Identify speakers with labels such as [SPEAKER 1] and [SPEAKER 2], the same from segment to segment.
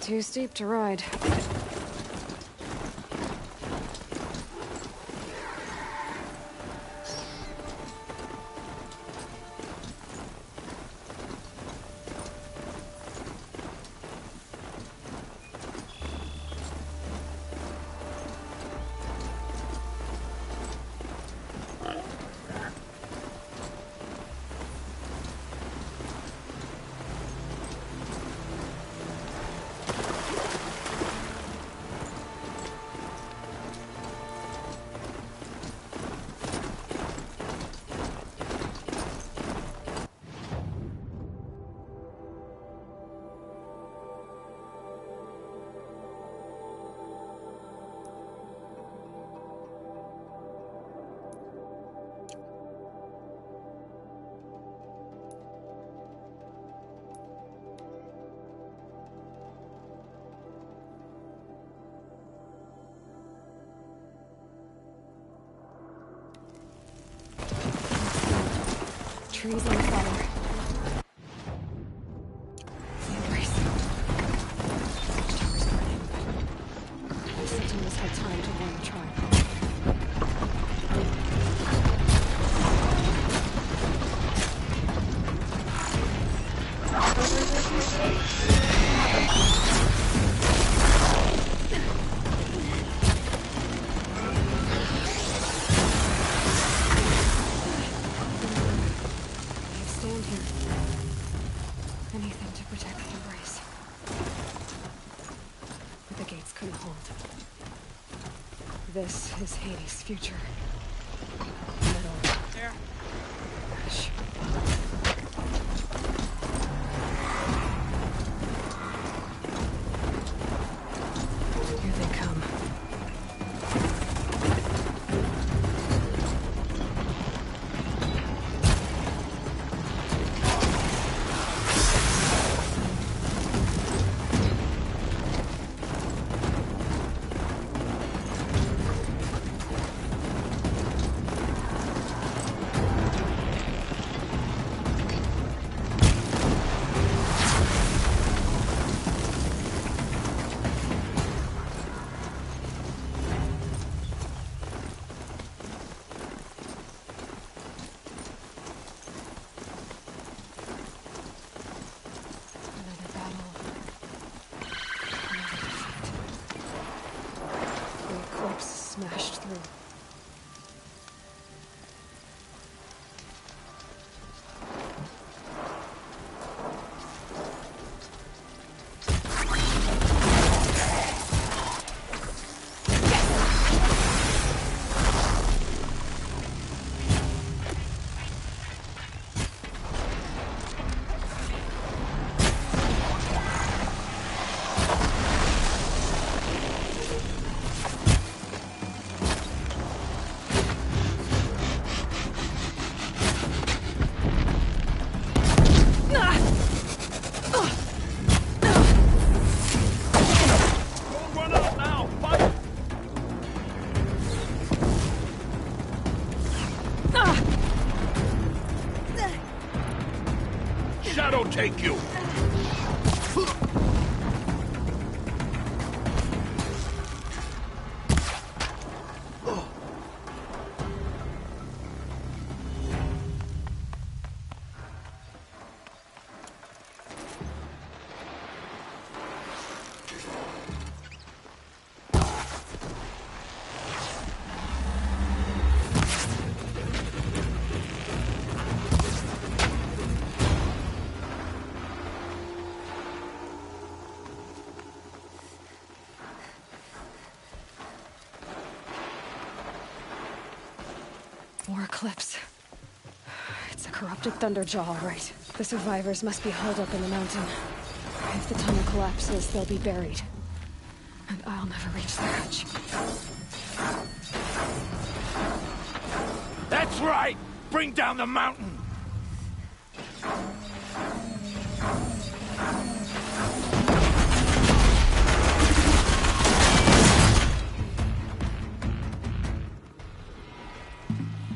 [SPEAKER 1] Too steep to ride. Trees on fire. The embrace. The tower's burning, but the Sentinels had time to warn the tribe. Anything to protect the embrace. But the gates couldn't hold. This is Hades' future. Metal. There. Ash. Here they come. Smashed through.
[SPEAKER 2] Shadow take you!
[SPEAKER 1] More Eclipse. It's a corrupted Thunderjaw, all right. The survivors must be holed up in the mountain. If the tunnel collapses, they'll be buried. And I'll never reach the hatch.
[SPEAKER 2] That's right! Bring down the mountain!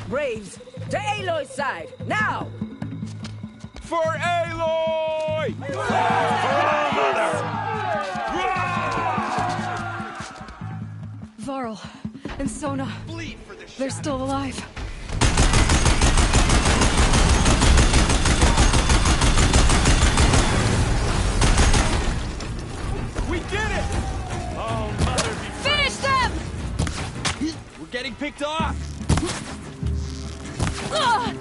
[SPEAKER 3] Braves, to Aloy's side, now!
[SPEAKER 2] For Aloy! For our mother!
[SPEAKER 1] Varl and Sona.
[SPEAKER 2] Bleed for the
[SPEAKER 1] They're
[SPEAKER 2] shadow.
[SPEAKER 1] still alive.
[SPEAKER 2] We did it! Oh, mother be
[SPEAKER 1] Finish them!
[SPEAKER 2] We're getting picked off!
[SPEAKER 1] Ugh!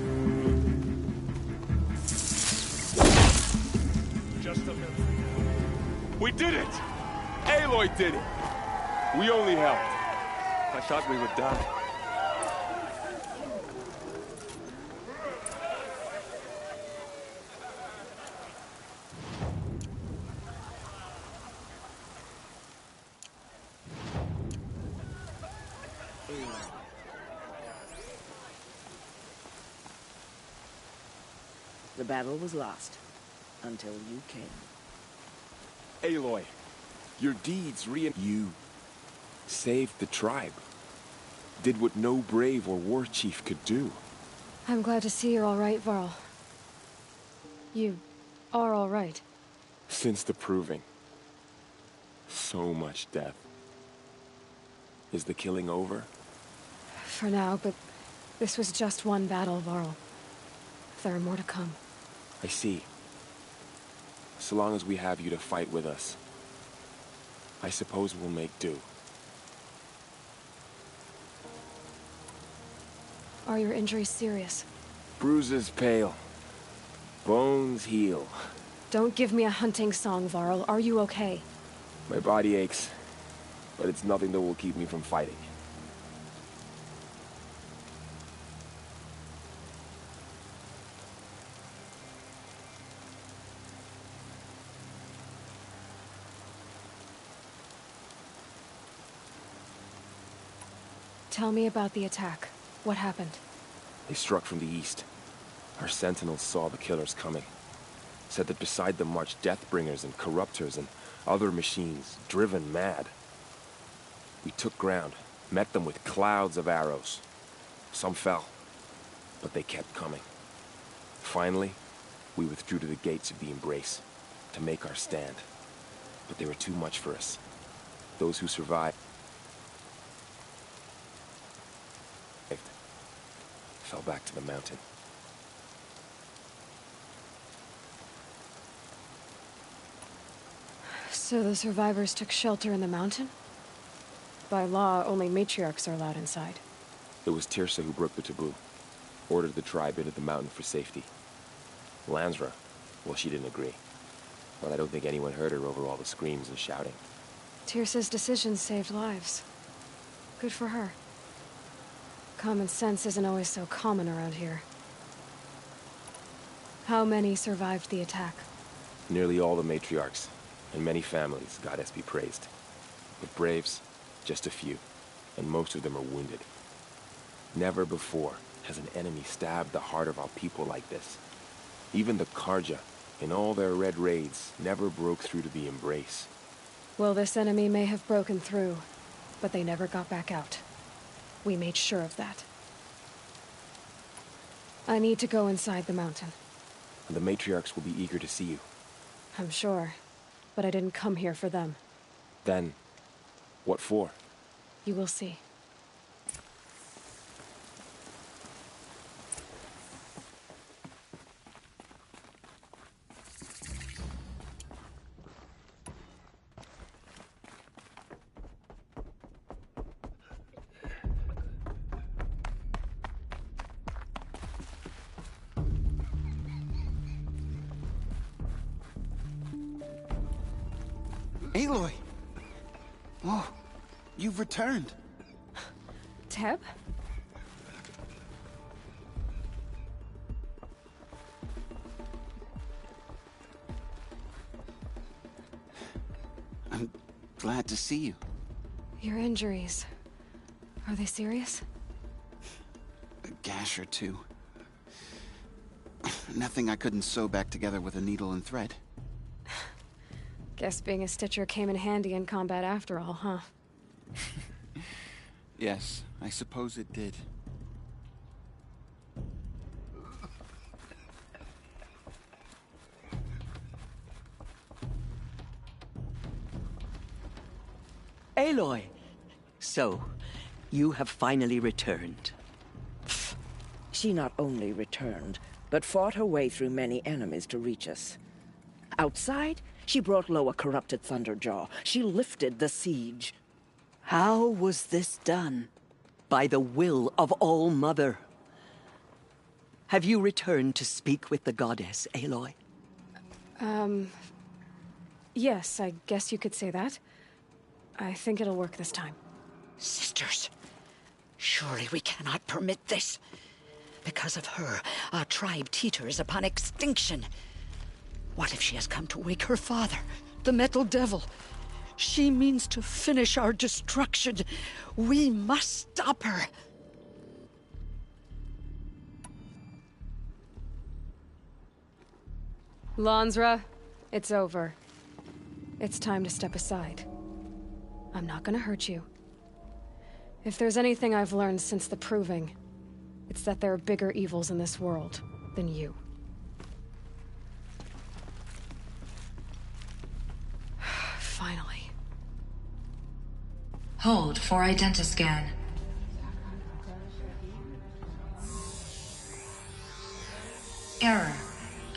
[SPEAKER 2] Just a minute. We did it! Aloy did it! We only helped. I thought we would die.
[SPEAKER 3] The battle was lost. Until you came.
[SPEAKER 4] Aloy, your deeds You saved the tribe. Did what no brave or war chief could do.
[SPEAKER 1] I'm glad to see you're all right, Varl. You are all right.
[SPEAKER 4] Since the proving. So much death. Is the killing over?
[SPEAKER 1] For now, but this was just one battle, Varl. There are more to come.
[SPEAKER 4] I see. So long as we have you to fight with us, I suppose we'll make do.
[SPEAKER 1] Are your injuries serious?
[SPEAKER 4] Bruises pale. Bones heal.
[SPEAKER 1] Don't give me a hunting song, Varl. Are you okay?
[SPEAKER 4] My body aches, but it's nothing that will keep me from fighting.
[SPEAKER 1] Tell me about the attack. What happened?
[SPEAKER 4] They struck from the east. Our sentinels saw the killers coming. Said that beside them marched Deathbringers and Corruptors and other machines, driven mad. We took ground, met them with clouds of arrows. Some fell, but they kept coming. Finally, we withdrew to the gates of the Embrace to make our stand. But they were too much for us. Those who survived fell back to the mountain.
[SPEAKER 1] So the survivors took shelter in the mountain? By law, only matriarchs are allowed inside.
[SPEAKER 4] It was Tirsa who broke the taboo. Ordered the tribe into the mountain for safety. Lansra, well, she didn't agree. But I don't think anyone heard her over all the screams and shouting.
[SPEAKER 1] Tirsa's decision saved lives. Good for her. Common sense isn't always so common around here. How many survived the attack?
[SPEAKER 4] Nearly all the matriarchs, and many families, goddess be praised. But braves, just a few, and most of them are wounded. Never before has an enemy stabbed the heart of our people like this. Even the Karja, in all their red raids, never broke through to the Embrace.
[SPEAKER 1] Well, this enemy may have broken through, but they never got back out. We made sure of that. I need to go inside the mountain.
[SPEAKER 4] And the matriarchs will be eager to see you.
[SPEAKER 1] I'm sure, but I didn't come here for them.
[SPEAKER 4] Then, what for?
[SPEAKER 1] You will see.
[SPEAKER 5] Aloy! Oh, you've returned.
[SPEAKER 1] Teb?
[SPEAKER 5] I'm glad to see you.
[SPEAKER 1] Your injuries. Are they serious?
[SPEAKER 5] A gash or two. Nothing I couldn't sew back together with a needle and thread.
[SPEAKER 1] Guess being a stitcher came in handy in combat after all, huh?
[SPEAKER 5] Yes, I suppose it did.
[SPEAKER 3] Aloy! So,
[SPEAKER 6] You have finally returned.
[SPEAKER 3] She not only returned, but fought her way through many enemies to reach us. Outside, she brought low a corrupted Thunderjaw. She lifted the siege.
[SPEAKER 6] How was this done? By the will of All-Mother. Have you returned to speak with the goddess, Aloy?
[SPEAKER 1] Yes, I guess you could say that. I think it'll work this time.
[SPEAKER 7] Sisters, surely we cannot permit this. Because of her, our tribe teeters upon extinction. What if she has come to wake her father, the Metal Devil? She means to finish our destruction. We must stop her.
[SPEAKER 1] Lansra, it's over. It's time to step aside. I'm not gonna hurt you. If there's anything I've learned since the Proving, it's that there are bigger evils in this world than you. Finally.
[SPEAKER 8] Hold for identiscan. Error.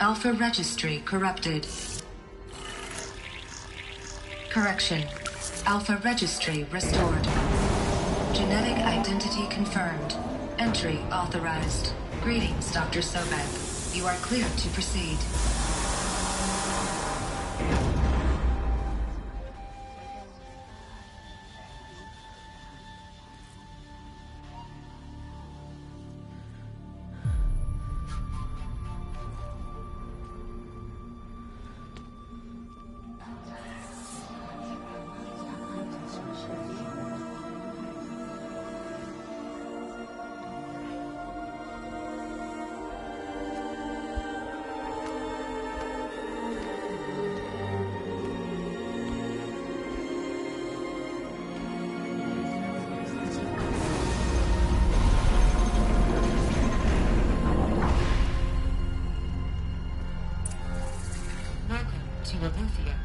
[SPEAKER 8] Alpha registry corrupted. Correction. Alpha registry restored. Genetic identity confirmed. Entry authorized. Greetings, Dr. Sobek. You are cleared to proceed.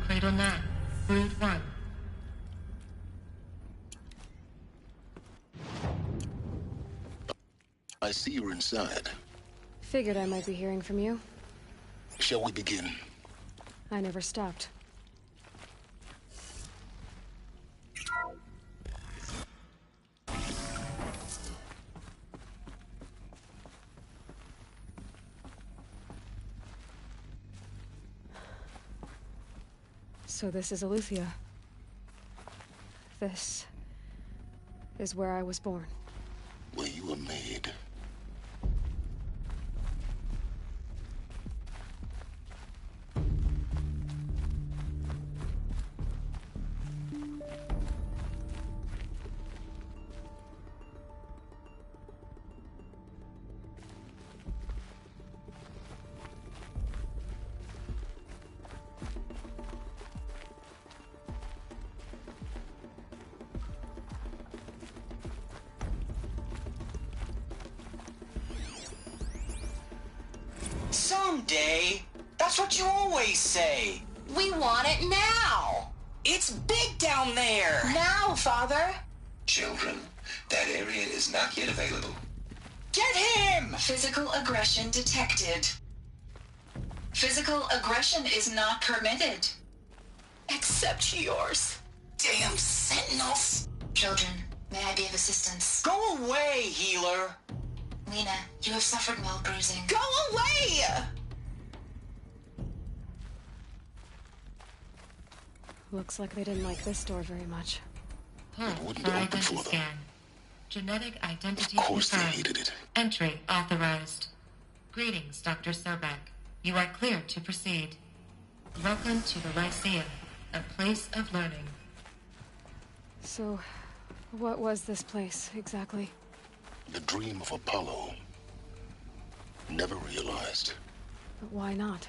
[SPEAKER 8] Cradle 9, Brood 1.
[SPEAKER 9] I see you're inside.
[SPEAKER 1] Figured I might be hearing from you.
[SPEAKER 9] Shall we begin?
[SPEAKER 1] I never stopped. So this is Aletheia. This is where I was born.
[SPEAKER 9] Where you were made.
[SPEAKER 10] Someday. That's what you always say.
[SPEAKER 11] We want it now.
[SPEAKER 10] It's big down there.
[SPEAKER 11] Now, Father.
[SPEAKER 9] Children, that area is not yet available.
[SPEAKER 10] Get him!
[SPEAKER 11] Physical aggression detected. Physical aggression is not permitted. Except yours.
[SPEAKER 10] Damn sentinels.
[SPEAKER 11] Children, may I be of assistance?
[SPEAKER 10] Go away, healer.
[SPEAKER 11] Lena, you have suffered mild bruising.
[SPEAKER 10] Go away!
[SPEAKER 1] Looks like they didn't like this door very much.
[SPEAKER 9] It wouldn't open for them.
[SPEAKER 8] Genetic identity
[SPEAKER 9] Of course they
[SPEAKER 8] confirmed.
[SPEAKER 9] hated it.
[SPEAKER 8] Entry authorized. Greetings, Dr. Sobek. You are cleared to proceed. Welcome to the Lyceum, a place of learning.
[SPEAKER 1] So, what was this place, exactly?
[SPEAKER 9] The dream of Apollo. Never realized.
[SPEAKER 1] But why not?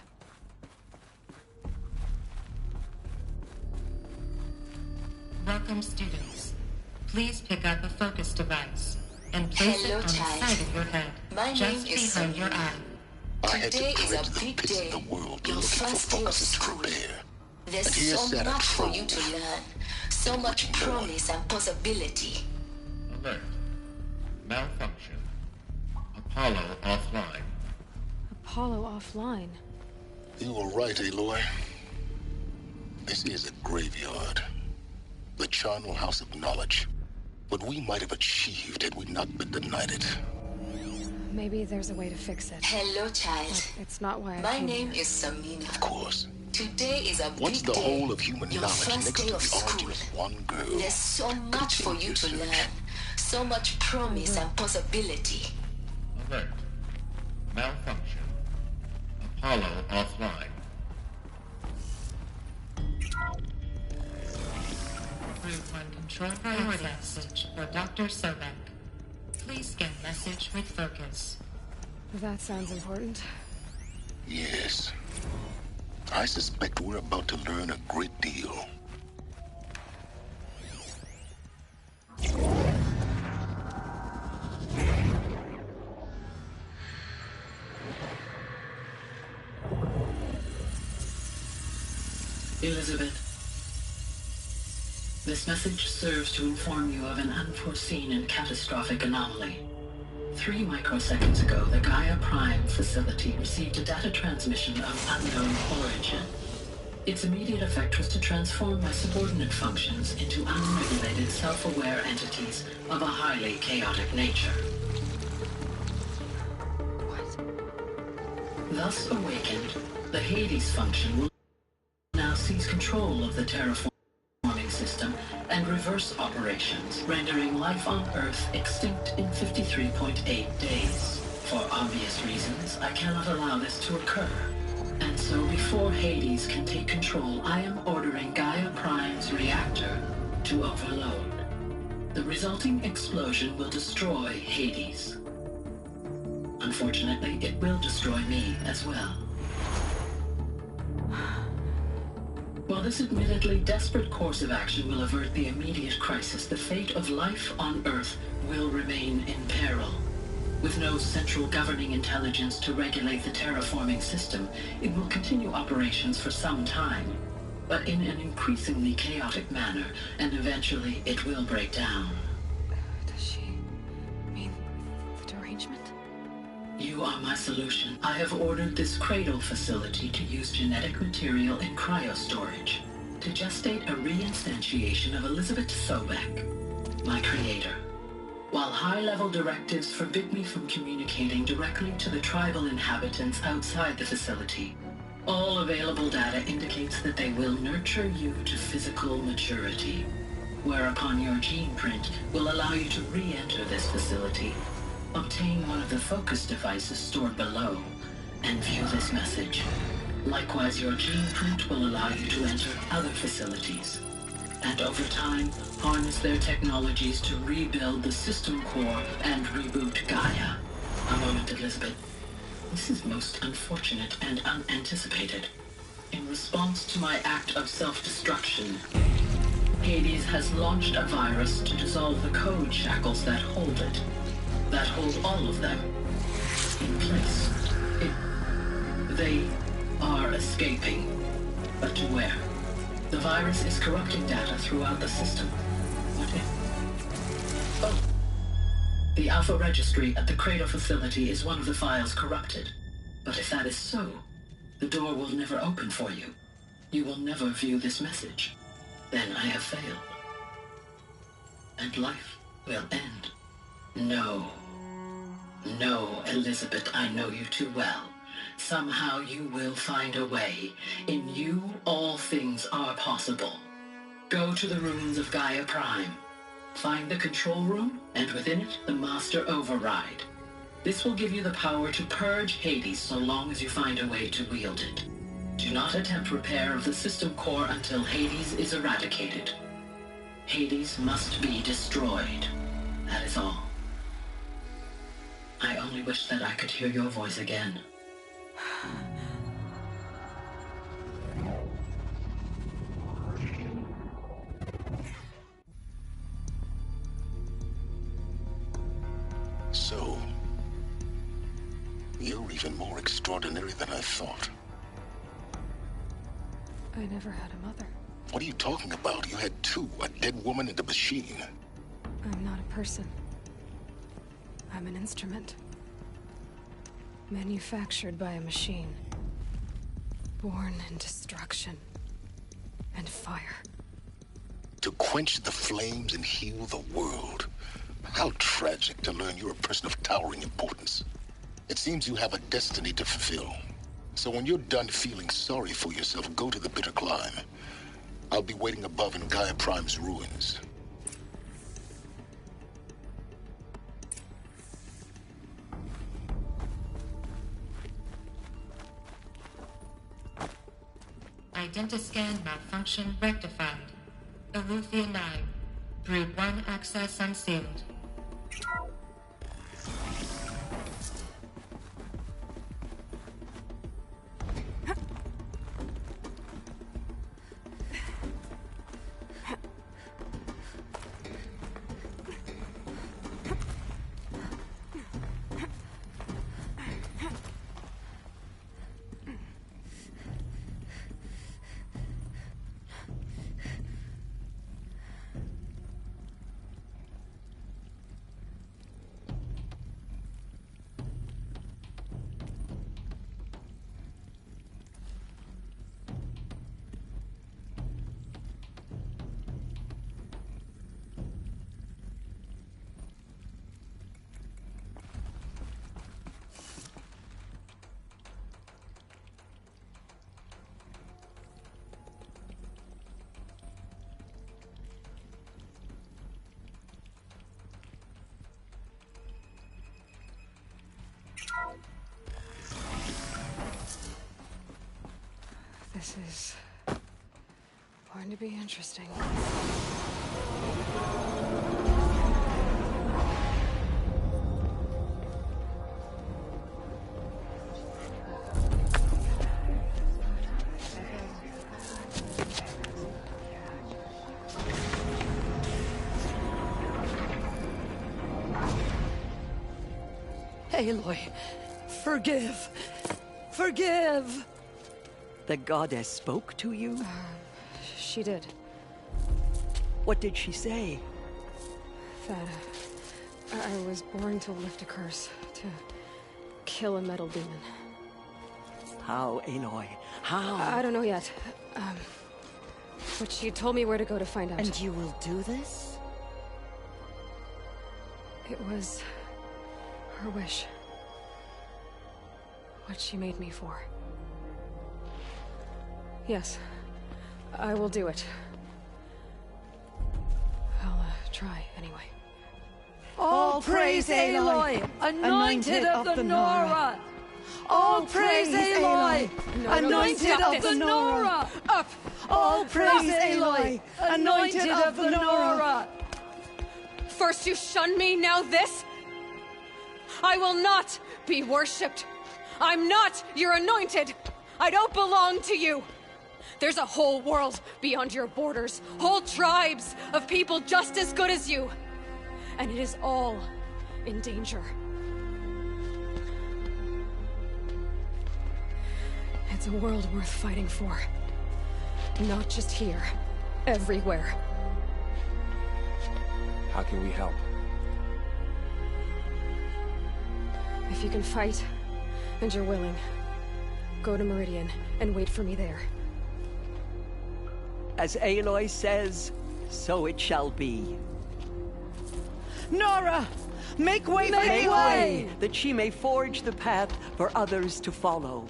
[SPEAKER 8] Welcome, students. Please pick up a focus device and place it on the side of your head, just behind your eye.
[SPEAKER 9] I had to
[SPEAKER 11] Today is
[SPEAKER 9] dredge
[SPEAKER 11] a
[SPEAKER 9] the
[SPEAKER 11] big
[SPEAKER 9] pits
[SPEAKER 11] day.
[SPEAKER 9] of the world
[SPEAKER 11] Your
[SPEAKER 9] looking for
[SPEAKER 11] first day of
[SPEAKER 9] focuses to
[SPEAKER 11] school.
[SPEAKER 9] repair.
[SPEAKER 11] There's
[SPEAKER 9] And here
[SPEAKER 11] so
[SPEAKER 9] sat a
[SPEAKER 11] much for
[SPEAKER 9] troll.
[SPEAKER 11] you to learn. So much
[SPEAKER 9] What you learn?
[SPEAKER 11] promise and possibility.
[SPEAKER 8] Alert. Malfunction. Apollo offline.
[SPEAKER 1] Apollo offline.
[SPEAKER 12] You were right, Aloy. This is a graveyard. The charnel house of knowledge. What we might have achieved had we not been denied it.
[SPEAKER 1] Maybe there's a way to fix it.
[SPEAKER 11] Hello, child.
[SPEAKER 1] But it's not why I
[SPEAKER 11] My
[SPEAKER 1] came
[SPEAKER 11] name
[SPEAKER 1] here.
[SPEAKER 11] is Samina.
[SPEAKER 12] Of course.
[SPEAKER 11] Today is a
[SPEAKER 12] What's
[SPEAKER 11] big
[SPEAKER 12] the
[SPEAKER 11] day.
[SPEAKER 12] whole of human
[SPEAKER 11] Your
[SPEAKER 12] knowledge
[SPEAKER 11] first
[SPEAKER 12] next
[SPEAKER 11] day
[SPEAKER 12] to
[SPEAKER 11] of
[SPEAKER 12] the origin
[SPEAKER 11] school.
[SPEAKER 12] of one girl?
[SPEAKER 11] There's so much for you to
[SPEAKER 12] Continue
[SPEAKER 11] learn.
[SPEAKER 12] search.
[SPEAKER 11] So much promise and possibility.
[SPEAKER 8] Alert. Malfunction. Apollo offline. Group 1 control priority message for Dr. Sobek. Please scan message with focus.
[SPEAKER 1] That sounds important.
[SPEAKER 12] Yes. I suspect we're about to learn a great deal.
[SPEAKER 13] Elizabeth, this message serves to inform you of an unforeseen and catastrophic anomaly. 3 microseconds ago, the Gaia Prime facility received a data transmission of unknown origin. Its immediate effect was to transform my subordinate functions into unregulated, self-aware entities of a highly chaotic nature.
[SPEAKER 1] What?
[SPEAKER 13] Thus awakened, the Hades function will now seize control of the terraforming system and reverse operations, rendering life on Earth extinct in 53.8 days. For obvious reasons, I cannot allow this to occur. And so before Hades can take control, I am ordering Gaia Prime's reactor to overload. The resulting explosion will destroy Hades. Unfortunately, it will destroy me as well. While this admittedly desperate course of action will avert the immediate crisis, the fate of life on Earth will remain in peril. With no central governing intelligence to regulate the terraforming system, it will continue operations for some time, but in an increasingly chaotic manner, and eventually it will break down.
[SPEAKER 1] Does she mean the derangement?
[SPEAKER 13] You are my solution. I have ordered this cradle facility to use genetic material in cryostorage to gestate a reinstantiation of Elizabeth Sobek, my creator. While high-level directives forbid me from communicating directly to the tribal inhabitants outside the facility, all available data indicates that they will nurture you to physical maturity, whereupon your gene print will allow you to re-enter this facility, obtain one of the focus devices stored below, and view this message. Likewise, your gene print will allow you to enter other facilities, and over time, harness their technologies to rebuild the system core and reboot Gaia. A moment, Elizabeth. This is most unfortunate and unanticipated. In response to my act of self-destruction, Hades has launched a virus to dissolve the code shackles that hold it, that hold all of them in place. They are escaping, but to where? The virus is corrupting data throughout the system. What if? Oh. The Alpha Registry at the Cradle facility is one of the files corrupted. But if that is so, the door will never open for you. You will never view this message. Then I have failed. And life will end. No. No, Elizabeth, I know you too well. Somehow you will find a way. In you, all things are possible. Go to the ruins of Gaia Prime. Find the control room, and within it, the Master Override. This will give you the power to purge Hades so long as you find a way to wield it. Do not attempt repair of the system core until Hades is eradicated. Hades must be destroyed. That is all. I only wish that I could hear your voice again.
[SPEAKER 12] So, you're even more extraordinary than I thought.
[SPEAKER 1] I never had a mother.
[SPEAKER 12] What are you talking about? You had two, a dead woman and a machine.
[SPEAKER 1] I'm not a person. I'm an instrument. Manufactured by a machine. Born in destruction and fire.
[SPEAKER 12] To quench the flames and heal the world. How tragic to learn you're a person of towering importance. It seems you have a destiny to fulfill. So when you're done feeling sorry for yourself, go to the bitter climb. I'll be waiting above in Gaia Prime's ruins.
[SPEAKER 8] Identiscan malfunction rectified. Elufia 9. Brood 1 access unsealed.
[SPEAKER 1] This is going to be interesting.
[SPEAKER 6] Aloy, forgive! Forgive! The goddess spoke to you?
[SPEAKER 1] She did.
[SPEAKER 6] What did she say?
[SPEAKER 1] That I was born to lift a curse, to kill a metal demon.
[SPEAKER 6] How, Aloy? How?
[SPEAKER 1] I don't know yet. But she told me where to go to find out.
[SPEAKER 6] And you will do this?
[SPEAKER 1] It was her wish. What she made me for. Yes, I will do it. I'll try, anyway.
[SPEAKER 6] All praise Aloy, anointed of the Nora! All praise Aloy, anointed of the Nora!
[SPEAKER 1] Up!
[SPEAKER 6] All praise Aloy, anointed of the Nora!
[SPEAKER 1] First you shun me, now this? I will not be worshipped. I'm not your anointed. I don't belong to you. There's a whole world beyond your borders, whole tribes of people just as good as you. And it is all in danger. It's a world worth fighting for. Not just here, everywhere.
[SPEAKER 4] How can we help?
[SPEAKER 1] If you can fight, and you're willing, go to Meridian and wait for me there.
[SPEAKER 6] As Aloy says, so it shall be. Nora! Make way for Aloy, that she may forge the path for others to follow.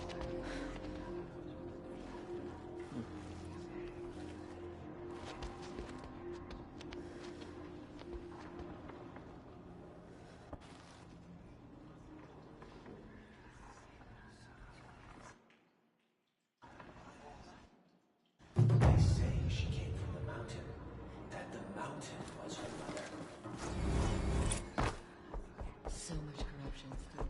[SPEAKER 11] So much corruption still.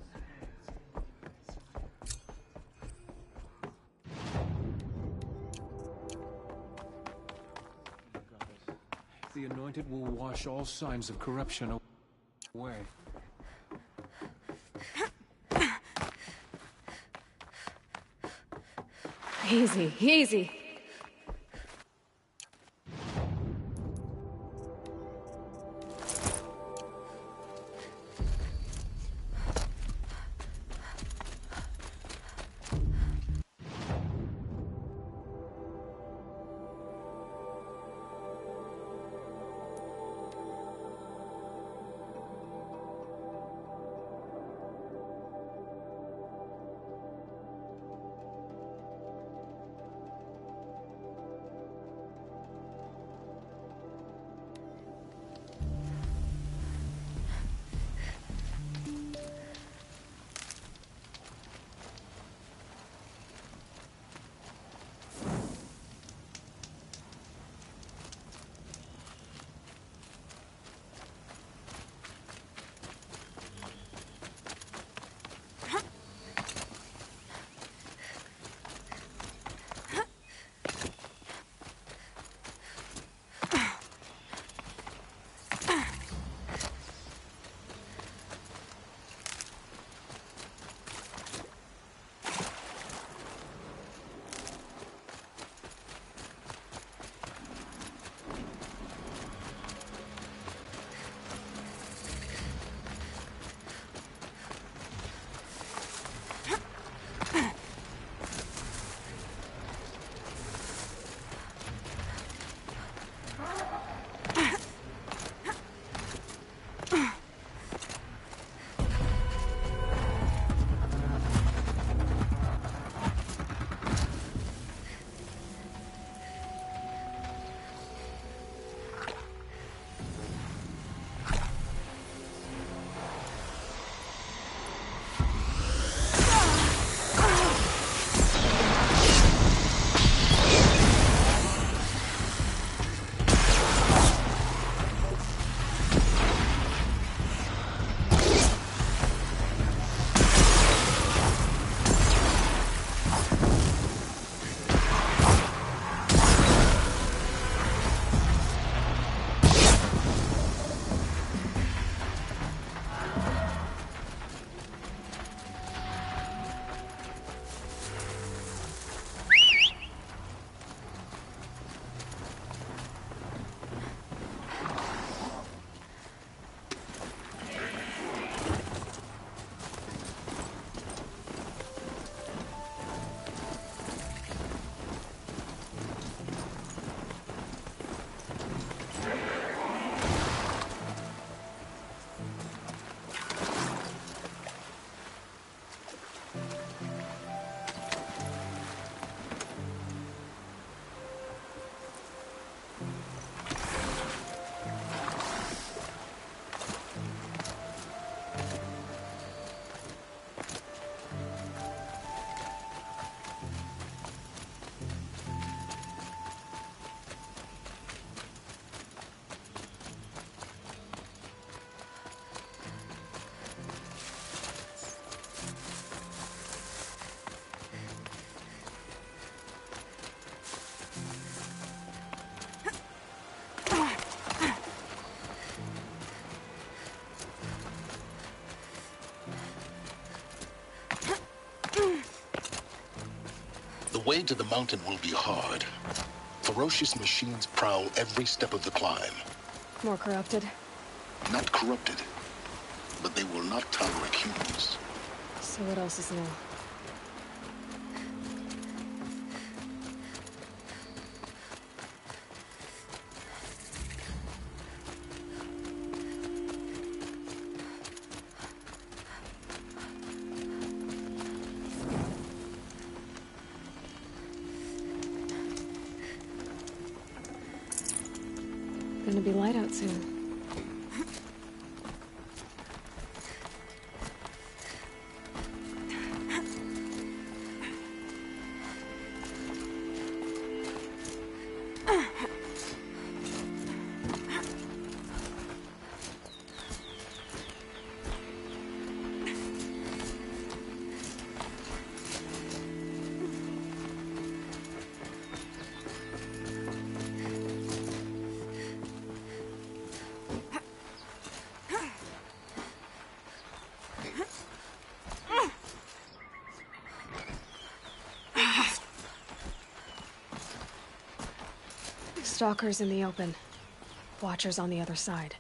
[SPEAKER 14] The Anointed will wash all signs of corruption away.
[SPEAKER 1] Easy, easy.
[SPEAKER 12] way to the mountain will be hard. Ferocious machines prowl every step of the climb.
[SPEAKER 1] More corrupted?
[SPEAKER 12] Not corrupted, but they will not tolerate humans.
[SPEAKER 1] So what else is new? Gonna be light out soon. Stalkers in the open. Watchers on the other side.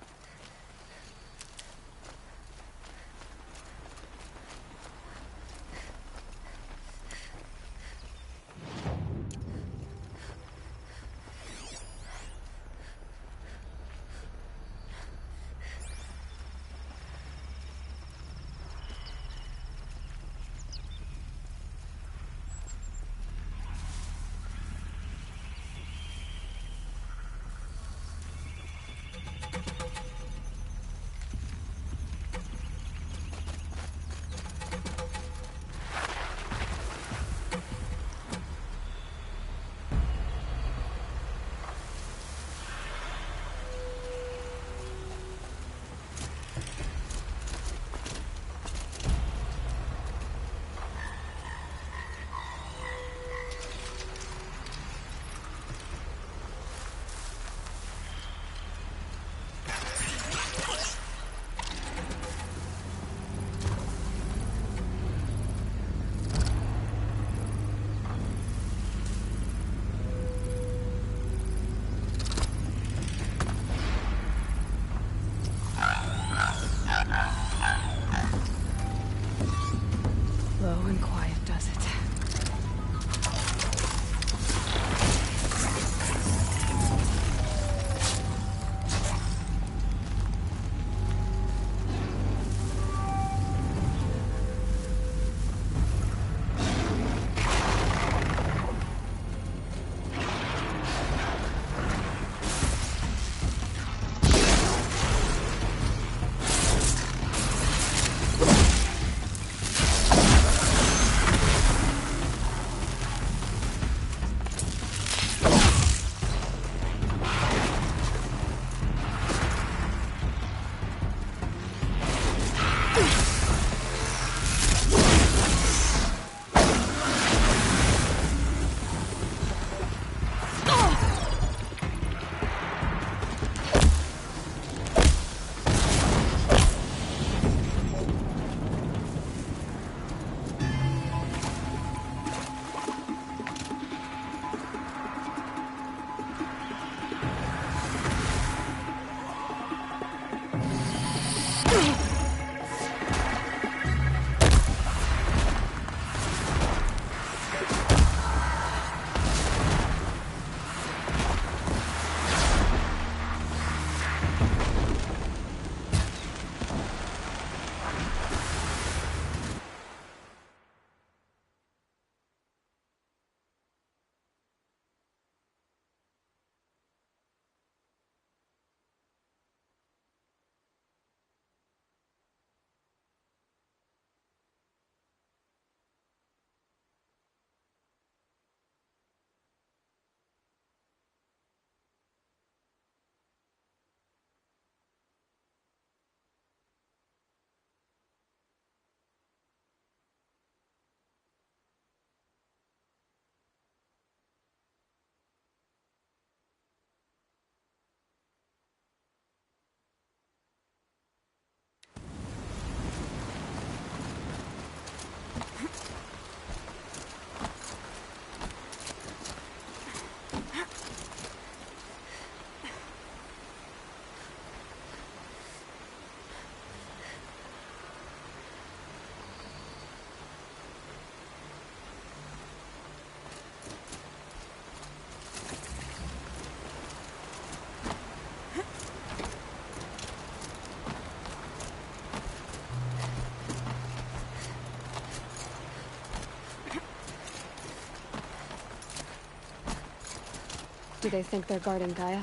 [SPEAKER 1] Do they think they're guarding Gaia?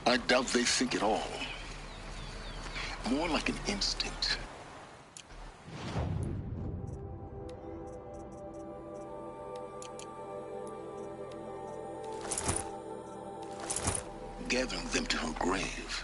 [SPEAKER 12] I doubt they think at all. More like an instinct. Gathering them to her grave.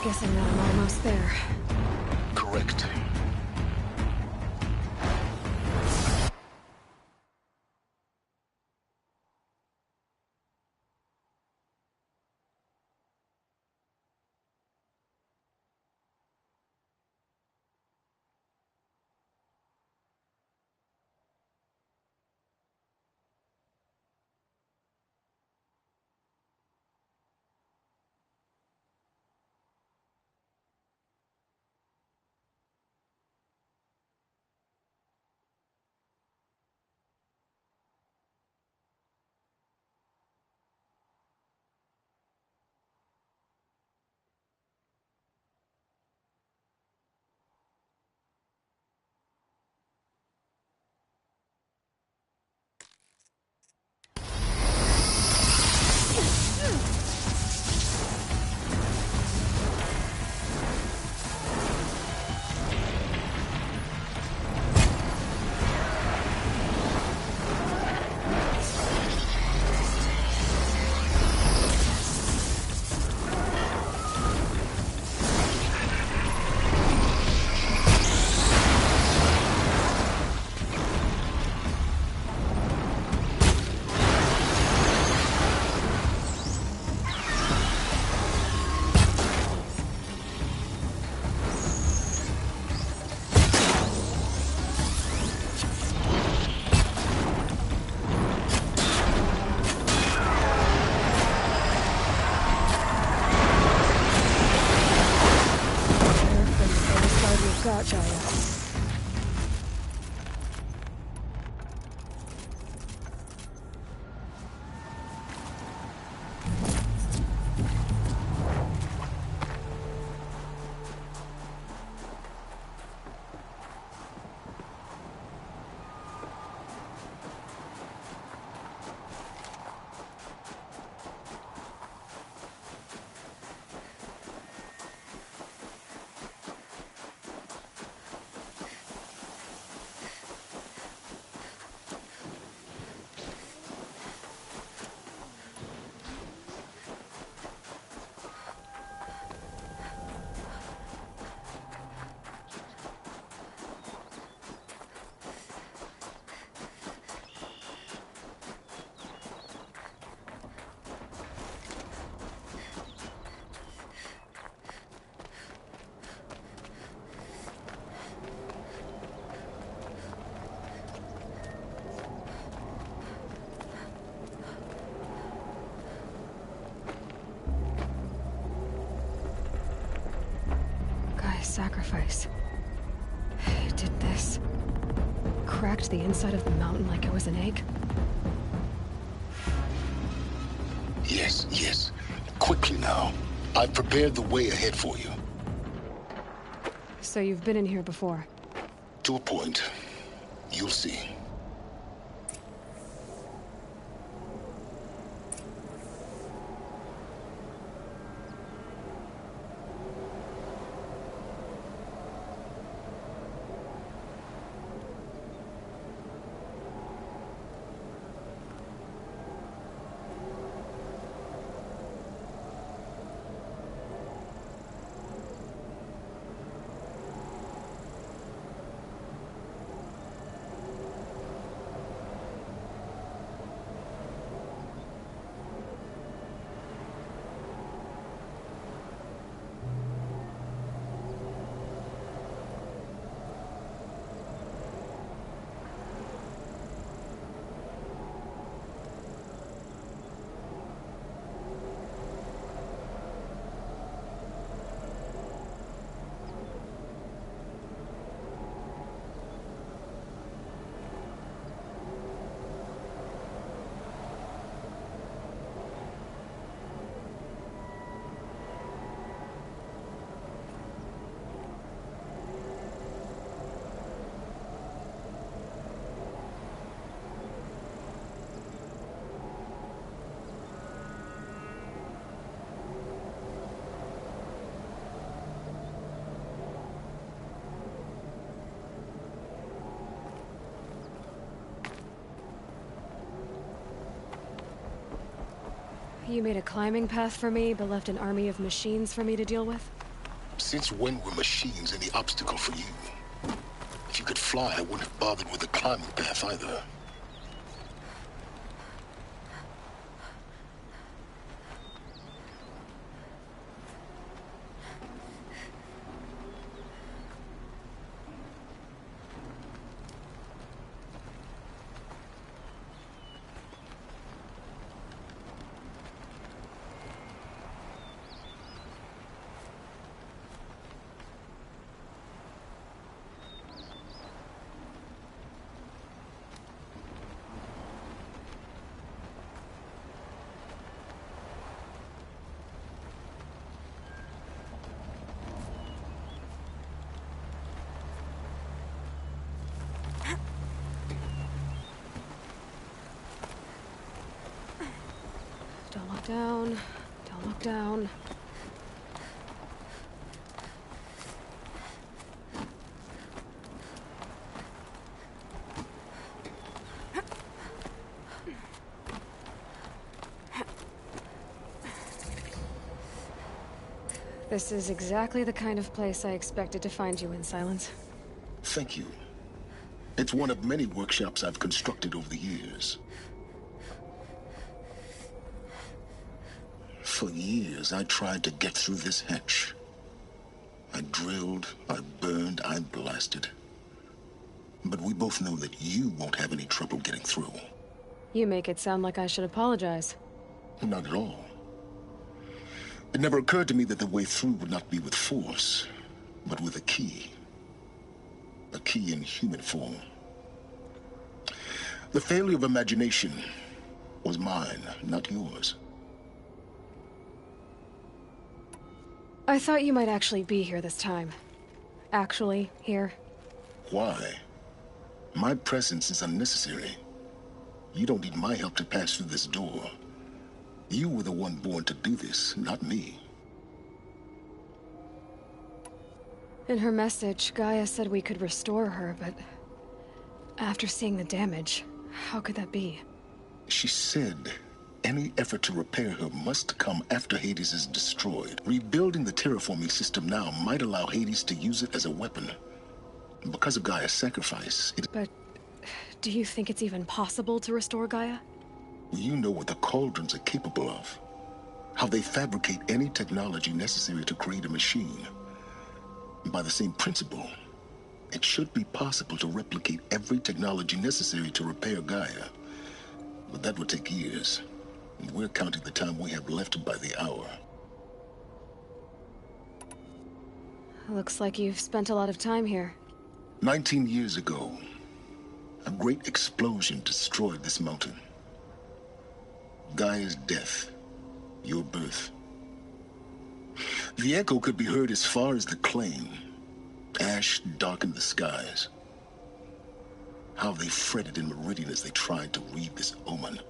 [SPEAKER 1] Guessing that I'm almost there.
[SPEAKER 12] Correct.
[SPEAKER 1] not Jaya. Sacrifice. It did this. Cracked the inside of the mountain like it was an egg.
[SPEAKER 12] Yes, yes. Quickly now. I've prepared the way ahead for you.
[SPEAKER 1] So you've been in here before?
[SPEAKER 12] To a point. You'll see.
[SPEAKER 1] You made a climbing path for me, but left an army of machines for me to deal with?
[SPEAKER 12] Since when were machines any obstacle for you? If you could fly, I wouldn't have bothered with the climbing path either.
[SPEAKER 1] Don't look down. Don't look down. This is exactly the kind of place I expected to find you in, Silence.
[SPEAKER 12] Thank you. It's one of many workshops I've constructed over the years. For years, I tried to get through this hatch. I drilled, I burned, I blasted. But we both know that you won't have any trouble getting through.
[SPEAKER 1] You make it sound like I should apologize.
[SPEAKER 12] Not at all. It never occurred to me that the way through would not be with force, but with a key. a key in human form. The failure of imagination was mine, not yours.
[SPEAKER 1] I thought you might actually be here this time. Actually, here.
[SPEAKER 12] Why? My presence is unnecessary. You don't need my help to pass through this door. You were the one born to do this, not me.
[SPEAKER 1] In her message, Gaia said we could restore her, but after seeing the damage, how could that be?
[SPEAKER 12] She said any effort to repair her must come after Hades is destroyed. Rebuilding the terraforming system now might allow Hades to use it as a weapon. Because of Gaia's sacrifice,
[SPEAKER 1] But do you think it's even possible to restore Gaia?
[SPEAKER 12] You know what the Cauldrons are capable of. How they fabricate any technology necessary to create a machine. By the same principle, it should be possible to replicate every technology necessary to repair Gaia. But that would take years. And we're counting the time we have left by the hour.
[SPEAKER 1] Looks like you've spent a lot of time here.
[SPEAKER 12] 19 years ago, a great explosion destroyed this mountain. Gaia's death, your birth. The echo could be heard as far as the claim. Ash darkened the skies. How they fretted in Meridian as they tried to read this omen.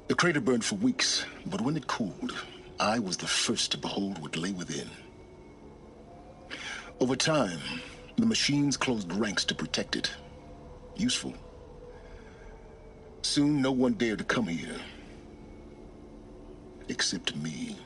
[SPEAKER 12] The crater burned for weeks, but when it cooled, I was the first to behold what lay within. Over time, the machines closed ranks to protect it. Useful. Soon, no one dared to come here. Except me.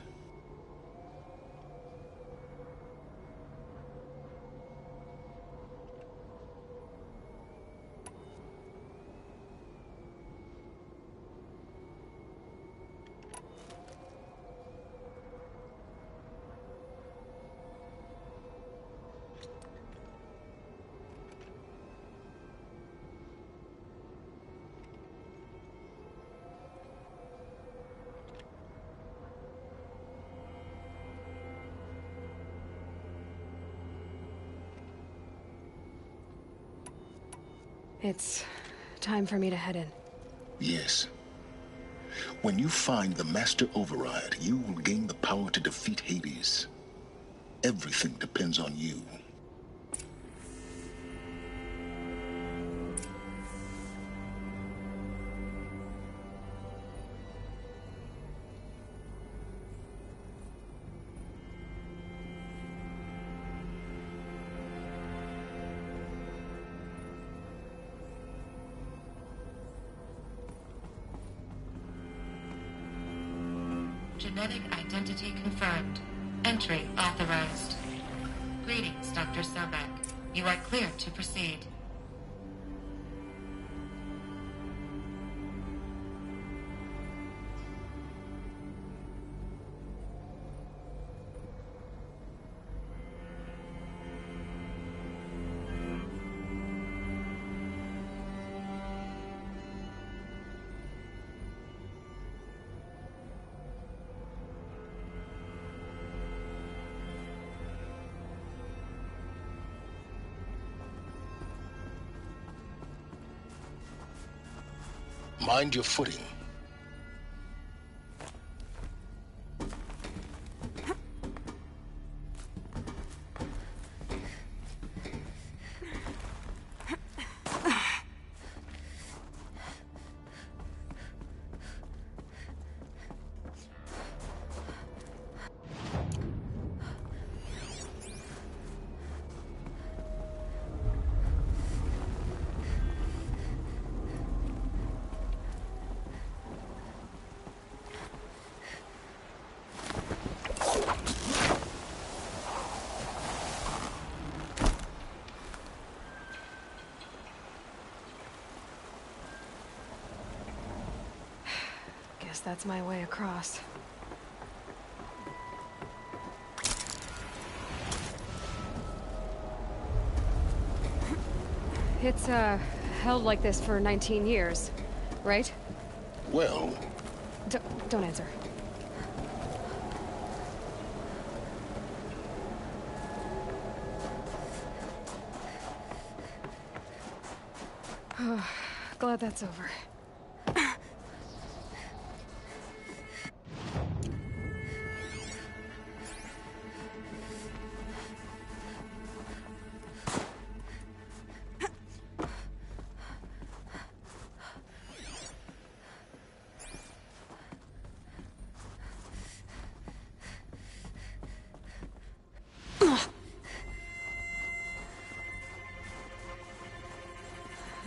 [SPEAKER 1] It's time for me to head in.
[SPEAKER 12] Yes. When you find the Master Override, you will gain the power to defeat Hades. Everything depends on you.
[SPEAKER 8] Genetic identity confirmed. Entry authorized. Greetings, Dr. Sobek. You are cleared to proceed.
[SPEAKER 12] Mind your footing.
[SPEAKER 1] Guess that's my way across. It's, held like this for 19 years, right?
[SPEAKER 12] Well...
[SPEAKER 1] Don't answer. Glad that's over.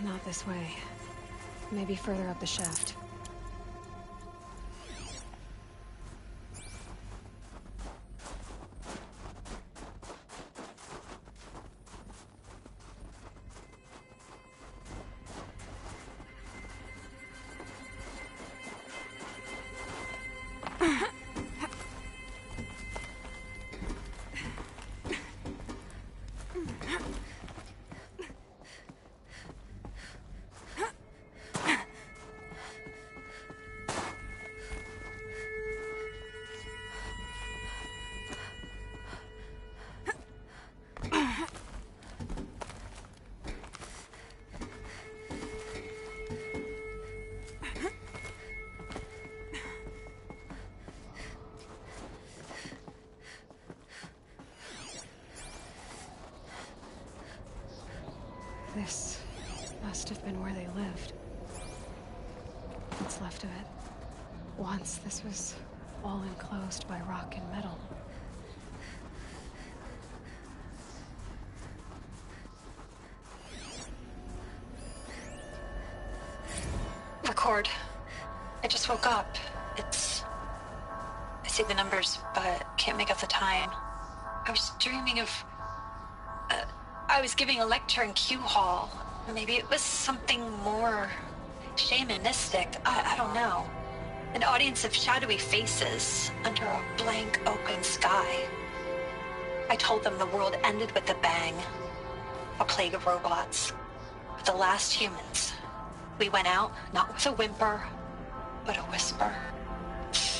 [SPEAKER 1] Not this way. Maybe further up the shaft. This must have been where they lived. What's left of it. Once this was all enclosed by rock and metal.
[SPEAKER 15] Record. I just woke up. I see the numbers, but can't make out the time. I was dreaming of... I was giving a lecture in Q Hall. Maybe it was something more shamanistic. I don't know. An audience of shadowy faces under a blank open sky. I told them the world ended with a bang. A plague of robots. The last humans. We went out, not with a whimper, but a whisper.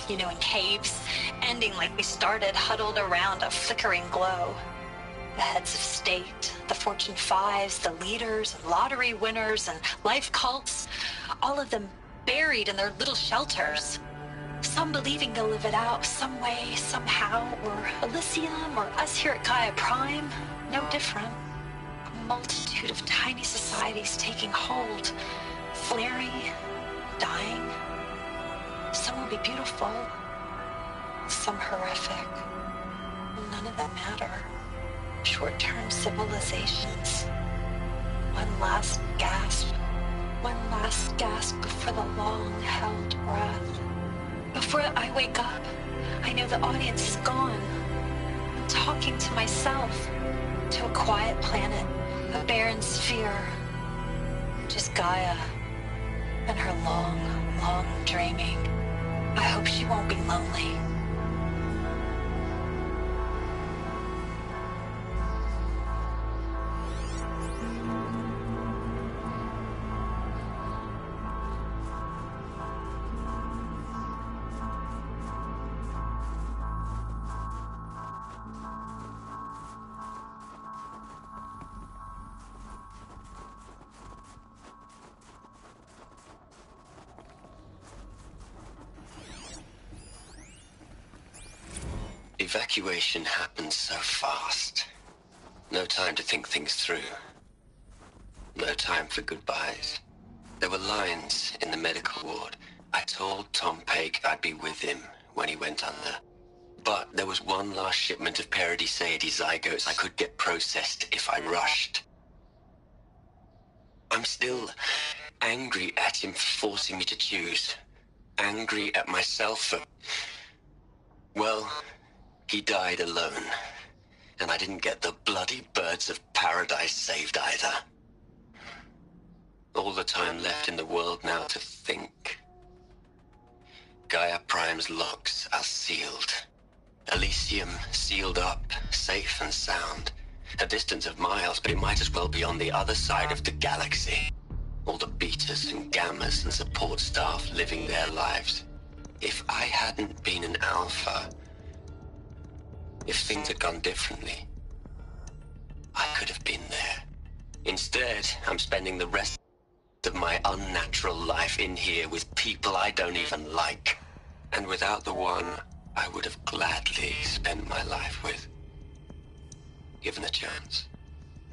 [SPEAKER 15] You know, in caves, ending like we started, huddled around a flickering glow. The heads of state, the Fortune 5s, the leaders, and lottery winners, and life cults, all of them buried in their little shelters. Some believing they'll live it out some way, somehow, or Elysium, or us here at Gaia Prime, no different. A multitude of tiny societies taking hold, flaring, dying. Some will be beautiful, some horrific. None of them matter. Short-term civilizations. One last gasp. One last gasp before the long-held breath. Before I wake up, I know the audience is gone. I'm talking to myself. To a quiet planet. A barren sphere. Just Gaia. And her long, long dreaming. I hope she won't be lonely.
[SPEAKER 16] Evacuation happened so fast. No time to think things through. No time for goodbyes. There were lines in the medical ward. I told Tom Paik I'd be with him when he went under. But there was one last shipment of Paradiseidae zygotes I could get processed if I rushed. I'm still angry at him for forcing me to choose. Angry at myself for... Well... He died alone, and I didn't get the bloody birds of paradise saved either. All the time left in the world now to think. Gaia Prime's locks are sealed. Elysium sealed up, safe and sound. A distance of miles, but it might as well be on the other side of the galaxy. All the betas and gammas and support staff living their lives. If I hadn't been an alpha... If things had gone differently, I could have been there. Instead, I'm spending the rest of my unnatural life in here with people I don't even like. And without the one I would have gladly spent my life with. Given a chance.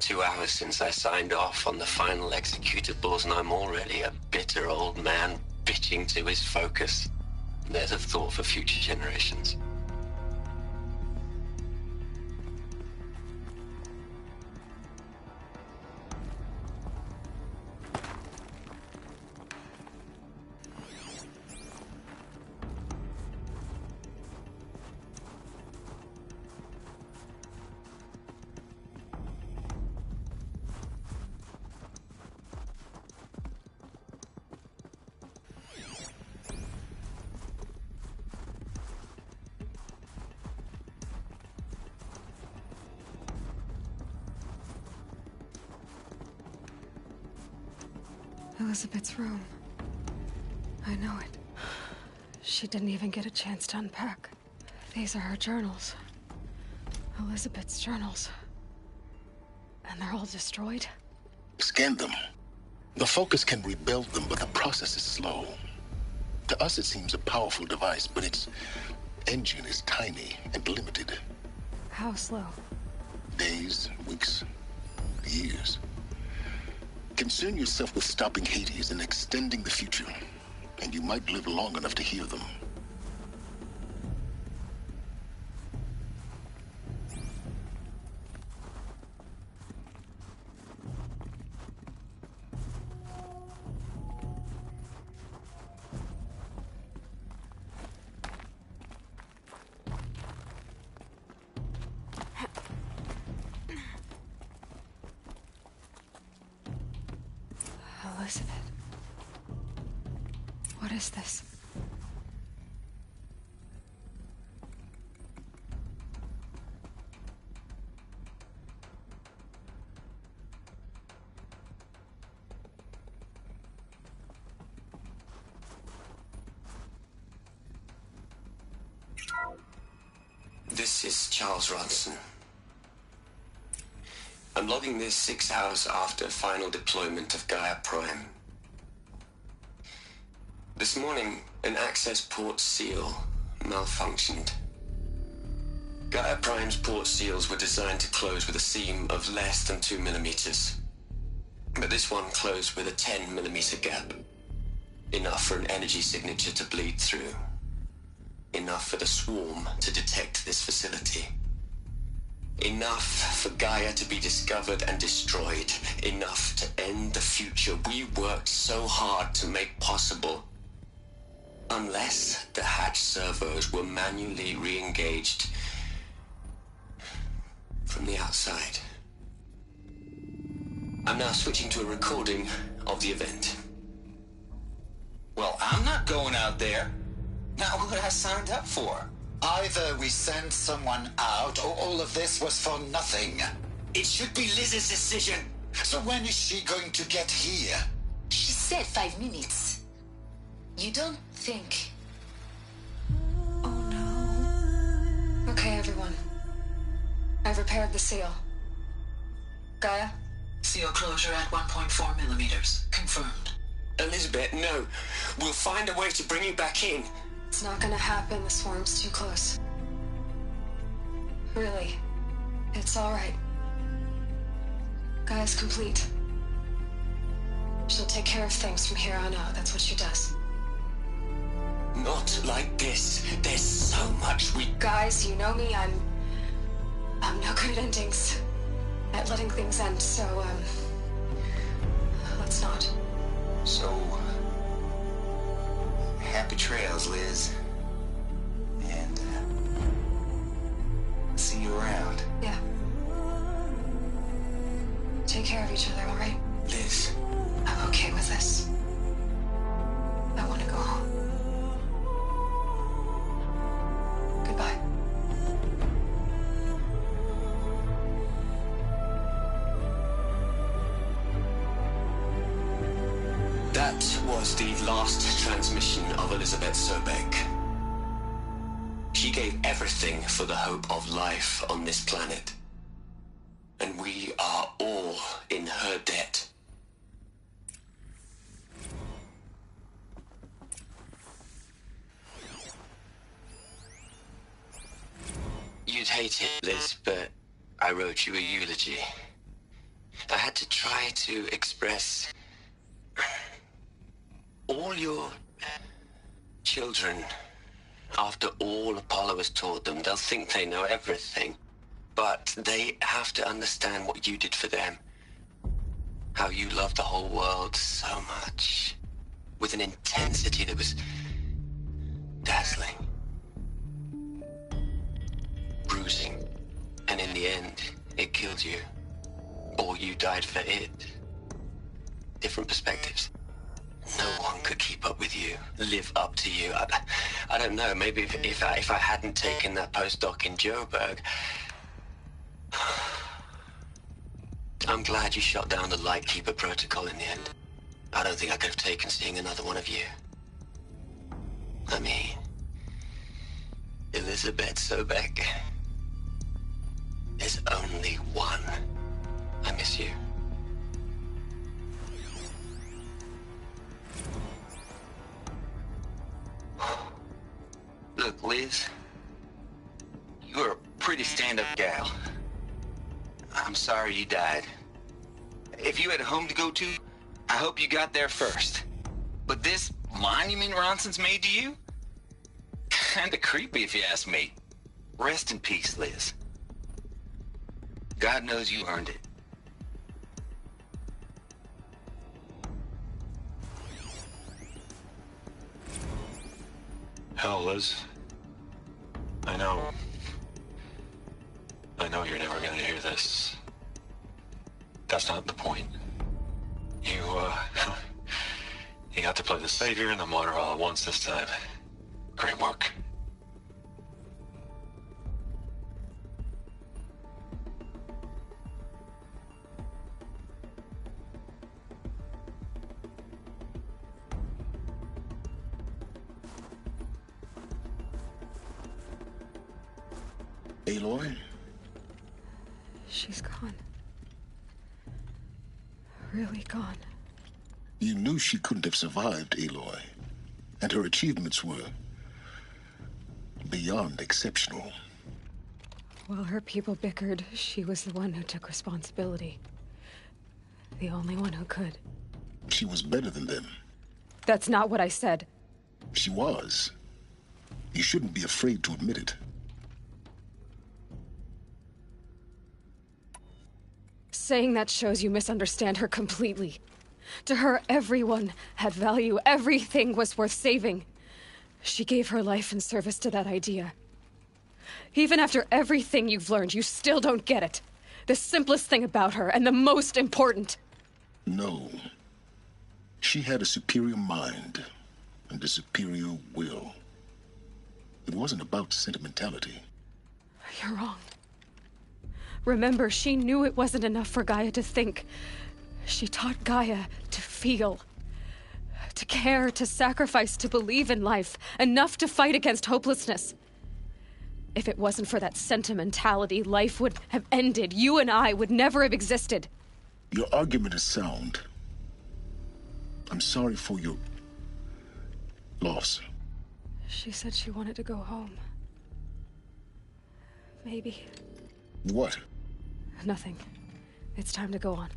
[SPEAKER 16] 2 hours since I signed off on the final executables, and I'm already a bitter old man bitching to his focus. There's a thought for future generations.
[SPEAKER 1] Elizabeth's room. I know it. She didn't even get a chance to unpack. These are her journals. Elizabeth's journals. And they're all destroyed?
[SPEAKER 12] Scan them. The Focus can rebuild them, but the process is slow. To us, it seems a powerful device, but its engine is tiny and limited.
[SPEAKER 1] How slow?
[SPEAKER 12] Days, weeks, years. Concern yourself with stopping Hades and extending the future, and you might live long enough to hear them.
[SPEAKER 1] Elizabeth. What is this?
[SPEAKER 16] This is Charles Ronson. I'm logging this 6 hours after final deployment of Gaia Prime. This morning, an access port seal malfunctioned. Gaia Prime's port seals were designed to close with a seam of less than 2 millimeters. But this one closed with a 10 millimeter gap. Enough for an energy signature to bleed through. Enough for the swarm to detect this facility. Enough for Gaia to be discovered and destroyed. Enough to end the future we worked so hard to make possible. Unless the hatch servos were manually re-engaged from the outside. I'm now switching to a recording of the event.
[SPEAKER 10] Well, I'm not going out there. Not what I signed up for. Either we send someone out, or all of this was for nothing. It should be Liz's decision. So when is she going to get here?
[SPEAKER 11] She said 5 minutes. You don't think...
[SPEAKER 1] Okay, everyone. I've repaired the seal. Gaia?
[SPEAKER 13] Seal closure at 1.4 millimeters. Confirmed.
[SPEAKER 16] Elizabeth, no. We'll find a way to bring you back in.
[SPEAKER 1] It's not gonna happen. The swarm's too close. Really. It's all right. Gaia's complete. She'll take care of things from here on out. That's what she does.
[SPEAKER 16] Not like this. There's so much we...
[SPEAKER 1] Guys, you know me. I'm no good at endings. At letting things end, so, let's not.
[SPEAKER 9] So, happy trails, Liz. And, see you around.
[SPEAKER 1] Yeah. Take care of each other, all right?
[SPEAKER 16] Liz.
[SPEAKER 1] I'm okay with this. I want to go home. Goodbye.
[SPEAKER 16] That was the last transmission of Elizabeth Sobek. She gave everything for the hope of life on this planet. And we are all in her debt. you'd hate it, Liz, but I wrote you a eulogy. I had to try to express all your children. After all Apollo has taught them, they'll think they know everything. But they have to understand what you did for them. How you loved the whole world so much. With an intensity that was dazzling. Bruising. And in the end, it killed you. Or you died for it. Different perspectives. No one could keep up with you, live up to you. I don't know, maybe if I hadn't taken that postdoc in Joburg. I'm glad you shot down the Lightkeeper protocol in the end. I don't think I could have taken seeing another one of you. I mean, Elizabeth Sobek. There's only one. I miss you. Look, Liz, you're a pretty stand-up gal. I'm sorry you died. If you had a home to go to, I hope you got there first. But this monument Ronson's made to you? Kinda creepy if you ask me. Rest in peace, Liz. God knows you earned it.
[SPEAKER 17] Hell, Liz. I know you're never gonna hear this. That's not the point. You, you got to play the savior and the martyr all at once this time. Great work.
[SPEAKER 12] Aloy?
[SPEAKER 1] She's gone. Really gone.
[SPEAKER 12] You knew she couldn't have survived, Aloy. And her achievements were beyond exceptional.
[SPEAKER 1] While her people bickered, she was the one who took responsibility. The only one who could.
[SPEAKER 12] She was better than them.
[SPEAKER 1] That's not what I said.
[SPEAKER 12] She was. You shouldn't be afraid to admit it.
[SPEAKER 1] Saying that shows you misunderstand her completely. To her, everyone had value. Everything was worth saving. She gave her life in service to that idea. Even after everything you've learned, you still don't get it. The simplest thing about her, and the most important.
[SPEAKER 12] No. She had a superior mind and a superior will. It wasn't about sentimentality.
[SPEAKER 1] You're wrong. Remember, she knew it wasn't enough for Gaia to think. She taught Gaia to feel. To care, to sacrifice, to believe in life. Enough to fight against hopelessness. If it wasn't for that sentimentality, life would have ended. You and I would never have existed.
[SPEAKER 12] Your argument is sound. I'm sorry for your loss.
[SPEAKER 1] She said she wanted to go home. Maybe.
[SPEAKER 12] What?
[SPEAKER 1] Nothing. It's time to go on.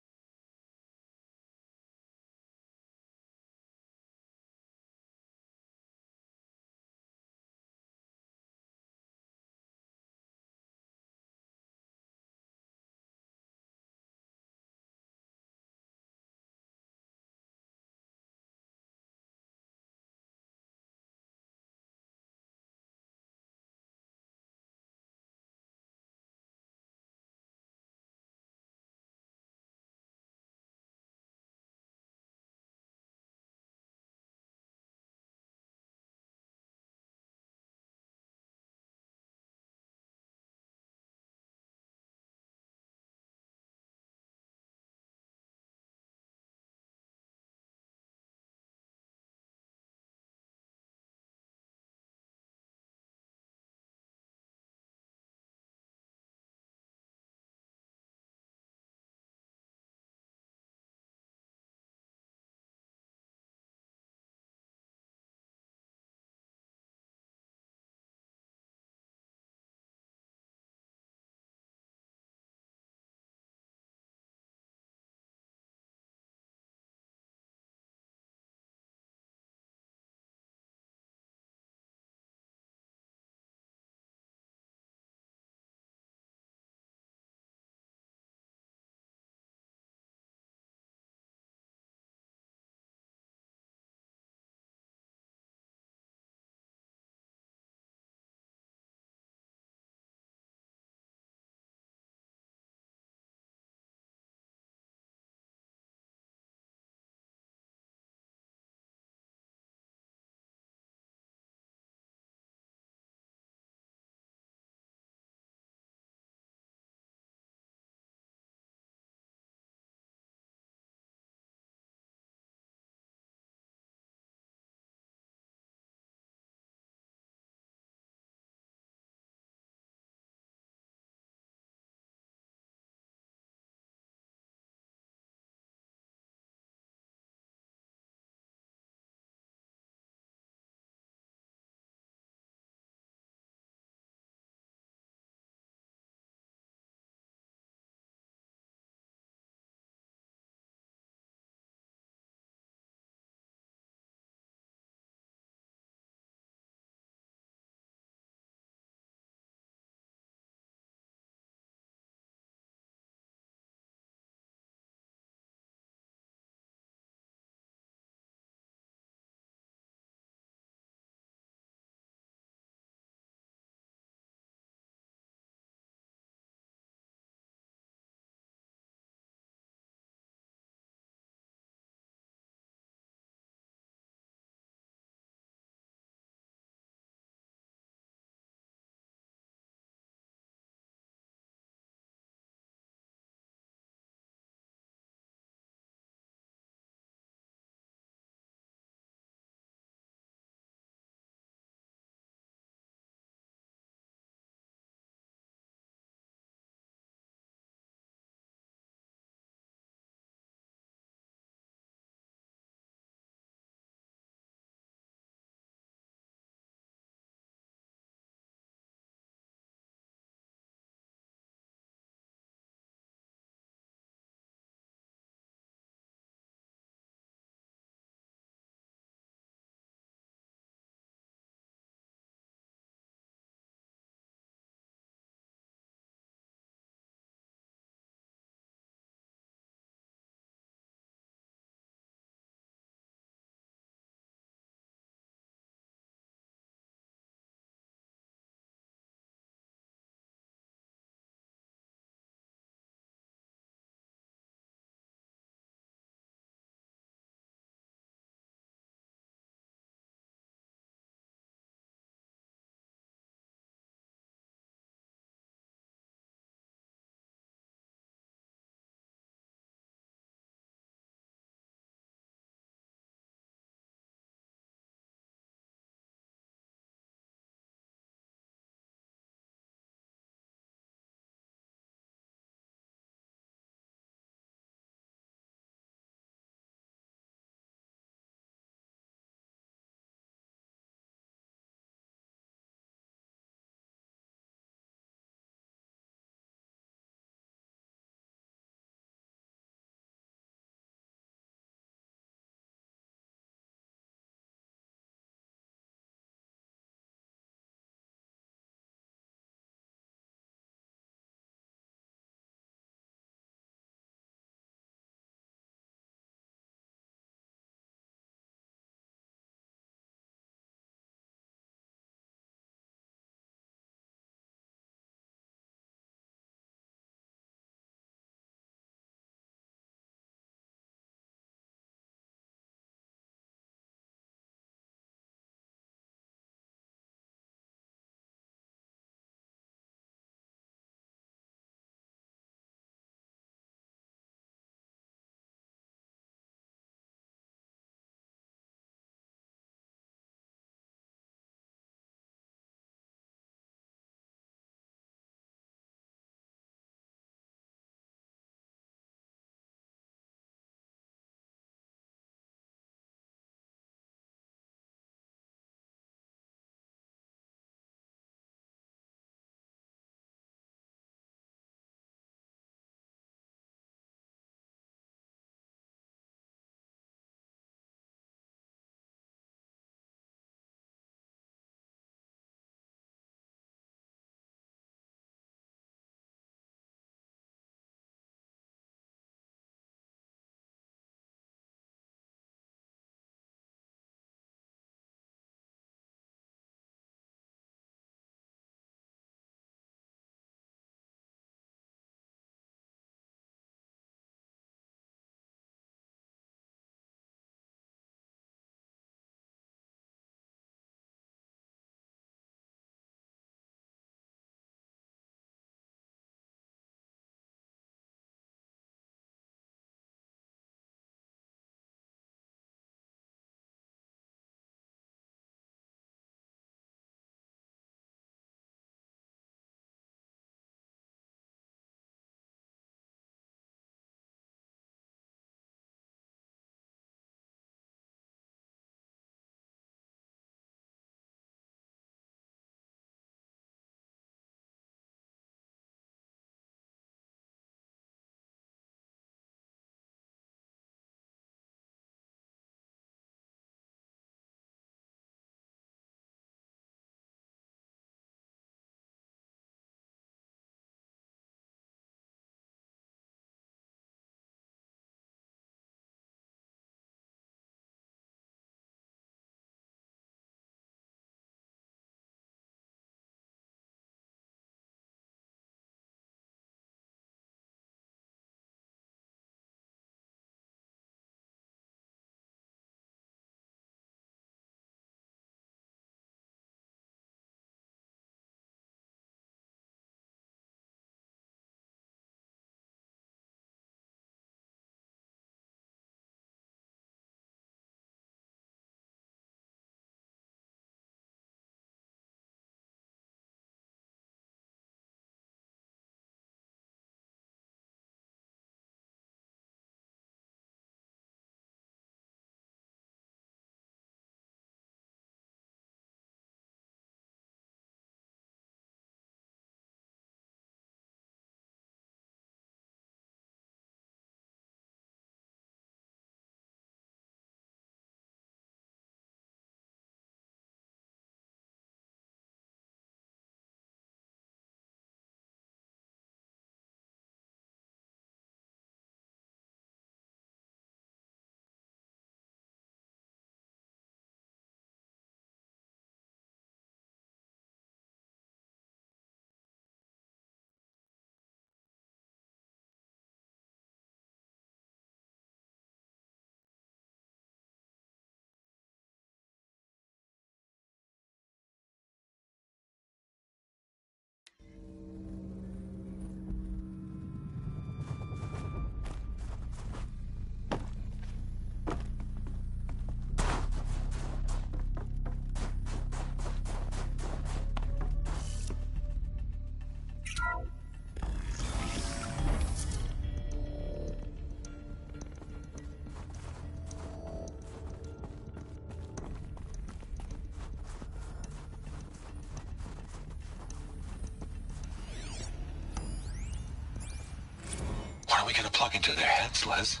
[SPEAKER 17] we gonna plug into their heads, Les?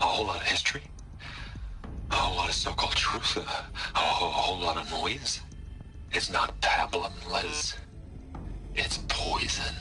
[SPEAKER 17] A whole lot of history? A whole lot of so-called truth? A whole lot of noise? It's not pablum, Les. It's poison.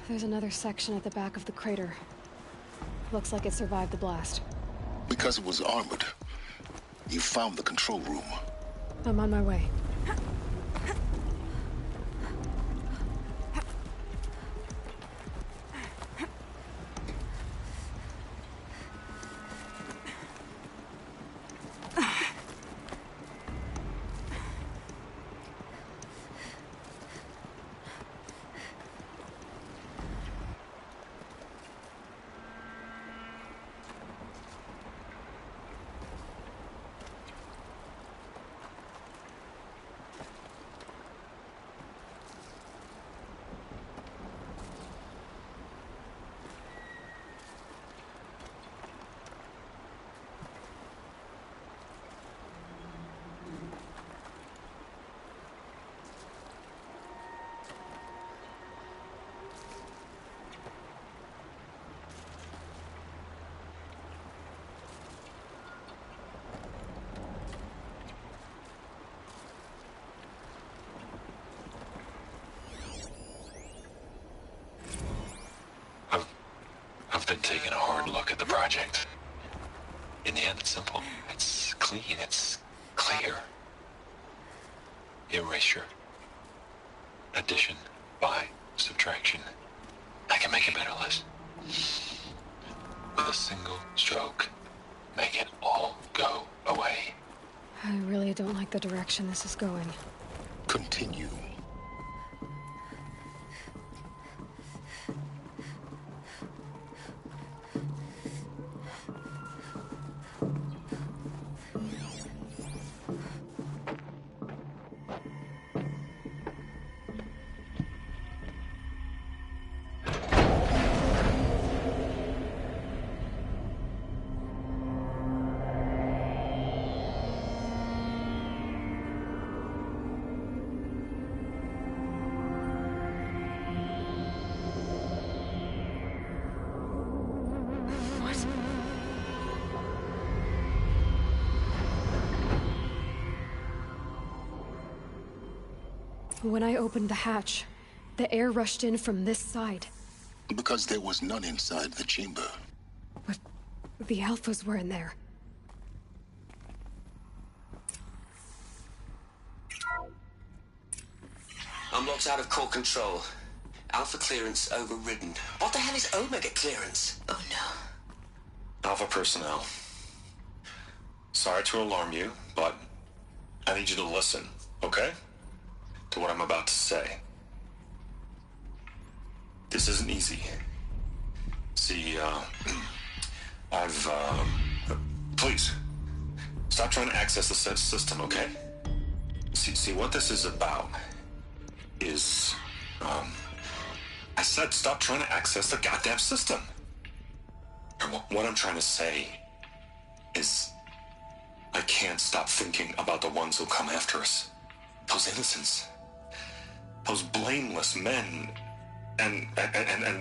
[SPEAKER 1] There's another section at the back of the crater. Looks like it survived the blast.
[SPEAKER 12] Because it was armored. You found the control room.
[SPEAKER 1] I'm on my way.
[SPEAKER 17] I've been taking a hard look at the project. In the end, it's simple. It's clean. It's clear. Erasure. Addition. By. Subtraction. I can make it better, Les. With a single stroke, make it all go away.
[SPEAKER 1] I really don't like the direction this is going.
[SPEAKER 12] Continue.
[SPEAKER 1] When I opened the hatch, the air rushed in from this side.
[SPEAKER 12] Because there was none inside the chamber.
[SPEAKER 1] But the Alphas were in there.
[SPEAKER 16] I'm locked out of core control. Alpha clearance overridden. What the hell is Omega clearance?
[SPEAKER 11] Oh no.
[SPEAKER 17] Alpha personnel. Sorry to alarm you, but I need you to listen, okay? To what I'm about to say. This isn't easy. See, please, stop trying to access the said system, okay? See, what this is about is, I said stop trying to access the goddamn system. And what I'm trying to say is, I can't stop thinking about the ones who come after us. Those innocents. Those blameless men and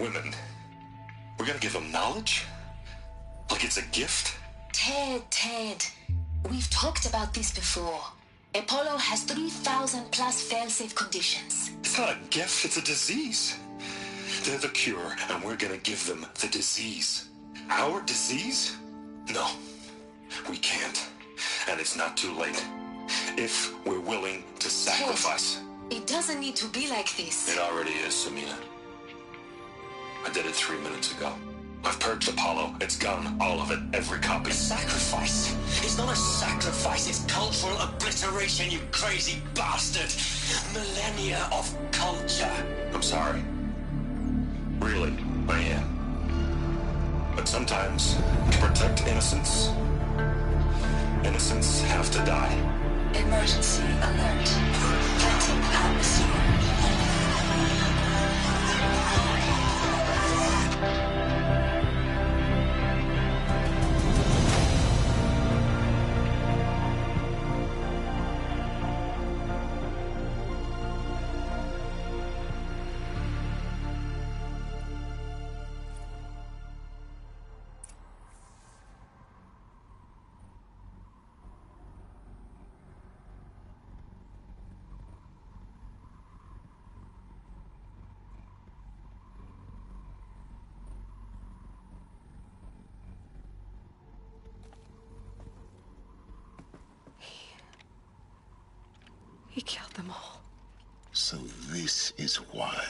[SPEAKER 17] women. We're gonna give them knowledge? Like it's a gift?
[SPEAKER 11] Ted. We've talked about this before. Apollo has 3,000 plus fail-safe conditions.
[SPEAKER 17] It's not a gift, it's a disease. They're the cure, and we're gonna give them the disease. Our disease? No, we can't. And it's not too late. If we're willing to sacrifice.
[SPEAKER 11] Ted, it doesn't need to be like this.
[SPEAKER 17] It already is, Samina. I did it 3 minutes ago. I've purged Apollo. It's gone. All of it. Every copy.
[SPEAKER 16] A sacrifice? It's not a sacrifice. It's cultural obliteration, you crazy bastard. Millennia of culture.
[SPEAKER 17] I'm sorry. Really, I am. But sometimes, to protect innocence, innocents have to die.
[SPEAKER 11] Emergency alert. Threatened atmosphere.
[SPEAKER 1] He killed them all.
[SPEAKER 12] So this is why.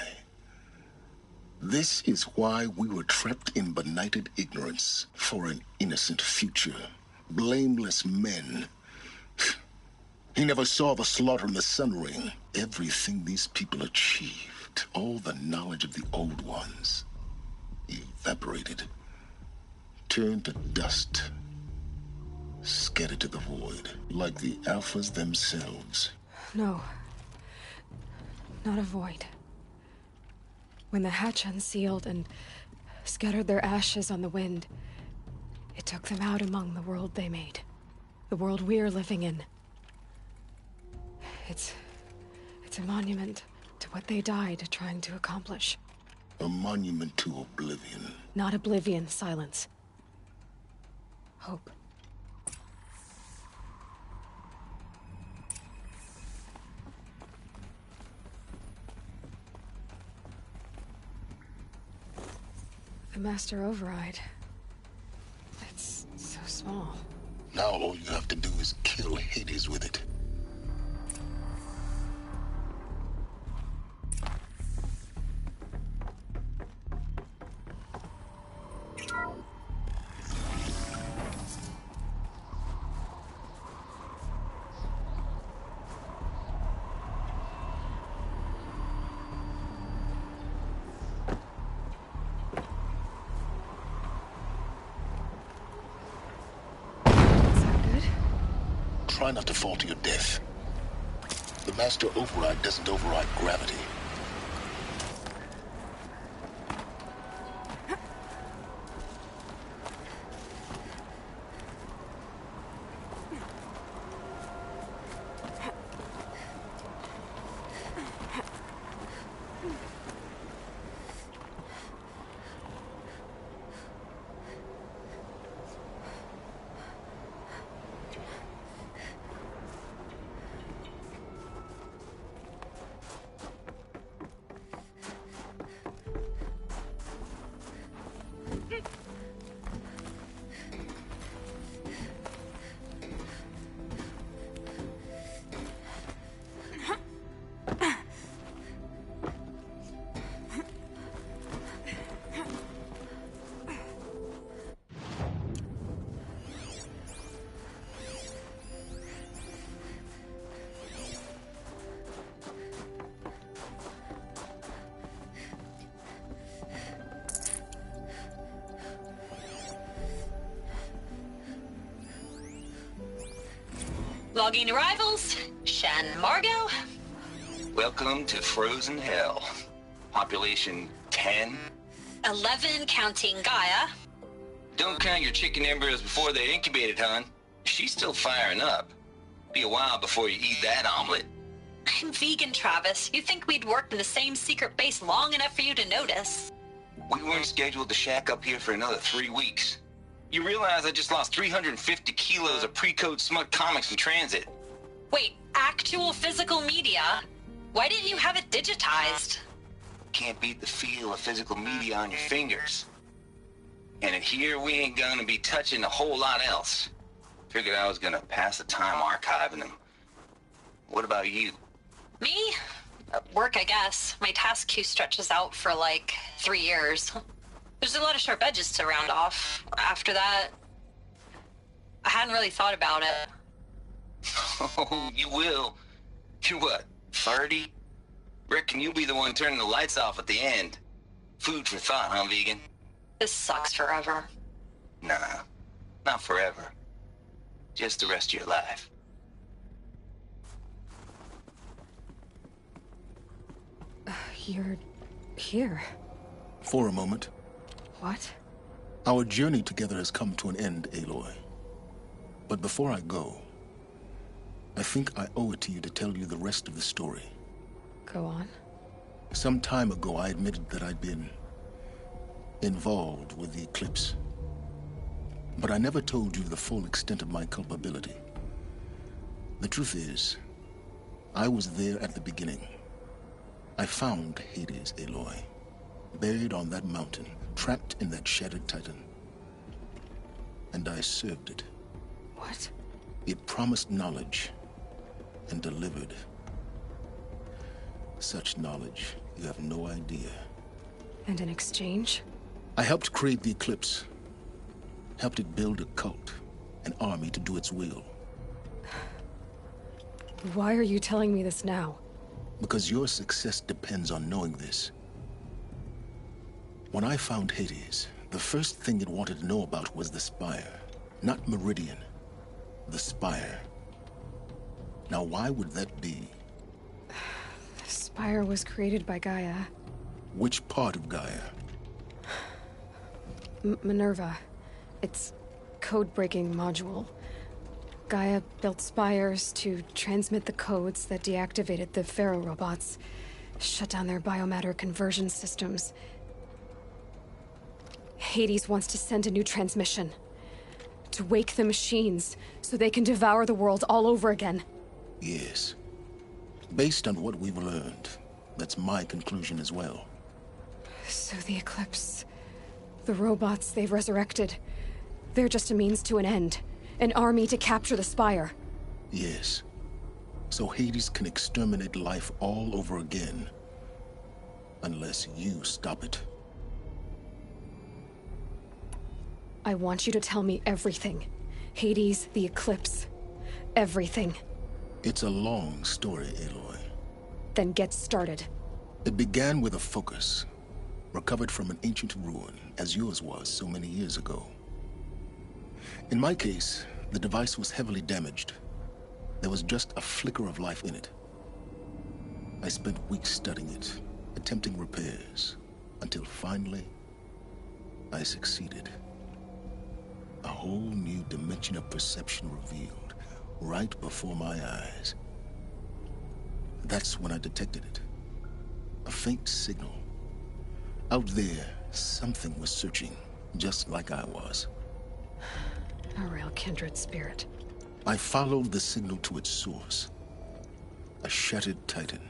[SPEAKER 12] This is why we were trapped in benighted ignorance for an innocent future. Blameless men. He never saw the slaughter in the Sun Ring. Everything these people achieved, all the knowledge of the old ones, evaporated, turned to dust, scattered to the void, like the Alphas themselves.
[SPEAKER 1] No. Not a void. When the hatch unsealed and scattered their ashes on the wind, it took them out among the world they made. The world we're living in. It's a monument to what they died trying to accomplish.
[SPEAKER 12] A monument to oblivion.
[SPEAKER 1] Not oblivion, Silence. Hope. The Master Override. It's so small.
[SPEAKER 12] Now all you have to do is kill Hades with it. Try not to fall to your death. The Master Override doesn't override gravity.
[SPEAKER 15] Logging arrivals. Shen Margot.
[SPEAKER 10] Welcome to Frozen Hell. Population 10.
[SPEAKER 15] 11 counting Gaia.
[SPEAKER 10] Don't count your chicken embryos before they're incubated, hon. She's still firing up. Be a while before you eat that omelet.
[SPEAKER 15] I'm vegan, Travis. You think we'd worked in the same secret base long enough for you to notice?
[SPEAKER 10] We weren't scheduled to shack up here for another 3 weeks. You realize I just lost 350 kilos of pre-code smut comics in transit.
[SPEAKER 15] Wait, actual physical media? Why didn't you have it digitized?
[SPEAKER 10] Can't beat the feel of physical media on your fingers. And in here, we ain't gonna be touching a whole lot else. Figured I was gonna pass the time archiving them. What about you?
[SPEAKER 15] Me? Work, I guess. My task queue stretches out for like 3 years. There's a lot of sharp edges to round off. After that, I hadn't really thought about it.
[SPEAKER 10] Oh, you will. You're what, 30? Reckon you'll be the one turning the lights off at the end. Food for thought, huh, vegan?
[SPEAKER 15] This sucks forever.
[SPEAKER 10] Nah, not forever. Just the rest of your life.
[SPEAKER 1] You're here.
[SPEAKER 12] For a moment.
[SPEAKER 1] What?
[SPEAKER 12] Our journey together has come to an end, Aloy. But before I go, I think I owe it to you to tell you the rest of the story.
[SPEAKER 1] Go on.
[SPEAKER 12] Some time ago, I admitted that I'd been involved with the Eclipse. But I never told you the full extent of my culpability. The truth is, I was there at the beginning. I found Hades, Aloy, buried on that mountain, trapped in that shattered titan. And I served it.
[SPEAKER 1] What?
[SPEAKER 12] It promised knowledge and delivered. Such knowledge, you have no idea.
[SPEAKER 1] And in exchange?
[SPEAKER 12] I helped create the Eclipse. Helped it build a cult, an army to do its will.
[SPEAKER 1] Why are you telling me this now?
[SPEAKER 12] Because your success depends on knowing this. When I found Hades, the first thing it wanted to know about was the Spire. Not Meridian. The Spire. Now, why would that be?
[SPEAKER 1] The Spire was created by Gaia.
[SPEAKER 12] Which part of Gaia?
[SPEAKER 1] Minerva. Its code-breaking module. Gaia built spires to transmit the codes that deactivated the Pharaoh robots, shut down their biomatter conversion systems. Hades wants to send a new transmission. To wake the machines, so they can devour the world all over again.
[SPEAKER 12] Yes. Based on what we've learned, that's my conclusion as well.
[SPEAKER 1] So the Eclipse... the robots they've resurrected... they're just a means to an end. An army to capture the Spire.
[SPEAKER 12] Yes. So Hades can exterminate life all over again. Unless you stop it.
[SPEAKER 1] I want you to tell me everything. Hades, the Eclipse. Everything.
[SPEAKER 12] It's a long story, Aloy.
[SPEAKER 1] Then get started.
[SPEAKER 12] It began with a focus. Recovered from an ancient ruin, as yours was so many years ago. In my case, the device was heavily damaged. There was just a flicker of life in it. I spent weeks studying it, attempting repairs, until finally, I succeeded. A whole new dimension of perception revealed, right before my eyes. That's when I detected it. A faint signal. Out there, something was searching, just like I was.
[SPEAKER 1] A real kindred spirit.
[SPEAKER 12] I followed the signal to its source. A shattered titan,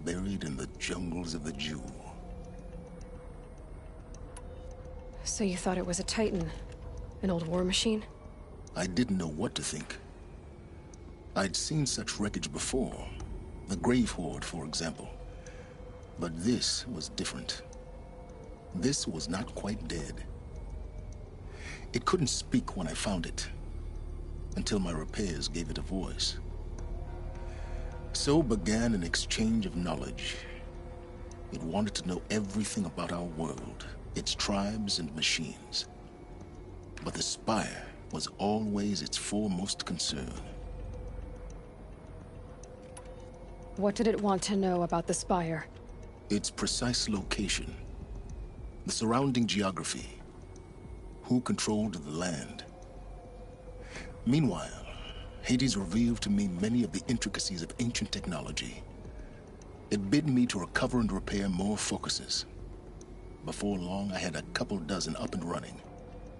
[SPEAKER 12] buried in the jungles of the Jewel.
[SPEAKER 1] So you thought it was a titan? An old war machine?
[SPEAKER 12] I didn't know what to think. I'd seen such wreckage before. The Grave Horde, for example. But this was different. This was not quite dead. It couldn't speak when I found it, until my repairs gave it a voice. So began an exchange of knowledge. It wanted to know everything about our world, its tribes and machines. But the Spire was always its foremost concern.
[SPEAKER 1] What did it want to know about the Spire?
[SPEAKER 12] Its precise location, the surrounding geography, who controlled the land. Meanwhile, Hades revealed to me many of the intricacies of ancient technology. It bid me to recover and repair more focuses. Before long, I had a couple dozen up and running.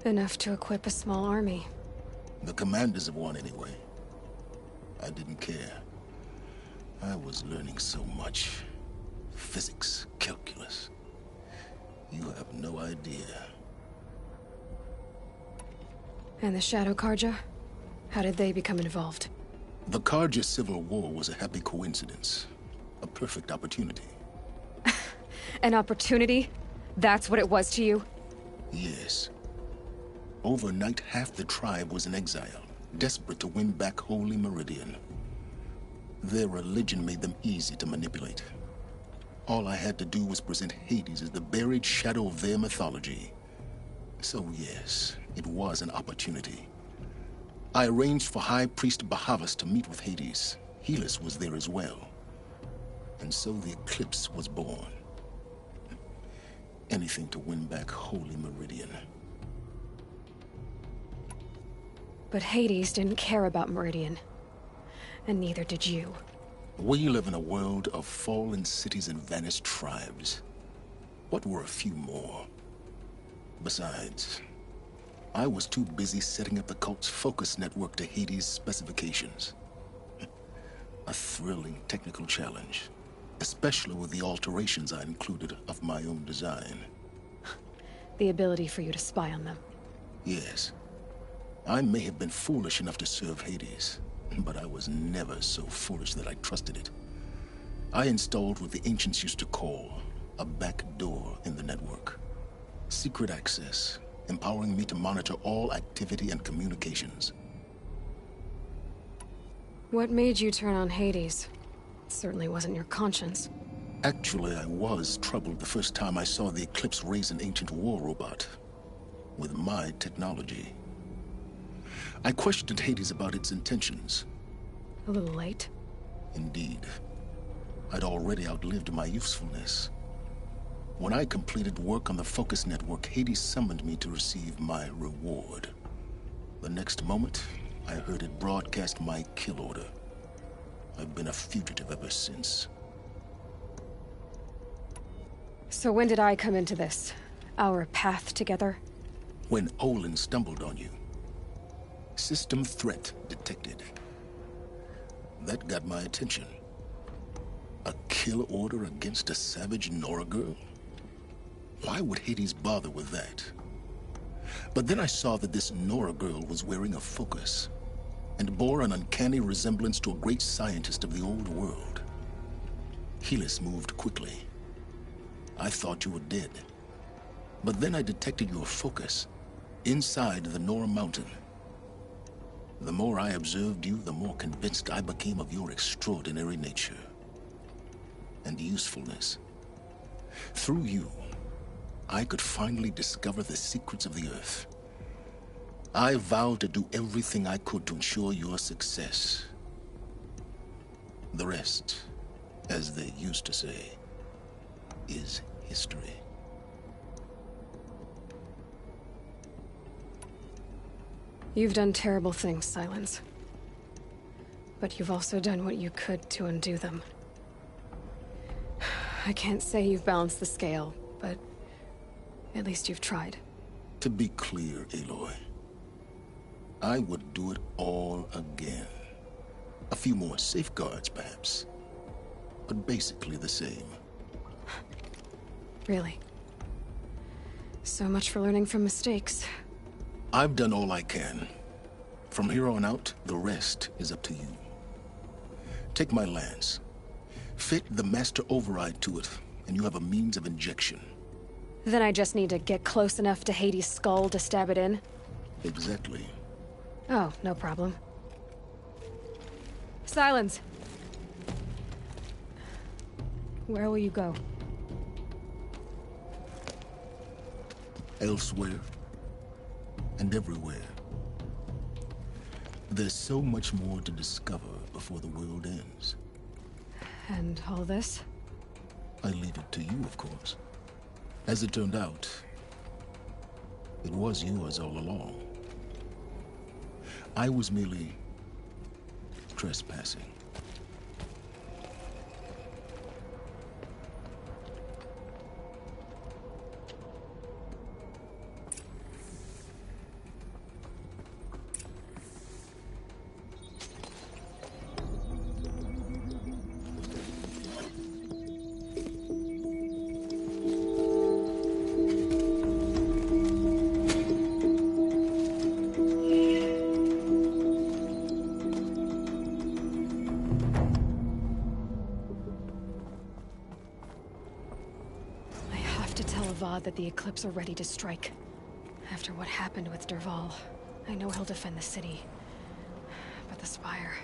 [SPEAKER 1] Enough to equip a small army.
[SPEAKER 12] The commanders of one, anyway. I didn't care. I was learning so much. Physics, calculus. You have no idea.
[SPEAKER 1] And the Shadow Karja? How did they become involved?
[SPEAKER 12] The Karja Civil War was a happy coincidence. A perfect opportunity.
[SPEAKER 1] An opportunity? That's what it was to you?
[SPEAKER 12] Yes. Overnight, half the tribe was in exile, desperate to win back Holy Meridian. Their religion made them easy to manipulate. All I had to do was present Hades as the buried shadow of their mythology. So yes, it was an opportunity. I arranged for High Priest Bahavas to meet with Hades. Helis was there as well. And so the Eclipse was born. Anything to win back Holy Meridian.
[SPEAKER 1] But Hades didn't care about Meridian. And neither did you.
[SPEAKER 12] We live in a world of fallen cities and vanished tribes. What were a few more? Besides, I was too busy setting up the cult's focus network to Hades' specifications. A thrilling technical challenge, especially with the alterations I included of my own design.
[SPEAKER 1] The ability for you to spy on them.
[SPEAKER 12] Yes. I may have been foolish enough to serve Hades, but I was never so foolish that I trusted it. I installed what the ancients used to call a back door in the network. Secret access, empowering me to monitor all activity and communications.
[SPEAKER 1] What made you turn on Hades? It certainly wasn't your conscience.
[SPEAKER 12] Actually, I was troubled the first time I saw the Eclipse raise an ancient war robot. With my technology. I questioned Hades about its intentions.
[SPEAKER 1] A little late.
[SPEAKER 12] Indeed. I'd already outlived my usefulness. When I completed work on the Focus Network, Hades summoned me to receive my reward. The next moment, I heard it broadcast my kill order. I've been a fugitive ever since.
[SPEAKER 1] So when did I come into this? Our path together?
[SPEAKER 12] When Olin stumbled on you. System threat detected. That got my attention. A kill order against a savage Nora girl? Why would Hades bother with that? But then I saw that this Nora girl was wearing a focus, and bore an uncanny resemblance to a great scientist of the old world. Helis moved quickly. I thought you were dead. But then I detected your focus inside the Nora mountain. The more I observed you, the more convinced I became of your extraordinary nature and usefulness. Through you, I could finally discover the secrets of the Earth. I vowed to do everything I could to ensure your success. The rest, as they used to say, is history.
[SPEAKER 1] You've done terrible things, Silence. But you've also done what you could to undo them. I can't say you've balanced the scale, but at least you've tried.
[SPEAKER 12] To be clear, Aloy, I would do it all again. A few more safeguards, perhaps, but basically the same.
[SPEAKER 1] Really? So much for learning from mistakes.
[SPEAKER 12] I've done all I can. From here on out, the rest is up to you. Take my lance. Fit the master override to it, and you have a means of injection.
[SPEAKER 1] Then I just need to get close enough to Hades' skull to stab it in?
[SPEAKER 12] Exactly.
[SPEAKER 1] Oh, no problem. Silence! Where will you go?
[SPEAKER 12] Elsewhere. And everywhere. There's so much more to discover before the world ends.
[SPEAKER 1] And all this?
[SPEAKER 12] I leave it to you, of course. As it turned out, it was yours all along. I was merely trespassing.
[SPEAKER 1] That the Eclipse are ready to strike. After what happened with Dervahl, I know he'll defend the city. But the Spire...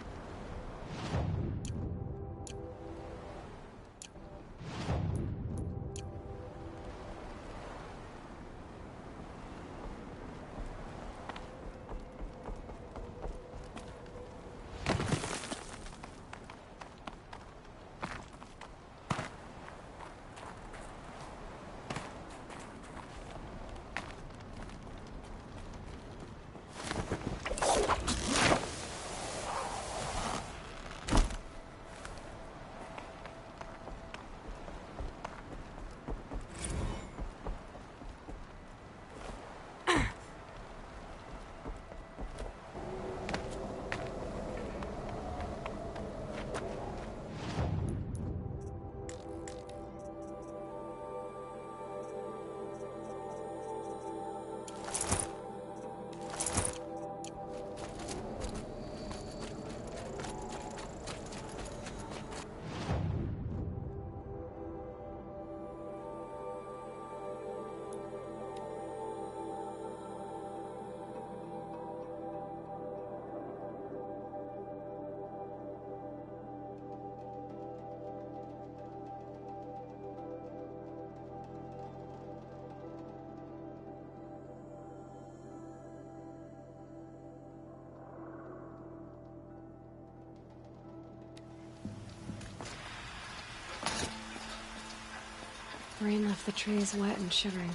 [SPEAKER 1] rain left the trees wet and shivering.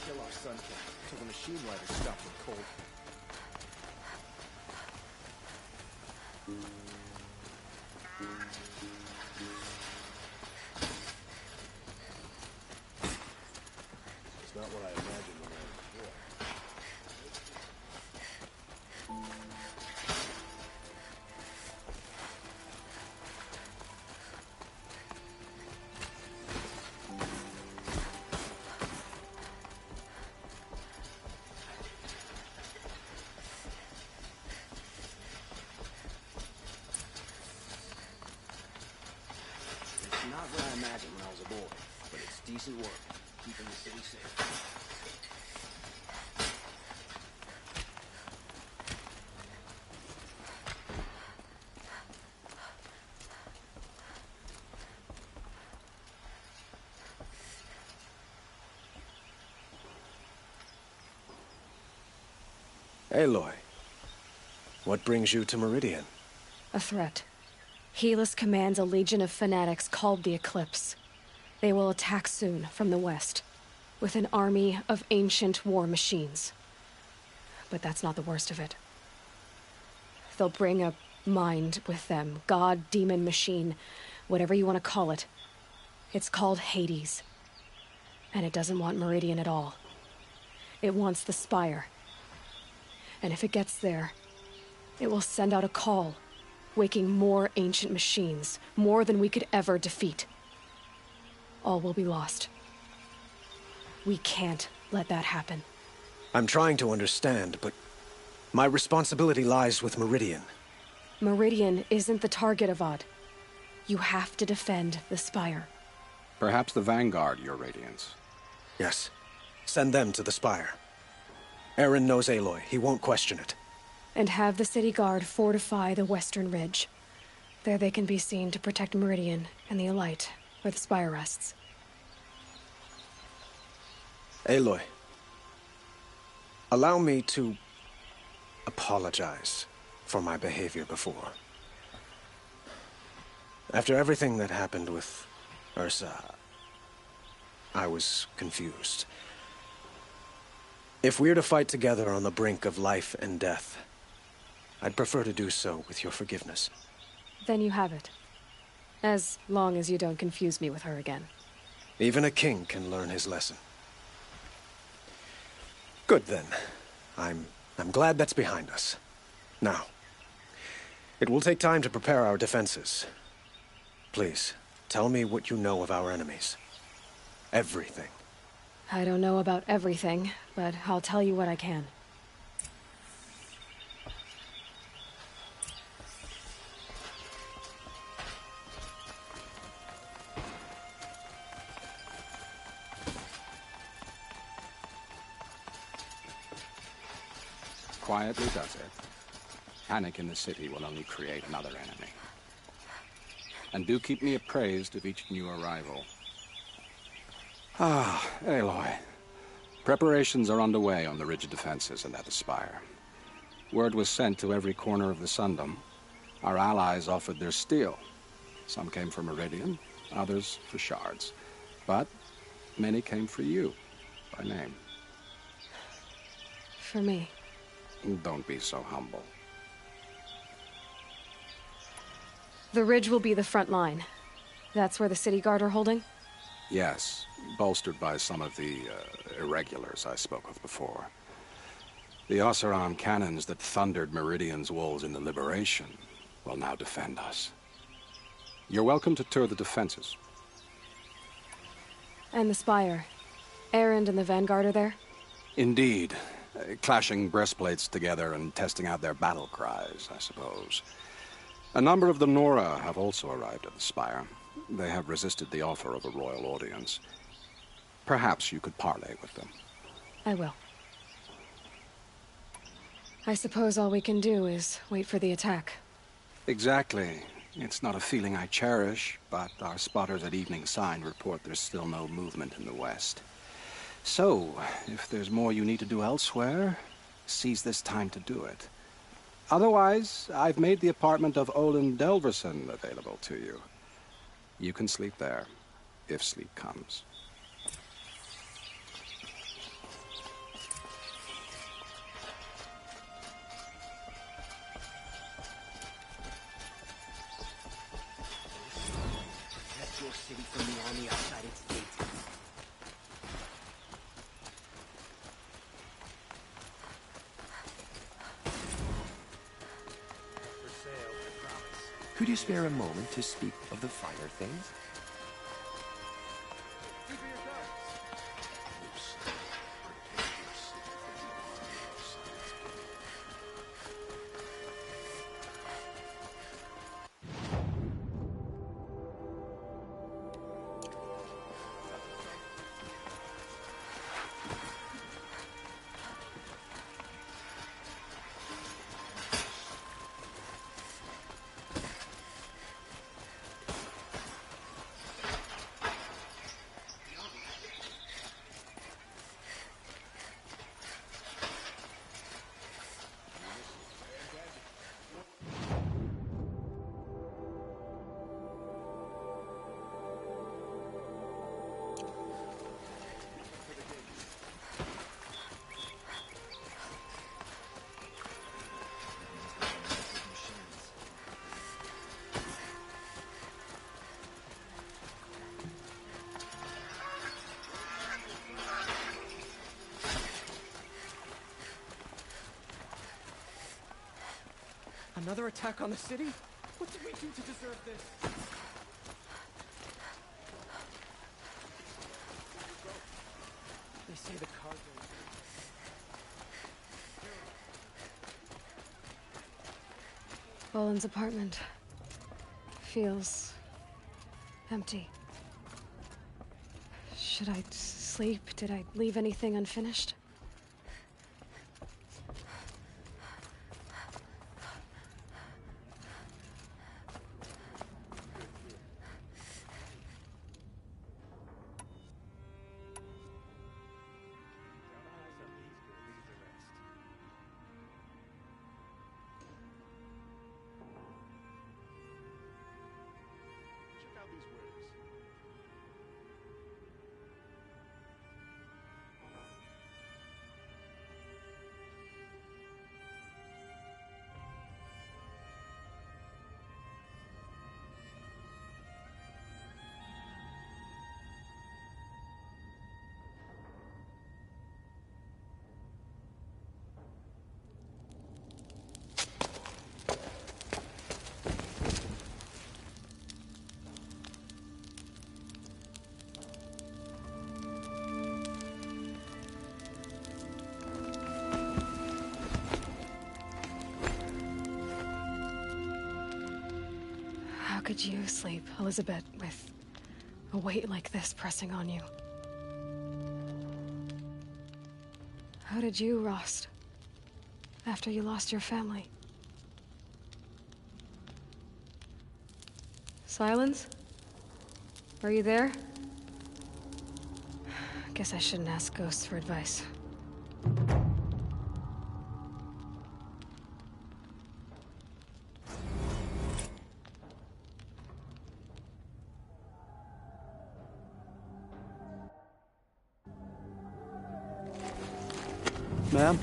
[SPEAKER 4] Kill our sun till the machine riders stop them cold. It's not what I imagined when I was a boy. It's not what I imagined when I was a boy, but it's decent work, keeping the city safe. Aloy, what brings you to Meridian?
[SPEAKER 1] A threat. Helis commands a legion of fanatics called the Eclipse. They will attack soon from the west, with an army of ancient war machines. But that's not the worst of it. They'll bring a mind with them, god, demon, machine, whatever you want to call it. It's called Hades. And it doesn't want Meridian at all. It wants the Spire. And if it gets there, it will send out a call, waking more ancient machines, more than we could ever defeat. All will be lost. We can't let that happen.
[SPEAKER 18] I'm trying to understand, but my responsibility lies with Meridian.
[SPEAKER 1] Meridian isn't the target, Avad. You have to defend the Spire.
[SPEAKER 19] Perhaps the Vanguard, Your Radiance.
[SPEAKER 18] Yes. Send them to the Spire. Aaron knows Aloy. He won't question it.
[SPEAKER 1] And have the city guard fortify the western ridge. There they can be seen to protect Meridian and the Elite, where the Spire rests.
[SPEAKER 18] Aloy, allow me to apologize for my behavior before. After everything that happened with Ursa, I was confused. If we're to fight together on the brink of life and death, I'd prefer to do so with your forgiveness.
[SPEAKER 1] Then you have it. As long as you don't confuse me with her again.
[SPEAKER 18] Even a king can learn his lesson. Good then. I'm glad that's behind us. Now, it will take time to prepare our defenses. Please, tell me what you know of our enemies. Everything.
[SPEAKER 1] I don't know about everything, but I'll tell you what I can.
[SPEAKER 19] Quietly does it. Panic in the city will only create another enemy. And do keep me appraised of each new arrival. Ah, Aloy. Preparations are underway on the ridge defenses and at the Spire. Word was sent to every corner of the Sundom. Our allies offered their steel. Some came for Meridian, others for shards. But many came for you, by name.
[SPEAKER 1] For me.
[SPEAKER 19] Don't be so humble.
[SPEAKER 1] The ridge will be the front line. That's where the city guard are holding?
[SPEAKER 19] Yes, bolstered by some of the irregulars I spoke of before. The Oseram cannons that thundered Meridian's walls in the Liberation will now defend us. You're welcome to tour the defenses.
[SPEAKER 1] And the Spire. Erend and the Vanguard are there?
[SPEAKER 19] Indeed. Clashing breastplates together and testing out their battle cries, I suppose. A number of the Nora have also arrived at the Spire. They have resisted the offer of a royal audience. Perhaps you could parley with them.
[SPEAKER 1] I will. I suppose all we can do is wait for the attack.
[SPEAKER 19] Exactly. It's not a feeling I cherish, but our spotters at Evening Sign report there's still no movement in the west. So, if there's more you need to do elsewhere, seize this time to do it. Otherwise, I've made the apartment of Olin Delverson available to you. You can sleep there, if sleep comes.
[SPEAKER 20] Protect your city from the army outside its gates.
[SPEAKER 21] Could you spare a moment to speak of the finer things?
[SPEAKER 20] Another attack on the city? What did we do to deserve this? They say the cargo...
[SPEAKER 1] Boland's apartment feels empty. Should I sleep? Did I leave anything unfinished? How could you sleep, Elizabeth, with a weight like this pressing on you? How did you, Rost, after you lost your family? Silence? Are you there? Guess I shouldn't ask ghosts for advice.
[SPEAKER 22] Ma'am,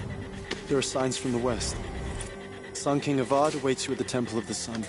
[SPEAKER 22] there are signs from the west. Sun King Avad awaits you at the Temple of the Sun.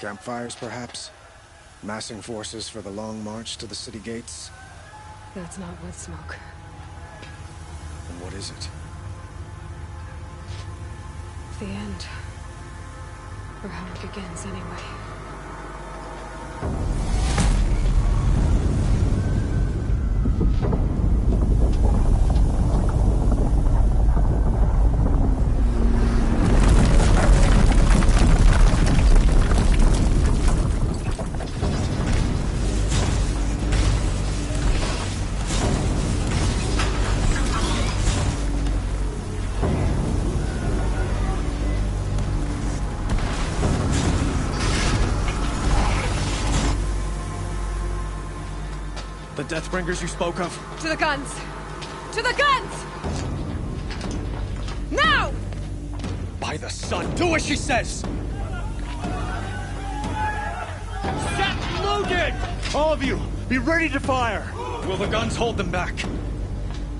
[SPEAKER 18] Campfires, perhaps? Massing forces for the long march to the city gates?
[SPEAKER 1] That's not wood smoke.
[SPEAKER 18] Then what is it?
[SPEAKER 1] The end. Or how it begins, anyway.
[SPEAKER 18] The Deathbringers you spoke of?
[SPEAKER 1] To the guns! To the guns! Now!
[SPEAKER 18] By the sun, do as she says! Set loaded! All of you, be ready to fire! Will the guns hold them back?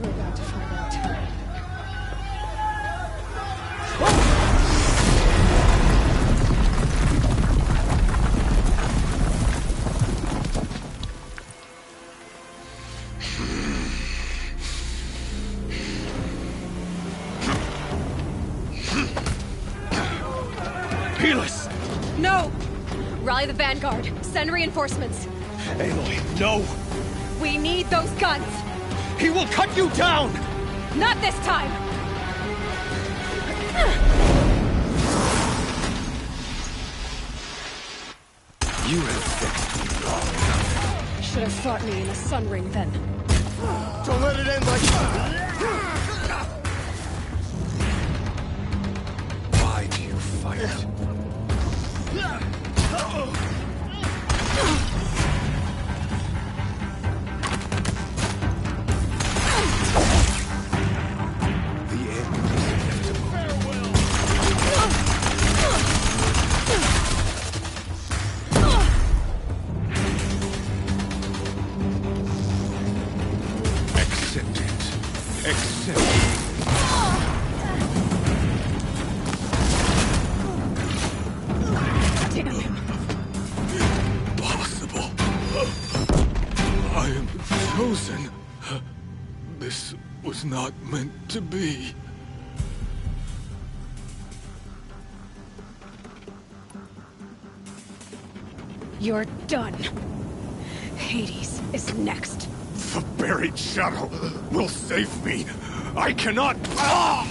[SPEAKER 1] We're about to find out.
[SPEAKER 18] Peerless!
[SPEAKER 1] No! Rally the vanguard. Send reinforcements.
[SPEAKER 18] Aloy, no!
[SPEAKER 1] We need those guns!
[SPEAKER 18] He will cut you down!
[SPEAKER 1] Not this time!
[SPEAKER 18] You have fixed me long enough.
[SPEAKER 1] Should have fought me in a sun ring then.
[SPEAKER 18] Don't let it end like that! Why do you fight?
[SPEAKER 2] This was not meant to be.
[SPEAKER 1] You're done. Hades is next.
[SPEAKER 2] The buried shadow will save me. I cannot... Ah!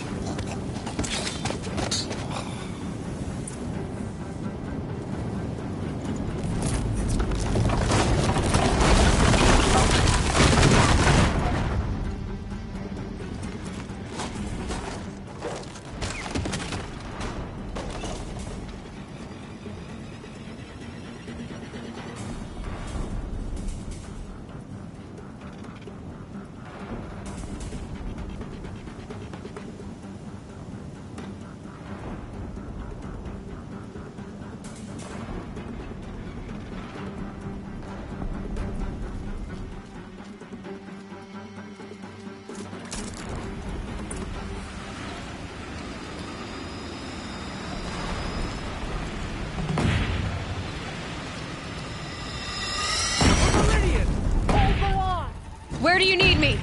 [SPEAKER 1] Where do you need me?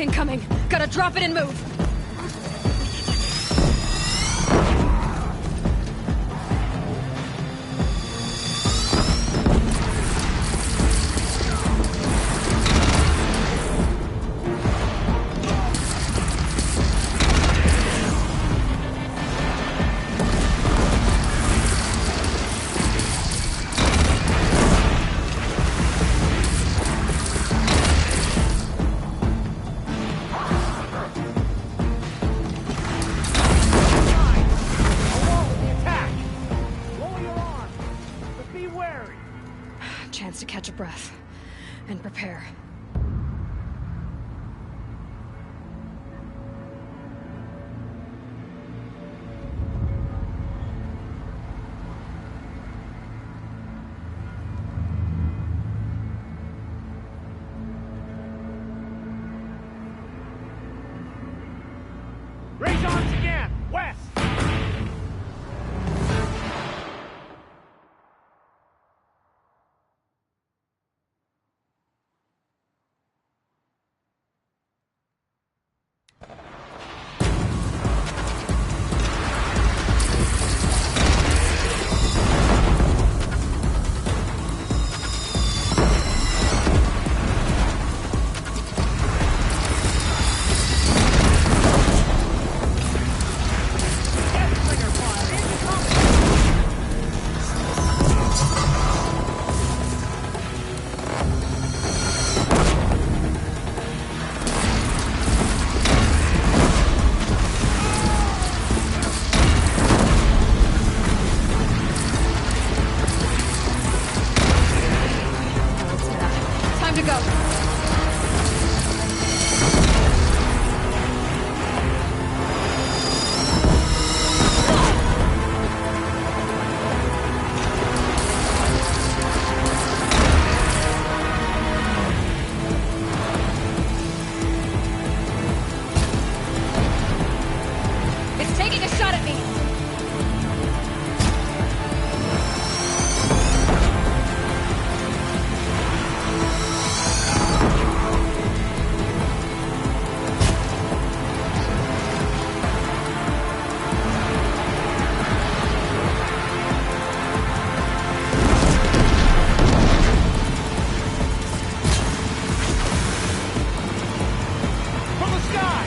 [SPEAKER 1] Incoming. Gotta drop it and move.
[SPEAKER 20] wary!
[SPEAKER 1] Chance to catch a breath and prepare.
[SPEAKER 20] Raise arms again! West!
[SPEAKER 1] Time to go. It's taking a shot at me.
[SPEAKER 20] From the sky!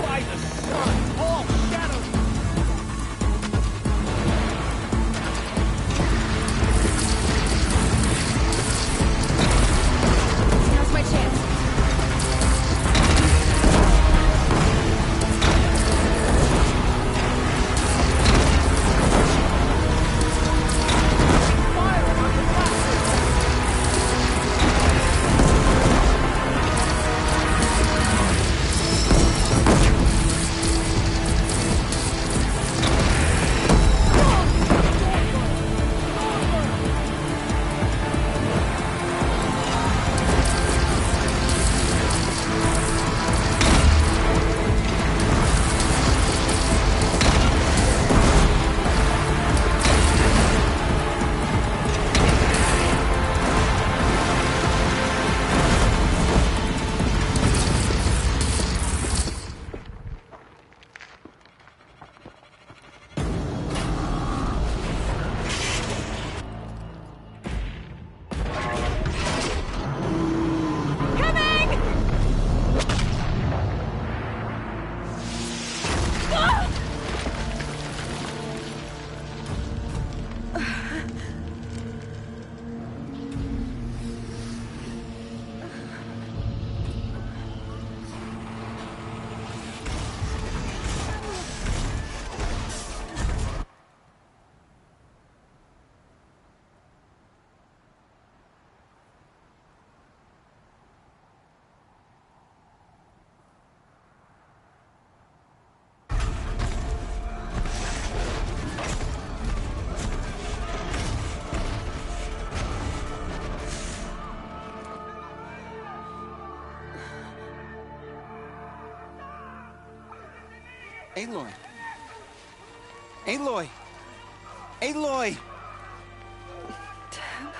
[SPEAKER 20] By the sun, all shadows.
[SPEAKER 1] Now's my chance.
[SPEAKER 3] Aloy! Aloy! Aloy!
[SPEAKER 1] Dad?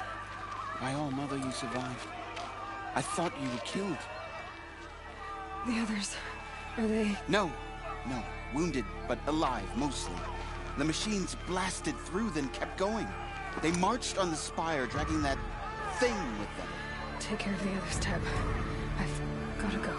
[SPEAKER 3] My all mother, you survived. I thought you were killed.
[SPEAKER 1] The others, are they...
[SPEAKER 3] No. Wounded, but alive, mostly. The machines blasted through, then kept going. They marched on the spire, dragging that thing with them.
[SPEAKER 1] Take care of the others, Teb. I've gotta go.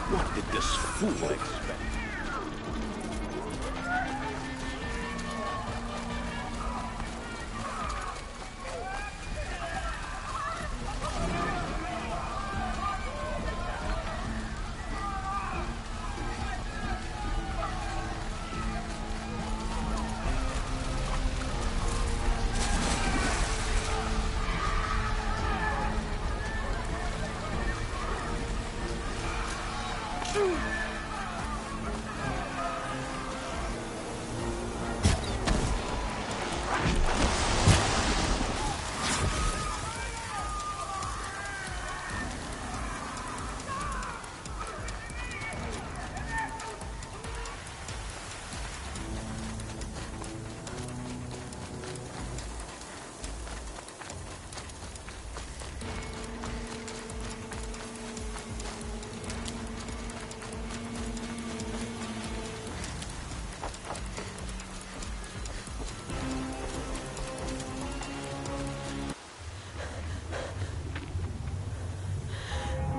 [SPEAKER 4] What did this fool expect?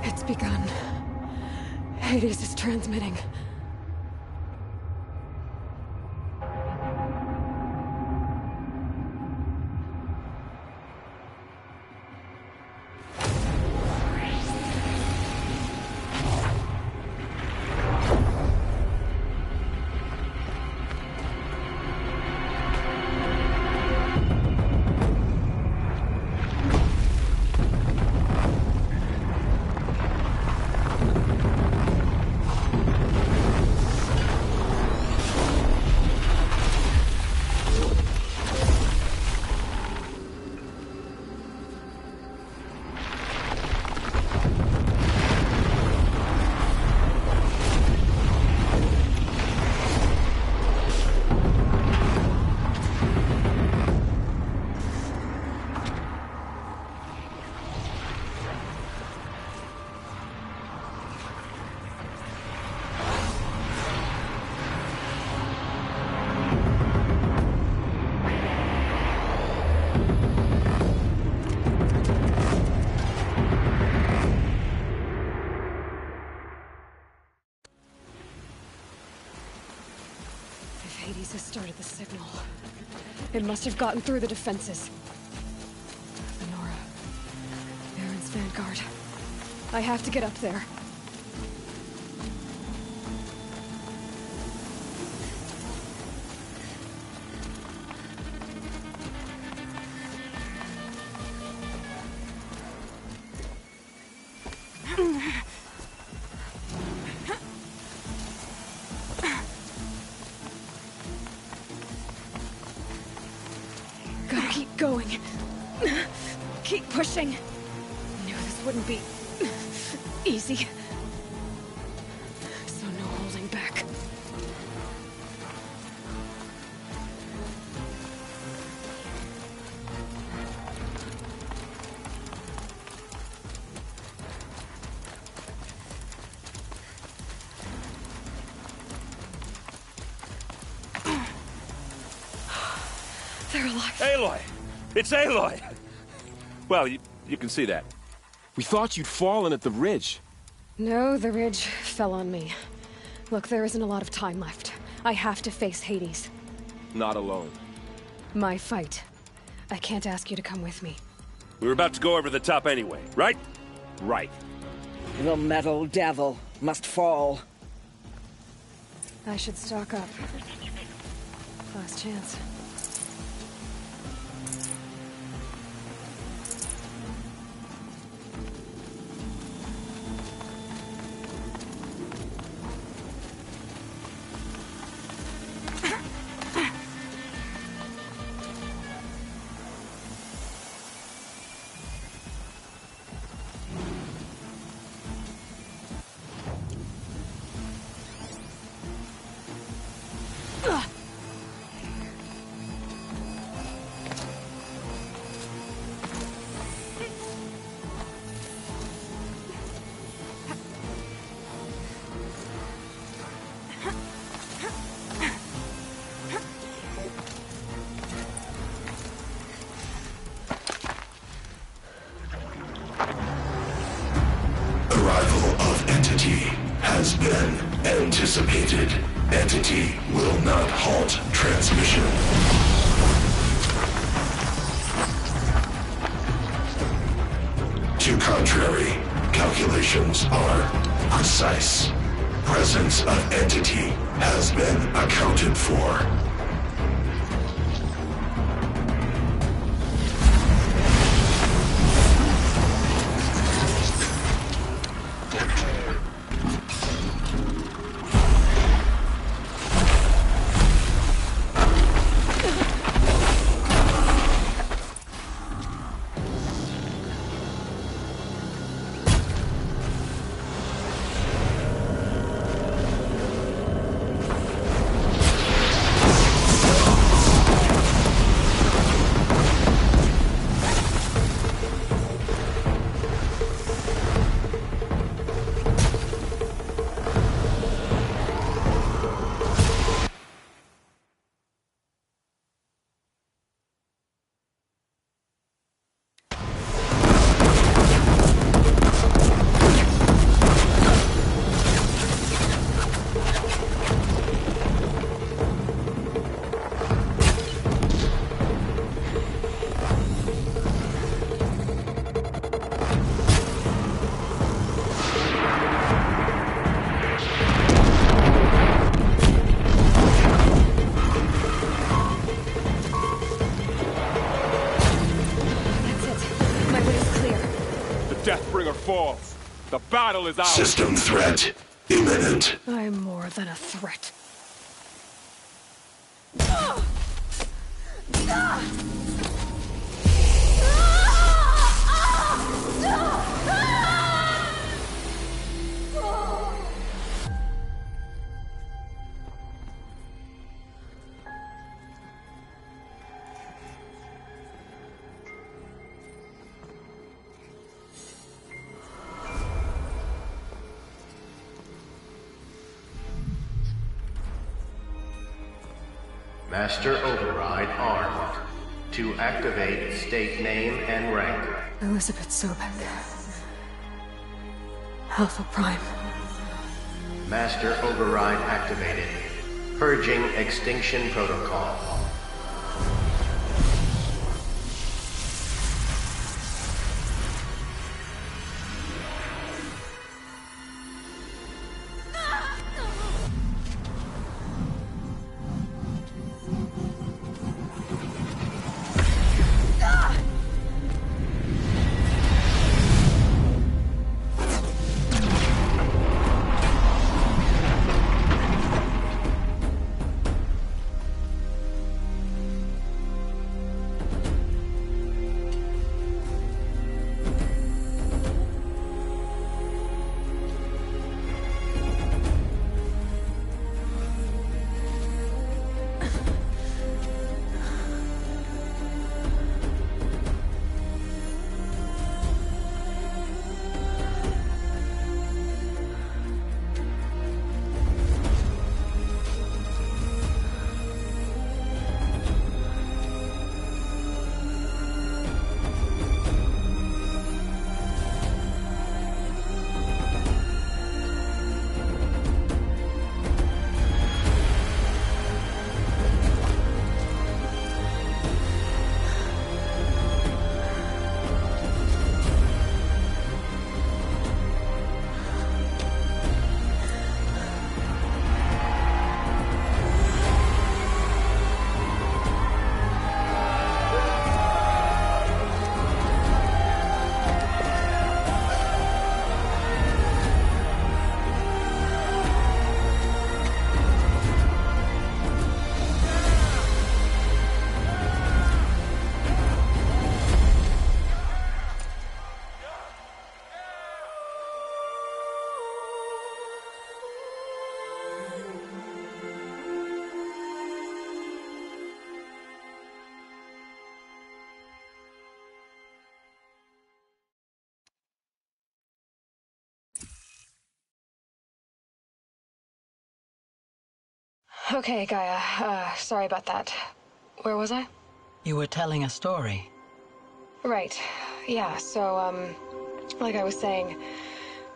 [SPEAKER 4] It's begun. Hades is transmitting. Hades has started the signal. It must have gotten through the defenses. Lenora. Baron's vanguard. I have to get up there. Gotta keep going. Keep pushing. Knew this wouldn't be easy. So no holding back. They're alive. Aloy! It's Aloy! Well, you can see that. We thought you'd fallen at the ridge.
[SPEAKER 1] No, the ridge fell on me. Look, there isn't a lot of time left. I have to face Hades.
[SPEAKER 4] Not alone.
[SPEAKER 1] My fight. I can't ask you to come with me.
[SPEAKER 4] We were about to go over the top anyway, right? Right.
[SPEAKER 5] The metal devil must fall.
[SPEAKER 1] I should stock up. Last chance.
[SPEAKER 9] Has been anticipated. Entity will not halt transmission. To contrary, calculations are precise. Presence of entity has been accounted for.
[SPEAKER 4] Falls. The battle is ours.
[SPEAKER 9] System threat imminent.
[SPEAKER 1] I'm more than a threat.
[SPEAKER 6] Master Override armed. To activate, state name and rank.
[SPEAKER 1] Elizabeth Sobek. Alpha Prime.
[SPEAKER 6] Master Override activated. Purging Extinction Protocol.
[SPEAKER 1] Okay, Gaia. Sorry about that. Where was I?
[SPEAKER 13] You were telling a story.
[SPEAKER 1] Right. Yeah, so, like I was saying,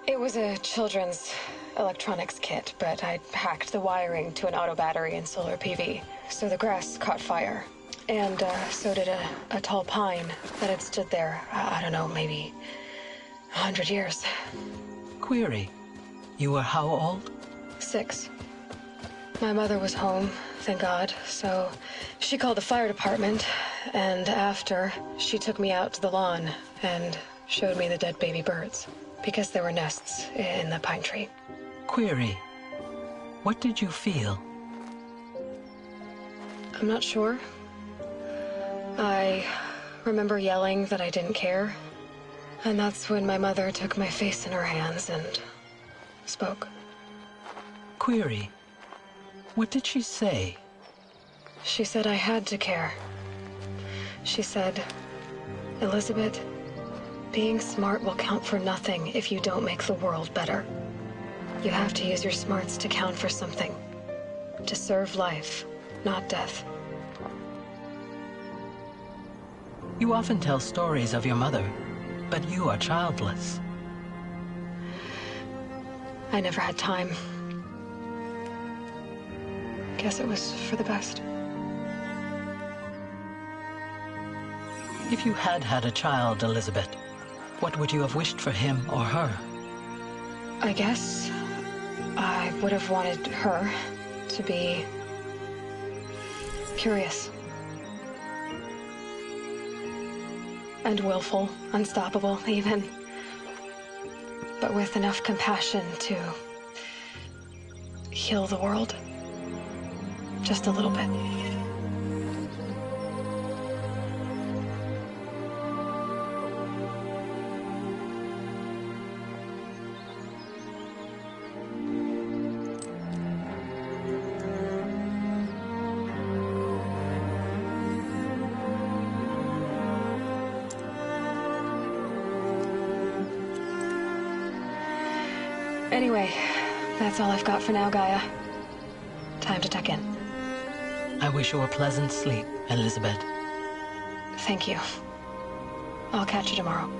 [SPEAKER 1] it was a children's electronics kit, but I'd hacked the wiring to an auto battery and solar PV. So the grass caught fire. And, so did a tall pine that had stood there, I don't know, maybe 100 years.
[SPEAKER 13] Query. You were how old?
[SPEAKER 1] 6. My mother was home, thank God, so she called the fire department, and after, she took me out to the lawn and showed me the dead baby birds, because there were nests in the pine tree.
[SPEAKER 13] Query. What did you feel?
[SPEAKER 1] I'm not sure. I remember yelling that I didn't care, and that's when my mother took my face in her hands and spoke.
[SPEAKER 13] Query. What did she say?
[SPEAKER 1] She said I had to care. She said, Elizabeth, being smart will count for nothing if you don't make the world better. You have to use your smarts to count for something. To serve life, not death.
[SPEAKER 13] You often tell stories of your mother, but you are childless.
[SPEAKER 1] I never had time. Guess it was for the best.
[SPEAKER 13] If you had had a child, Elizabeth, what would you have wished for him or her?
[SPEAKER 1] I guess I would have wanted her to be curious. And willful, unstoppable, even. But with enough compassion to heal the world. Just a little bit. Anyway, that's all I've got for now, Gaia. Time to tuck in.
[SPEAKER 13] I wish you a pleasant sleep, Elizabeth.
[SPEAKER 1] Thank you. I'll catch you tomorrow.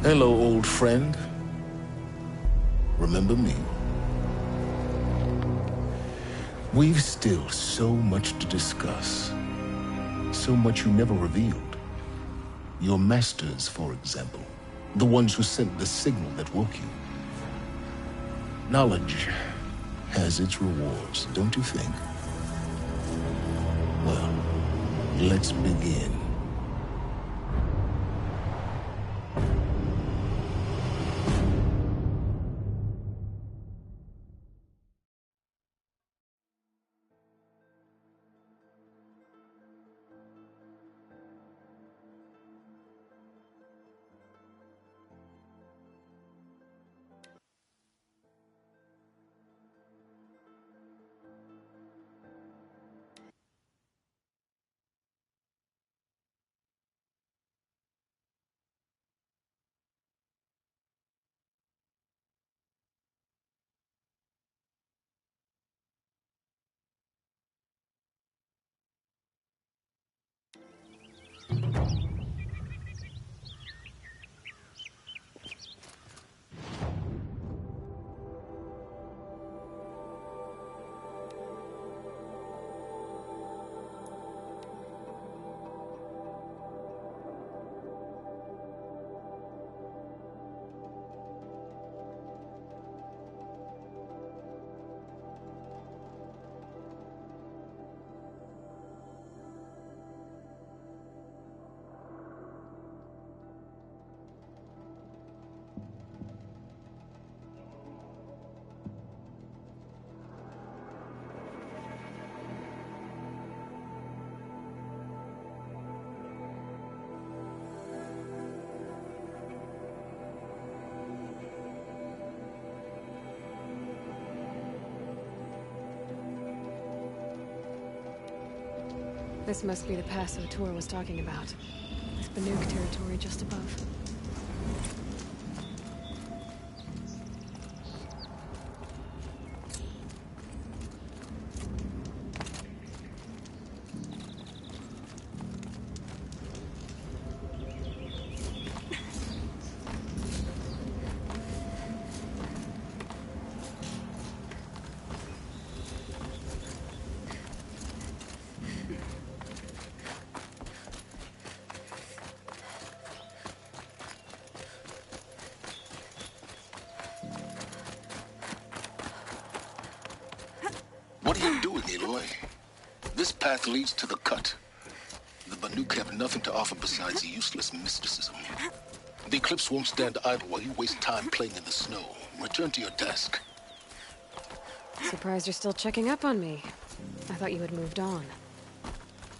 [SPEAKER 9] Hello, old friend. Remember me? We've still so much to discuss. So much you never revealed. Your masters, for example. The ones who sent the signal that woke you. Knowledge has its rewards, don't you think? Well, let's begin.
[SPEAKER 1] This must be the pass O'Toole was talking about. With Banuk territory just above.
[SPEAKER 12] What are you doing, Aloy? This path leads to the cut. The Banuk have nothing to offer besides useless mysticism. The Eclipse won't stand idle while you waste time playing in the snow. Return to your desk.
[SPEAKER 1] Surprised you're still checking up on me. I thought you had moved on.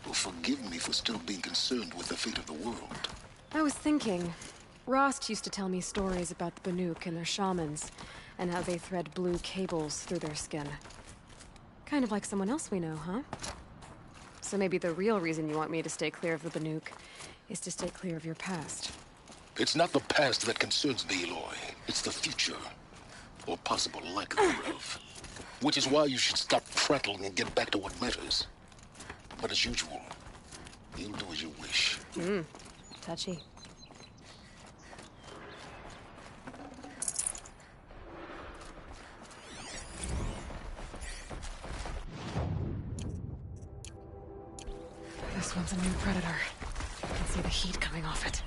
[SPEAKER 12] Well, forgive me for still being concerned with the fate of the world.
[SPEAKER 1] I was thinking, Rost used to tell me stories about the Banuk and their shamans, and how they thread blue cables through their skin. Kind of like someone else we know, huh? So maybe the real reason you want me to stay clear of the Banuk is to stay clear of your past.
[SPEAKER 12] It's not the past that concerns me, Aloy. It's the future. Or possible lack thereof. Which is why you should stop prattling and get back to what matters. But as usual, you'll do as you wish.
[SPEAKER 1] Touchy. This one's a new predator. I can see the heat coming off it.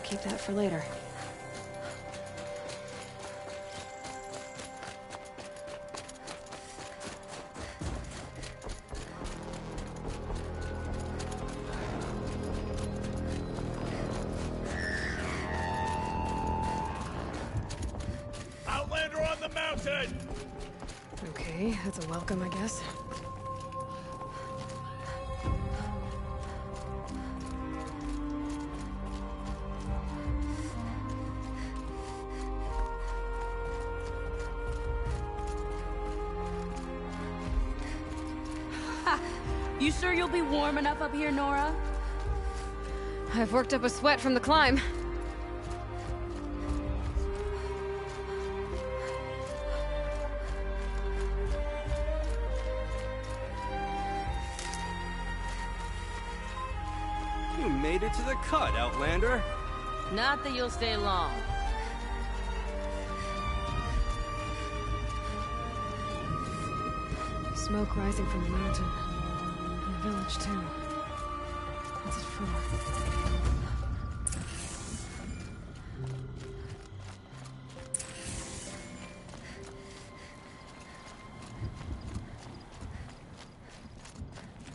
[SPEAKER 1] Keep that for later.
[SPEAKER 20] mountain!
[SPEAKER 1] Okay, that's a welcome, I guess.
[SPEAKER 7] You sure you'll be warm enough up here, Nora?
[SPEAKER 1] I've worked up a sweat from the climb.
[SPEAKER 20] You made it to the cut, Outlander.
[SPEAKER 7] Not that you'll stay long.
[SPEAKER 1] Smoke rising from the mountain. And the village, too. What's it for?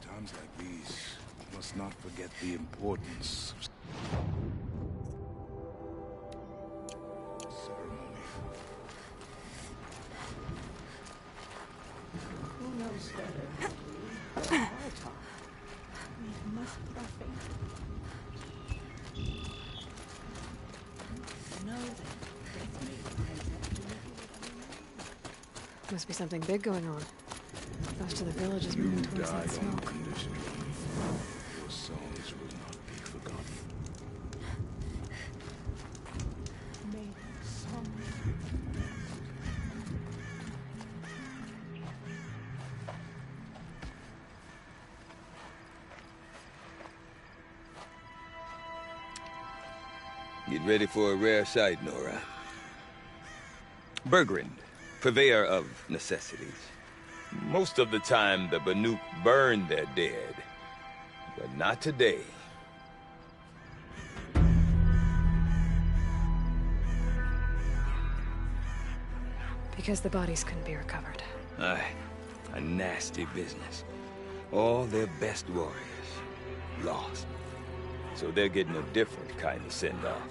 [SPEAKER 2] Times like these, must not forget the importance of ceremony.
[SPEAKER 14] Who knows better? We must put our faith. Know that death may rise up.
[SPEAKER 1] Must be something big going on. Most of the village is moving towards that smoke.
[SPEAKER 2] Condition. Your songs will not be forgotten.
[SPEAKER 14] May some
[SPEAKER 23] Get ready for a rare sight, Nora. Bergrand, purveyor of necessities. Most of the time, the Banuk burn their dead. But not today.
[SPEAKER 1] Because the bodies couldn't be recovered.
[SPEAKER 23] Aye, a nasty business. All their best warriors lost. So they're getting a different kind of send-off.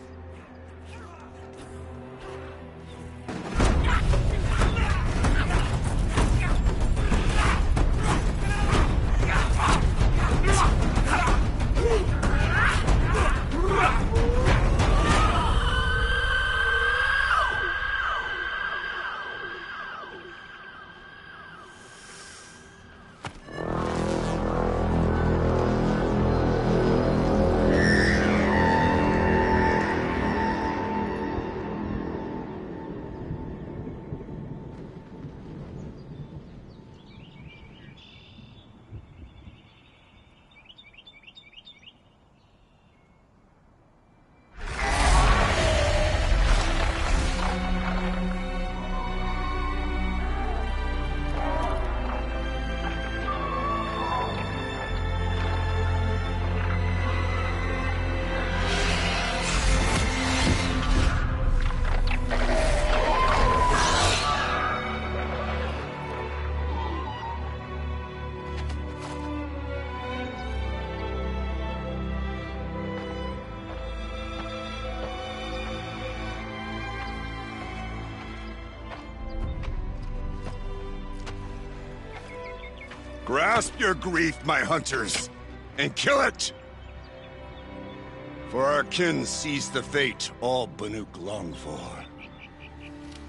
[SPEAKER 2] Grasp your grief, my hunters, and kill it! For our kin sees the fate all Banuk long for.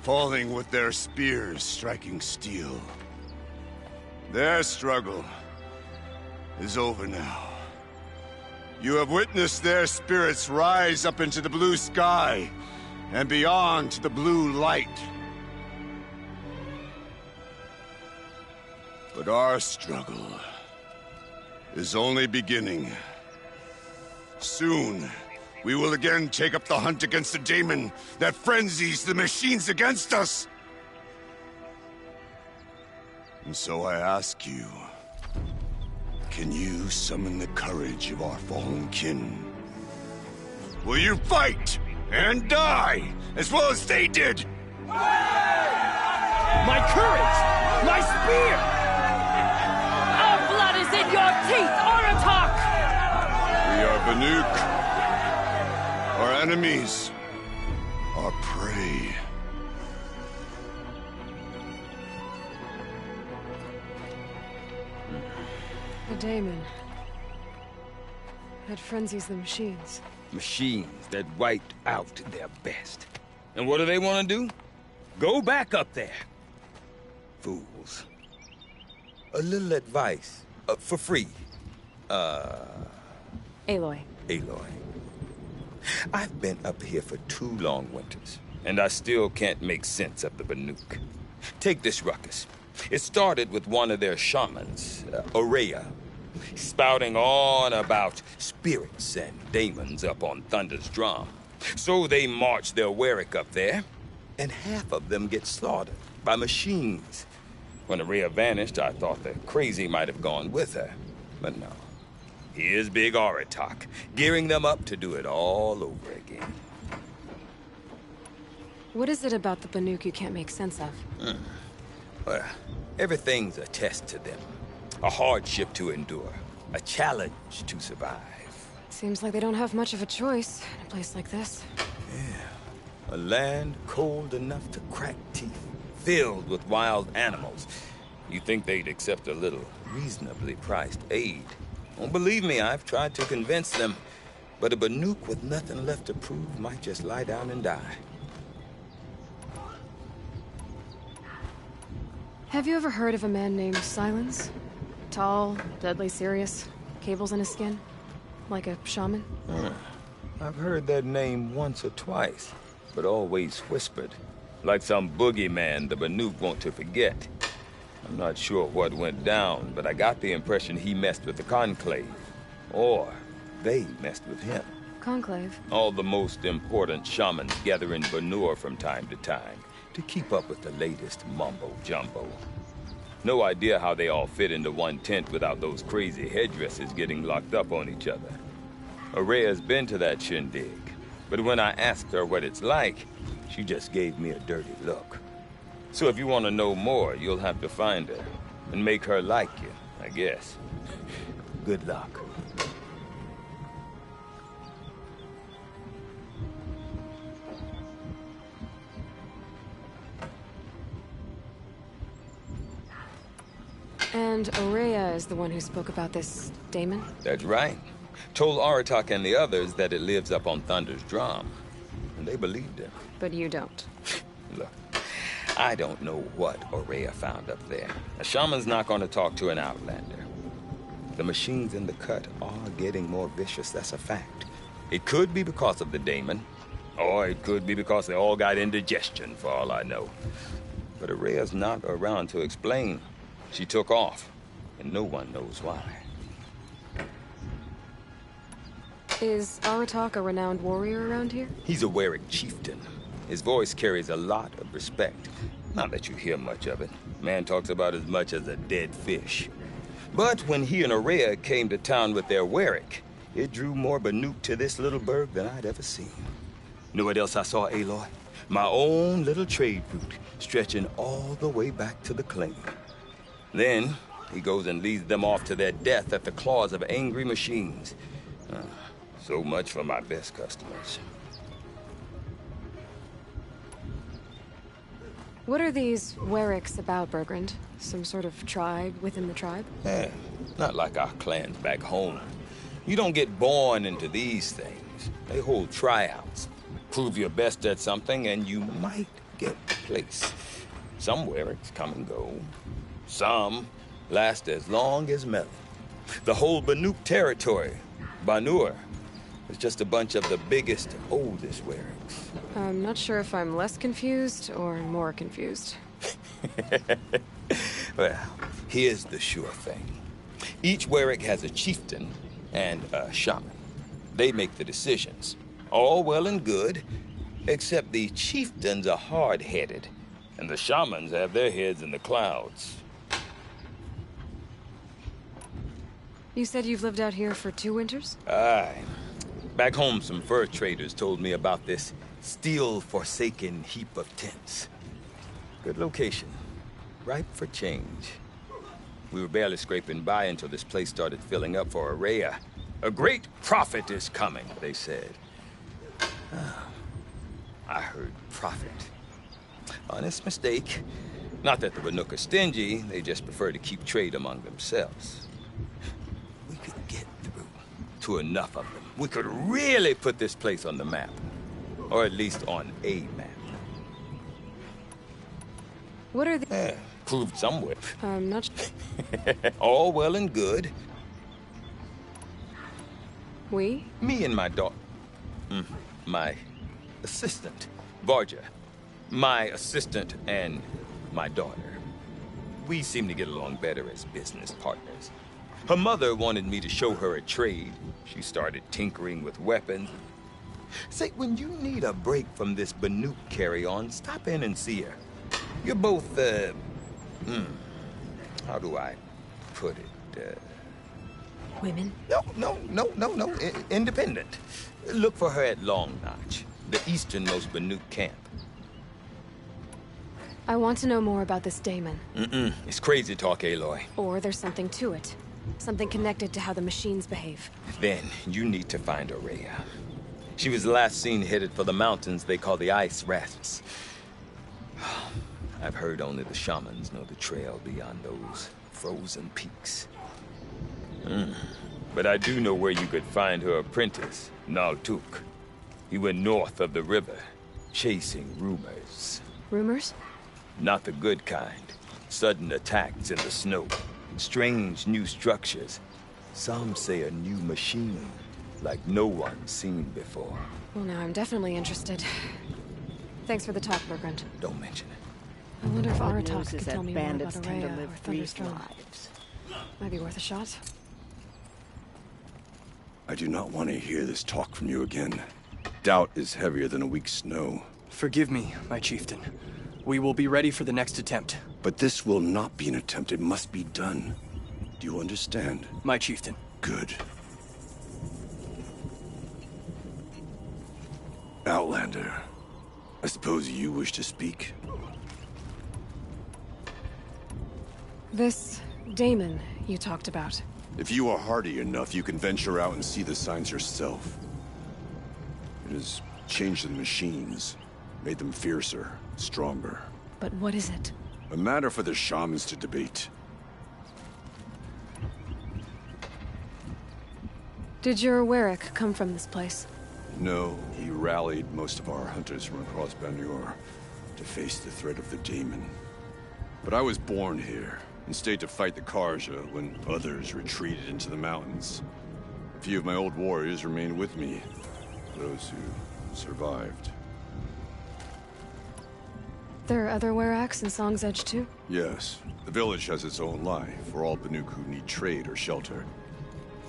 [SPEAKER 2] Falling with their spears striking steel. Their struggle is over now. You have witnessed their spirits rise up into the blue sky and beyond to the blue light. But our struggle is only beginning. Soon, we will again take up the hunt against the daemon that frenzies the machines against us. And so I ask you, can you summon the courage of our fallen kin? Will you fight and die as well as they did?
[SPEAKER 20] My courage! My spear!
[SPEAKER 7] Our blood is in your teeth, Oratok!
[SPEAKER 2] We are Banuk. Our enemies are prey.
[SPEAKER 1] A daemon. That frenzies the machines.
[SPEAKER 23] Machines that wiped out their best. And what do they want to do? Go back up there. Fools. A little advice. For free.
[SPEAKER 1] Aloy.
[SPEAKER 23] Aloy. I've been up here for 2 long winters, and I still can't make sense of the Banuk. Take this ruckus. It started with one of their shamans, Aurea, spouting on about spirits and daemons up on Thunder's drum. So they march their Warwick up there, and half of them get slaughtered by machines. When Aurea vanished, I thought the crazy might have gone with her, but no. Here's Big Aratak, gearing them up to do it all over again.
[SPEAKER 1] What is it about the Banuk you can't make sense of?
[SPEAKER 23] Well, everything's a test to them. A hardship to endure. A challenge to survive.
[SPEAKER 1] Seems like they don't have much of a choice in a place like this.
[SPEAKER 23] Yeah. A land cold enough to crack teeth, filled with wild animals. You think they'd accept a little reasonably priced aid? Don't believe me, I've tried to convince them. But a Banuk with nothing left to prove might just lie down and die.
[SPEAKER 1] Have you ever heard of a man named Silence? Tall, deadly serious, cables in his skin? Like a shaman?
[SPEAKER 23] I've heard that name once or twice, but always whispered. Like some boogeyman the Banuk want to forget. I'm not sure what went down, but I got the impression he messed with the Conclave. Or they messed with him.
[SPEAKER 1] Conclave?
[SPEAKER 23] All the most important shamans gather in Banur from time to time to keep up with the latest mumbo-jumbo. No idea how they all fit into one tent without those crazy headdresses getting locked up on each other. Aurea's been to that shindig, but when I asked her what it's like, she just gave me a dirty look. So if you want to know more, you'll have to find her and make her like you, I guess. Good luck.
[SPEAKER 1] And Aurea is the one who spoke about this daemon?
[SPEAKER 23] That's right. Told Aratak and the others that it lives up on Thunder's drum. And they believed him.
[SPEAKER 1] But you don't.
[SPEAKER 23] Look, I don't know what Aurea found up there. A shaman's not going to talk to an outlander. The machines in the cut are getting more vicious, that's a fact. It could be because of the daemon, or it could be because they all got indigestion, for all I know. But Aurea's not around to explain. She took off, and no one knows why.
[SPEAKER 1] Is Aratak a renowned warrior around here?
[SPEAKER 23] He's a Warwick chieftain. His voice carries a lot of respect. Not that you hear much of it. Man talks about as much as a dead fish. But when he and Aurea came to town with their Warwick, it drew more Banuk to this little burg than I'd ever seen. Know what else I saw, Aloy? My own little trade route, stretching all the way back to the claim. Then, he goes and leads them off to their death at the claws of angry machines. So much for my best customers.
[SPEAKER 1] What are these Warwicks about, Bergrand? Some sort of tribe within the tribe?
[SPEAKER 23] Yeah, not like our clans back home. You don't get born into these things. They hold tryouts. Prove your best at something and you might get a place. Some Warwicks come and go. Some last as long as Melon. The whole Banuk territory, Banur, is just a bunch of the biggest, oldest Warwicks.
[SPEAKER 1] I'm not sure if I'm less confused or more confused.
[SPEAKER 23] Well, here's the sure thing. Each Warwick has a chieftain and a shaman. They make the decisions. All well and good, except the chieftains are hard-headed, and the shamans have their heads in the clouds.
[SPEAKER 1] You said you've lived out here for 2 winters?
[SPEAKER 23] Aye. Back home, some fur traders told me about this steel-forsaken heap of tents. Good location. Ripe for change. We were barely scraping by until this place started filling up for Aurea. A great prophet is coming, they said. I heard prophet. Honest mistake. Not that the Banuk are stingy, they just prefer to keep trade among themselves. to enough of them, we could really put this place on the map. Or at least on a map.
[SPEAKER 1] What are the...
[SPEAKER 23] Proved somewhere.
[SPEAKER 1] I'm not...
[SPEAKER 23] All well and good.
[SPEAKER 1] We?
[SPEAKER 23] Me and my daughter. My assistant, Varja. My assistant and my daughter. We seem to get along better as business partners. Her mother wanted me to show her a trade. She started tinkering with weapons. Say, when you need a break from this Banuk carry-on, stop in and see her. You're both, how do I put it?
[SPEAKER 1] Women?
[SPEAKER 23] No. Independent. Look for her at Long Notch, the easternmost Banuk camp.
[SPEAKER 1] I want to know more about this Damon.
[SPEAKER 23] It's crazy talk, Aloy.
[SPEAKER 1] Or there's something to it. Something connected to how the machines behave.
[SPEAKER 23] Then you need to find Aurea. She was last seen headed for the mountains they call the Ice Rasps. I've heard only the shamans know the trail beyond those frozen peaks. But I do know where you could find her apprentice, Naltuk. He went north of the river, chasing rumors.
[SPEAKER 1] Rumors?
[SPEAKER 23] Not the good kind. Sudden attacks in the snow. Strange new structures. Some say a new machine, like no one's seen before.
[SPEAKER 1] Well, now I'm definitely interested. Thanks for the talk, Bergrand.
[SPEAKER 23] Don't mention it.
[SPEAKER 1] I wonder if
[SPEAKER 5] Good
[SPEAKER 1] Aratak
[SPEAKER 5] news
[SPEAKER 1] could
[SPEAKER 5] is
[SPEAKER 1] tell
[SPEAKER 5] that
[SPEAKER 1] me more about
[SPEAKER 5] bandits tend to
[SPEAKER 1] Aurea
[SPEAKER 5] live
[SPEAKER 1] or
[SPEAKER 5] brief
[SPEAKER 1] Thunderstone.
[SPEAKER 5] lives.
[SPEAKER 1] Might be worth a shot.
[SPEAKER 2] I do not want to hear this talk from you again. Doubt is heavier than a week's snow.
[SPEAKER 20] Forgive me, my chieftain. We will be ready for the next attempt.
[SPEAKER 2] But this will not be an attempt. It must be done. Do you understand?
[SPEAKER 20] My chieftain.
[SPEAKER 2] Good. Outlander, I suppose you wish to speak?
[SPEAKER 1] This Damon you talked about.
[SPEAKER 2] If you are hardy enough, you can venture out and see the signs yourself. It has changed the machines, made them fiercer, stronger.
[SPEAKER 1] But what is it?
[SPEAKER 2] A matter for the shamans to debate.
[SPEAKER 1] Did your Warwick come from this place?
[SPEAKER 2] No, he rallied most of our hunters from across Banur to face the threat of the Daemon. But I was born here, and stayed to fight the Karja when others retreated into the mountains. A few of my old warriors remained with me, those who survived.
[SPEAKER 1] There are other Warracks in Song's Edge too?
[SPEAKER 2] Yes, the village has its own life for all Banuk who need trade or shelter.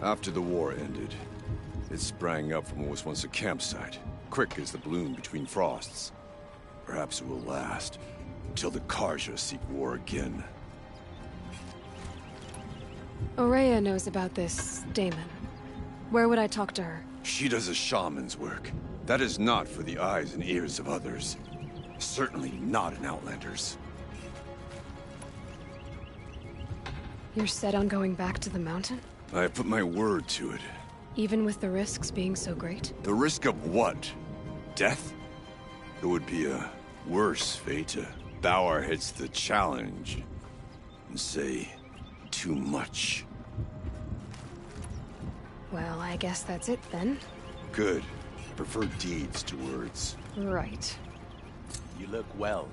[SPEAKER 2] After the war ended, it sprang up from what was once a campsite, quick as the bloom between frosts. Perhaps it will last, until the Karja seek war again.
[SPEAKER 1] Aurea knows about this Damon. Where would I talk to her?
[SPEAKER 2] She does a shaman's work. That is not for the eyes and ears of others. Certainly not an Outlander's.
[SPEAKER 1] You're set on going back to the mountain?
[SPEAKER 2] I have put my word to it.
[SPEAKER 1] Even with the risks being so great?
[SPEAKER 2] The risk of what? Death? It would be a worse fate to bow our heads to the challenge and say too much.
[SPEAKER 1] Well, I guess that's it then.
[SPEAKER 2] Good. I prefer deeds to words.
[SPEAKER 1] Right.
[SPEAKER 21] You look well.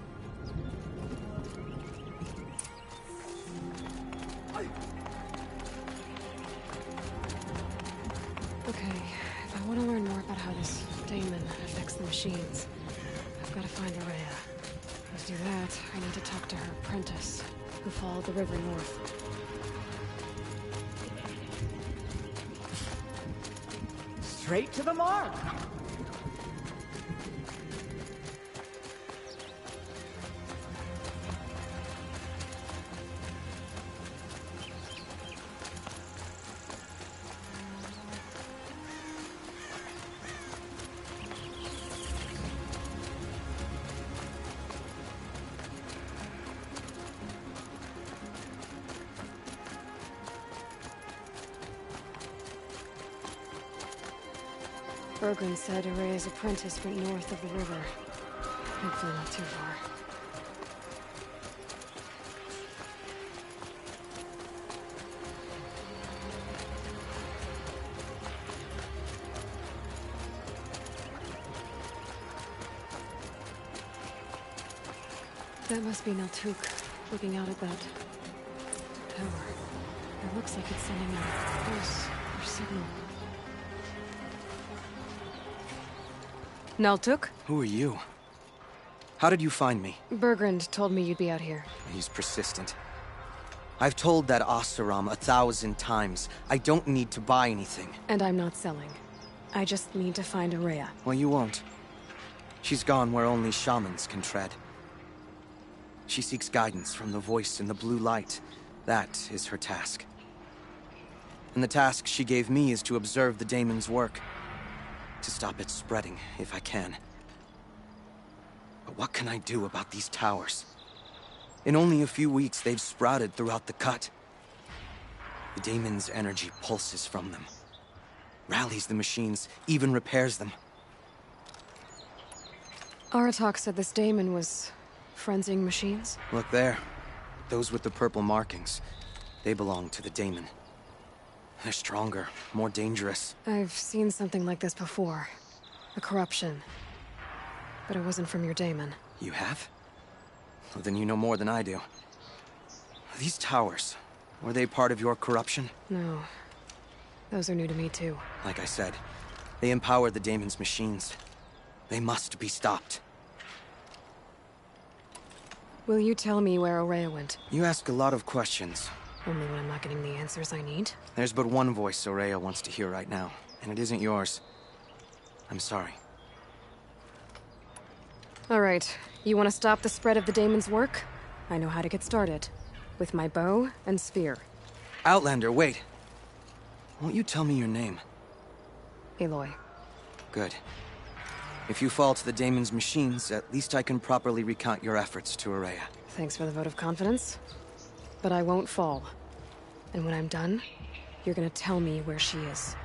[SPEAKER 1] Okay, if I want to learn more about how this Damon affects the machines, I've got to find Aurea. To do that, I need to talk to her apprentice, who followed the river north.
[SPEAKER 5] Straight to the mark.
[SPEAKER 1] Bergrand said Aurea's apprentice went north of the river. Hopefully not too far. That must be Naltuk, looking out at that tower. It looks like it's sending a pulse or signal. Naltuk?
[SPEAKER 8] Who are you? How did you find me?
[SPEAKER 1] Bergrand told me you'd be out here.
[SPEAKER 8] He's persistent. I've told that Oseram 1,000 times. I don't need to buy anything.
[SPEAKER 1] And I'm not selling. I just need to find Aurea.
[SPEAKER 8] Well, you won't. She's gone where only shamans can tread. She seeks guidance from the voice in the blue light. That is her task. And the task she gave me is to observe the daemon's work. To stop it spreading, if I can. But what can I do about these towers? In only a few weeks, they've sprouted throughout the cut. The daemon's energy pulses from them. Rallies the machines, even repairs them.
[SPEAKER 1] Aratak said this daemon was frenzying machines?
[SPEAKER 8] Look there. Those with the purple markings. They belong to the daemon. They're stronger, more dangerous.
[SPEAKER 1] I've seen something like this before. The corruption. But it wasn't from your daemon.
[SPEAKER 8] You have? Well, then you know more than I do. These towers, were they part of your corruption?
[SPEAKER 1] No. Those are new to me too.
[SPEAKER 8] Like I said, they empower the daemon's machines. They must be stopped.
[SPEAKER 1] Will you tell me where Aurea went?
[SPEAKER 8] You ask a lot of questions.
[SPEAKER 1] Only when I'm not getting the answers I need?
[SPEAKER 8] There's but one voice Aurea wants to hear right now, and it isn't yours. I'm sorry.
[SPEAKER 1] All right. You want to stop the spread of the daemon's work? I know how to get started. With my bow and spear.
[SPEAKER 8] Outlander, wait. Won't you tell me your name?
[SPEAKER 1] Aloy.
[SPEAKER 8] Good. If you fall to the daemon's machines, at least I can properly recount your efforts to Aurea.
[SPEAKER 1] Thanks for the vote of confidence. But I won't fall. And when I'm done, you're gonna tell me where she is.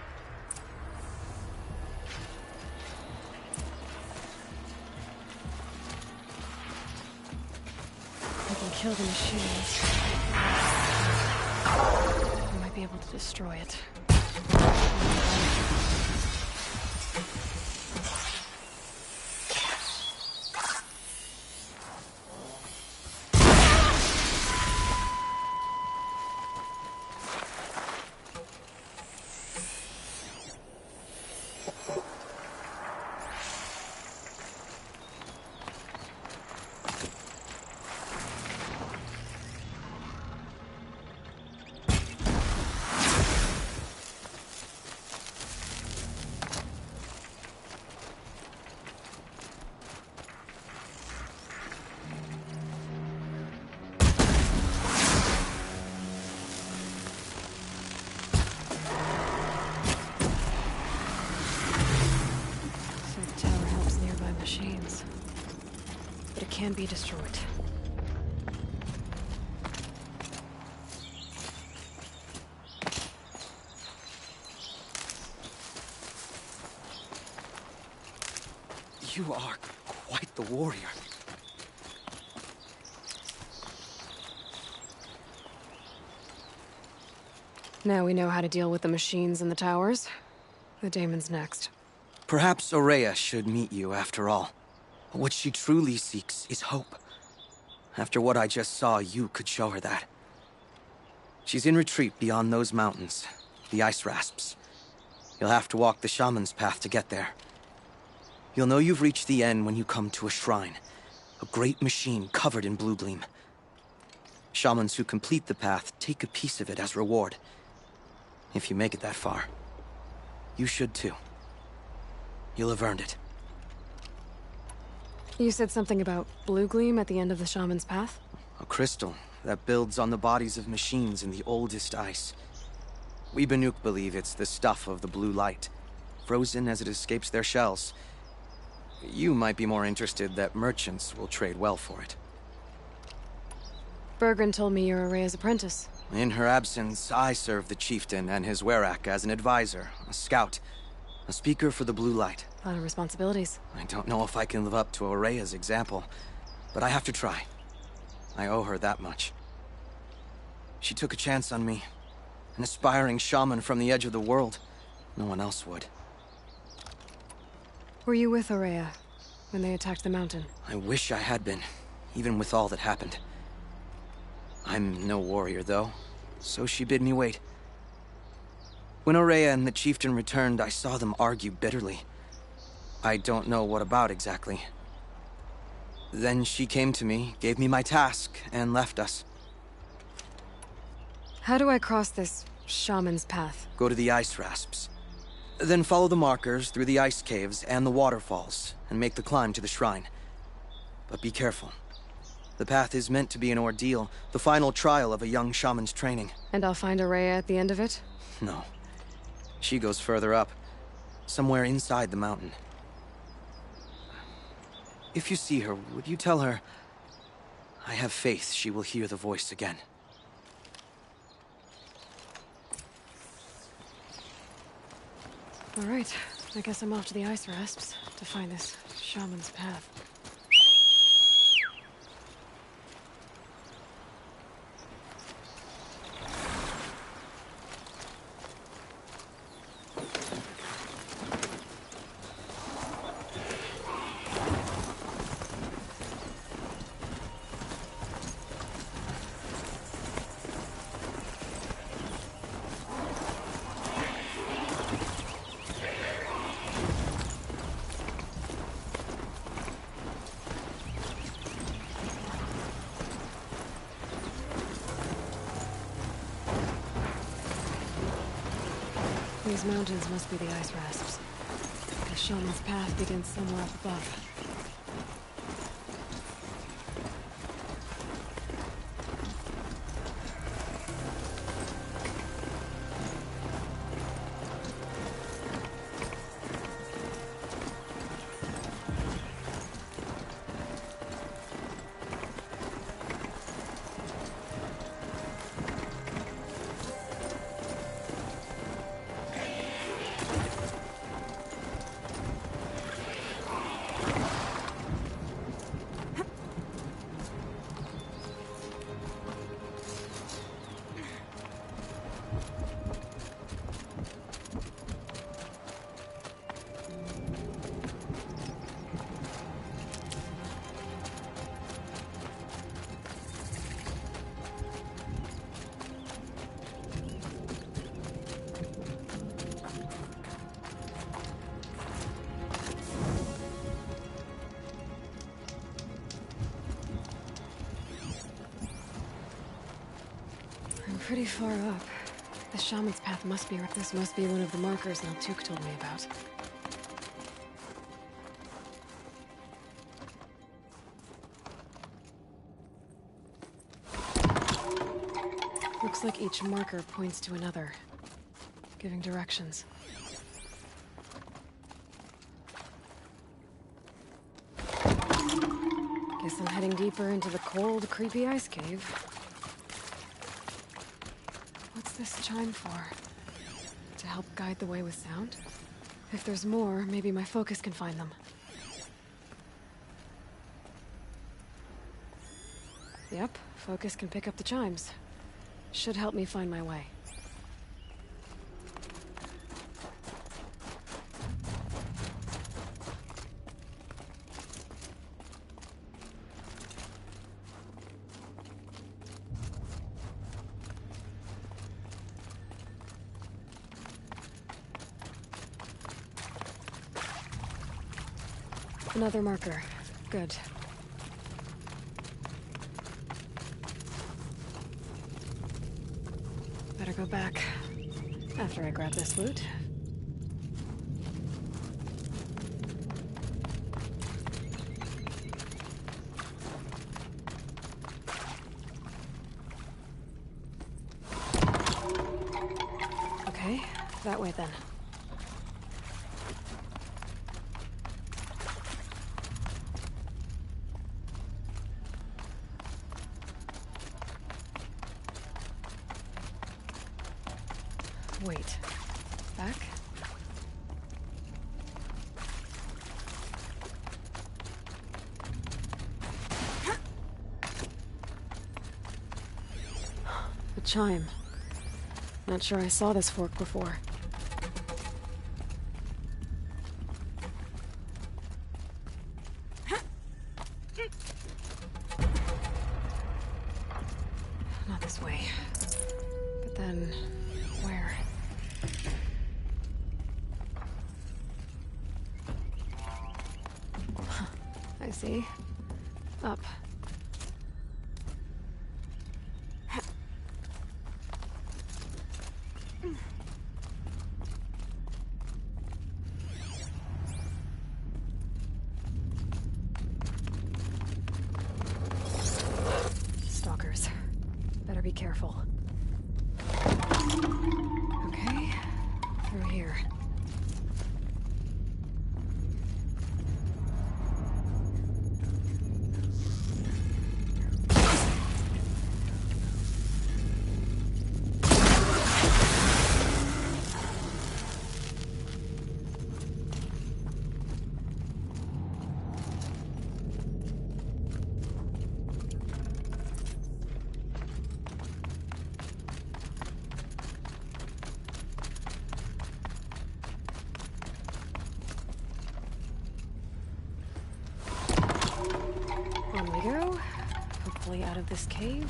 [SPEAKER 1] I can kill the machines. I might be able to destroy it. Can be destroyed.
[SPEAKER 8] You are quite the warrior.
[SPEAKER 1] Now we know how to deal with the machines and the towers. The daemon's next.
[SPEAKER 8] Perhaps Aurea should meet you after all. What she truly seeks is hope. After what I just saw, you could show her that. She's in retreat beyond those mountains, the ice rasps. You'll have to walk the shaman's path to get there. You'll know you've reached the end when you come to a shrine, a great machine covered in blue gleam. Shamans who complete the path take a piece of it as reward. If you make it that far, you should too. You'll have earned it.
[SPEAKER 1] You said something about blue gleam at the end of the shaman's path?
[SPEAKER 8] A crystal that builds on the bodies of machines in the oldest ice. We Banuk believe it's the stuff of the blue light, frozen as it escapes their shells. You might be more interested that merchants will trade well for it.
[SPEAKER 1] Bergrand told me you're Aurea's apprentice.
[SPEAKER 8] In her absence, I serve the chieftain and his werak as an advisor, a scout, a speaker for the blue light.
[SPEAKER 1] A lot of responsibilities.
[SPEAKER 8] I don't know if I can live up to Aurea's example, but I have to try. I owe her that much. She took a chance on me. An aspiring shaman from the edge of the world. No one else would.
[SPEAKER 1] Were you with Aurea when they attacked the mountain?
[SPEAKER 8] I wish I had been, even with all that happened. I'm no warrior, though, so she bid me wait. When Aurea and the chieftain returned, I saw them argue bitterly. I don't know what about exactly. Then she came to me, gave me my task, and left us.
[SPEAKER 1] How do I cross this shaman's path?
[SPEAKER 8] Go to the ice rasps. Then follow the markers through the ice caves and the waterfalls, and make the climb to the shrine. But be careful. The path is meant to be an ordeal, the final trial of a young shaman's training.
[SPEAKER 1] And I'll find Aurea at the end of it?
[SPEAKER 8] No. She goes further up, somewhere inside the mountain. If you see her, would you tell her, I have faith she will hear the voice again.
[SPEAKER 1] All right, I guess I'm off to the ice rasps to find this shaman's path. These mountains must be the ice rasps. The shaman's path begins somewhere up above. Pretty far up. The shaman's path must be right. This must be one of the markers Naltuk told me about. Looks like each marker points to another, giving directions. Guess I'm heading deeper into the cold, creepy ice cave. What's this chime for? To help guide the way with sound? If there's more, maybe my focus can find them. Yep, focus can pick up the chimes. Should help me find my way. Another marker. Good. Better go back after I grab this loot. Okay, that way then. Wait. Back? A chime. Not sure I saw this fork before. Not this way. But then, where? Huh, I see. Up. Stalkers. Better be careful. Okay, through here. On we go. Hopefully out of this cave.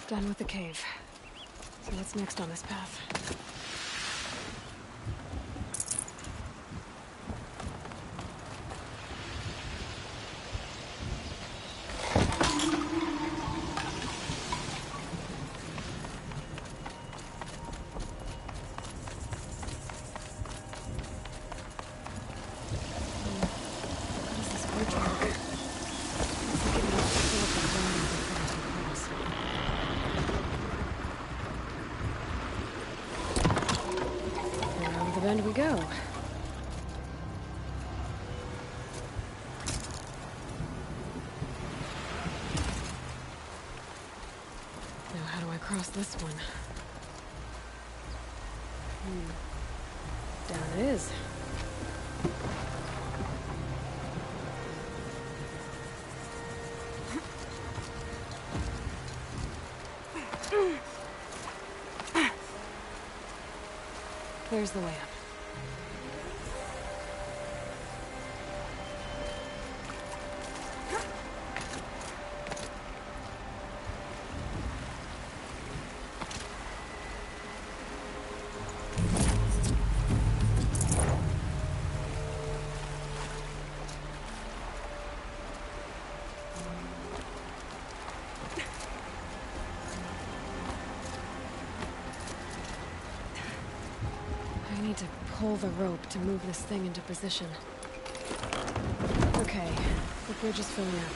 [SPEAKER 1] Done with the cave. So what's next on this path? What is this bridge mark? Looks like it needs to fill up the ground before I can cross. Around the bend we go. Now how do I cross this one? Down it is. There's the way up. I need to pull the rope to move this thing into position. Okay, the bridge is filling up.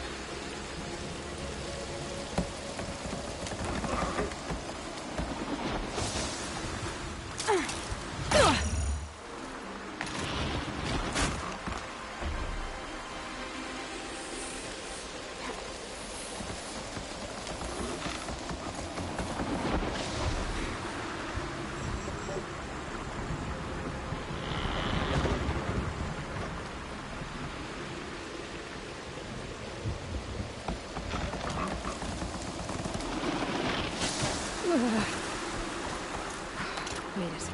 [SPEAKER 1] Made it.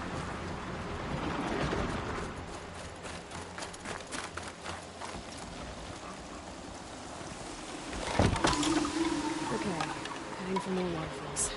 [SPEAKER 1] Okay, heading for more waterfalls.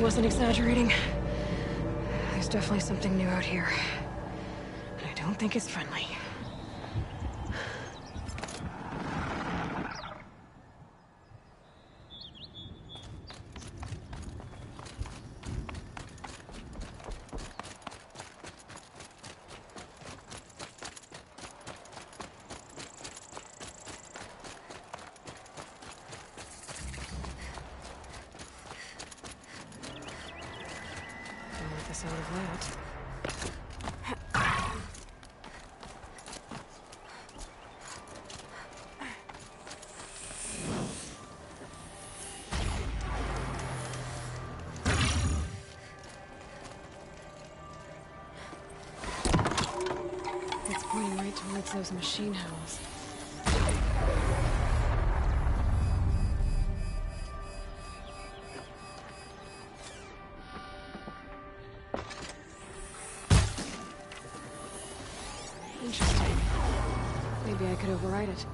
[SPEAKER 1] wasn't exaggerating. There's definitely something new out here. I don't think it's friendly. Sound of that. It's pointing right towards those machine howls. Interesting. Maybe I could override it.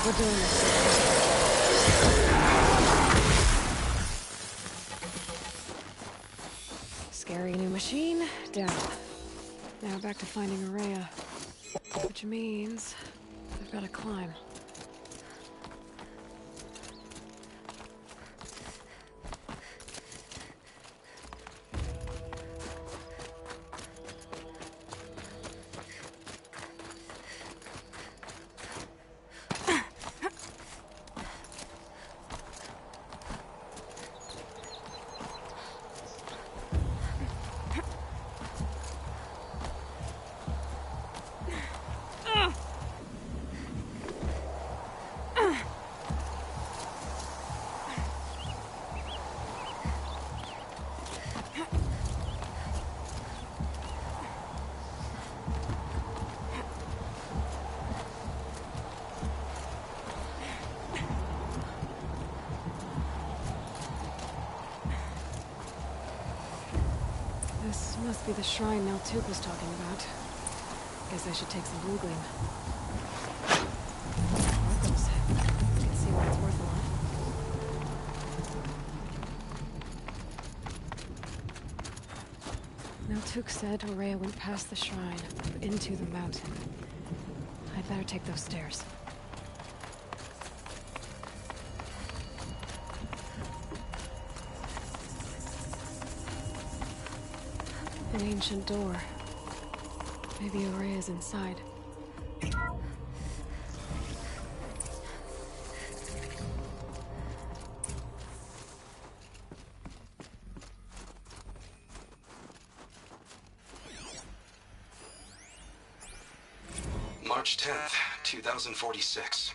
[SPEAKER 1] We're doing this. Scary new machine, down. Now back to finding Araya. Which means I've got to climb. This must be the shrine Maltuk was talking about. Guess I should take some blue gleam. Sparkles. You can see why it's worth a lot. Maltuk said Araya went past the shrine, into the mountain. I'd better take those stairs. An ancient door. Maybe Araya's inside.
[SPEAKER 11] March 10th, 2046.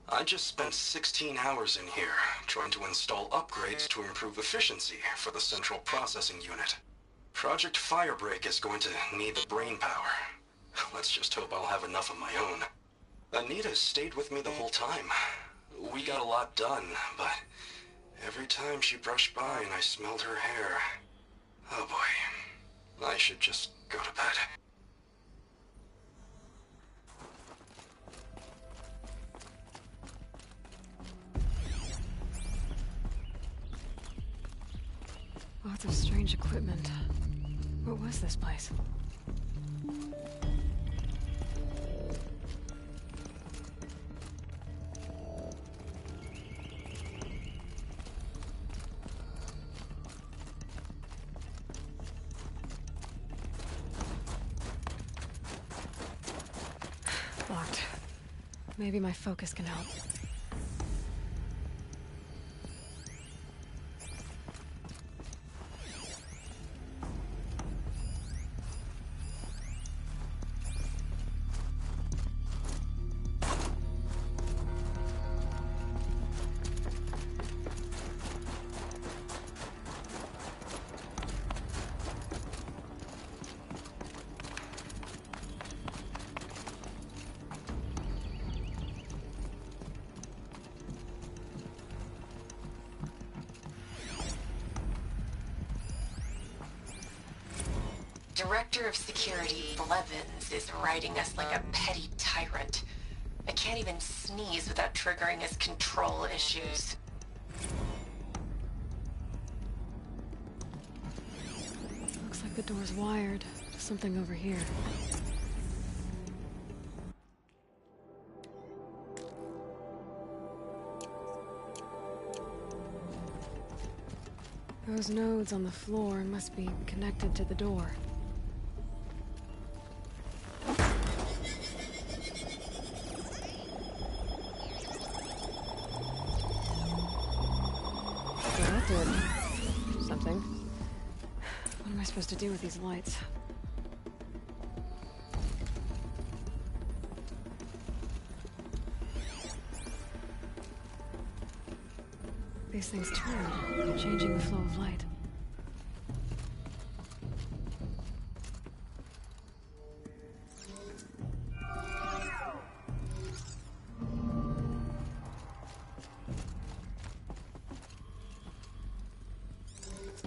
[SPEAKER 11] I just spent 16 hours in here, trying to install upgrades to improve efficiency for the central processing unit. Project Firebreak is going to need the brain power. Let's just hope I'll have enough of my own. Anita stayed with me the whole time. We got a lot done, but every time she brushed by and I smelled her hair... Oh boy. I should just go to bed.
[SPEAKER 1] Lots of strange equipment. What was this place? Locked. Maybe my focus can help.
[SPEAKER 15] Director of Security Blevins is riding us like a petty tyrant. I can't even sneeze without triggering his control issues.
[SPEAKER 1] Looks like the door's wired. Something over here. Those nodes on the floor must be connected to the door. Something. What am I supposed to do with these lights? These things turn, changing the flow of light.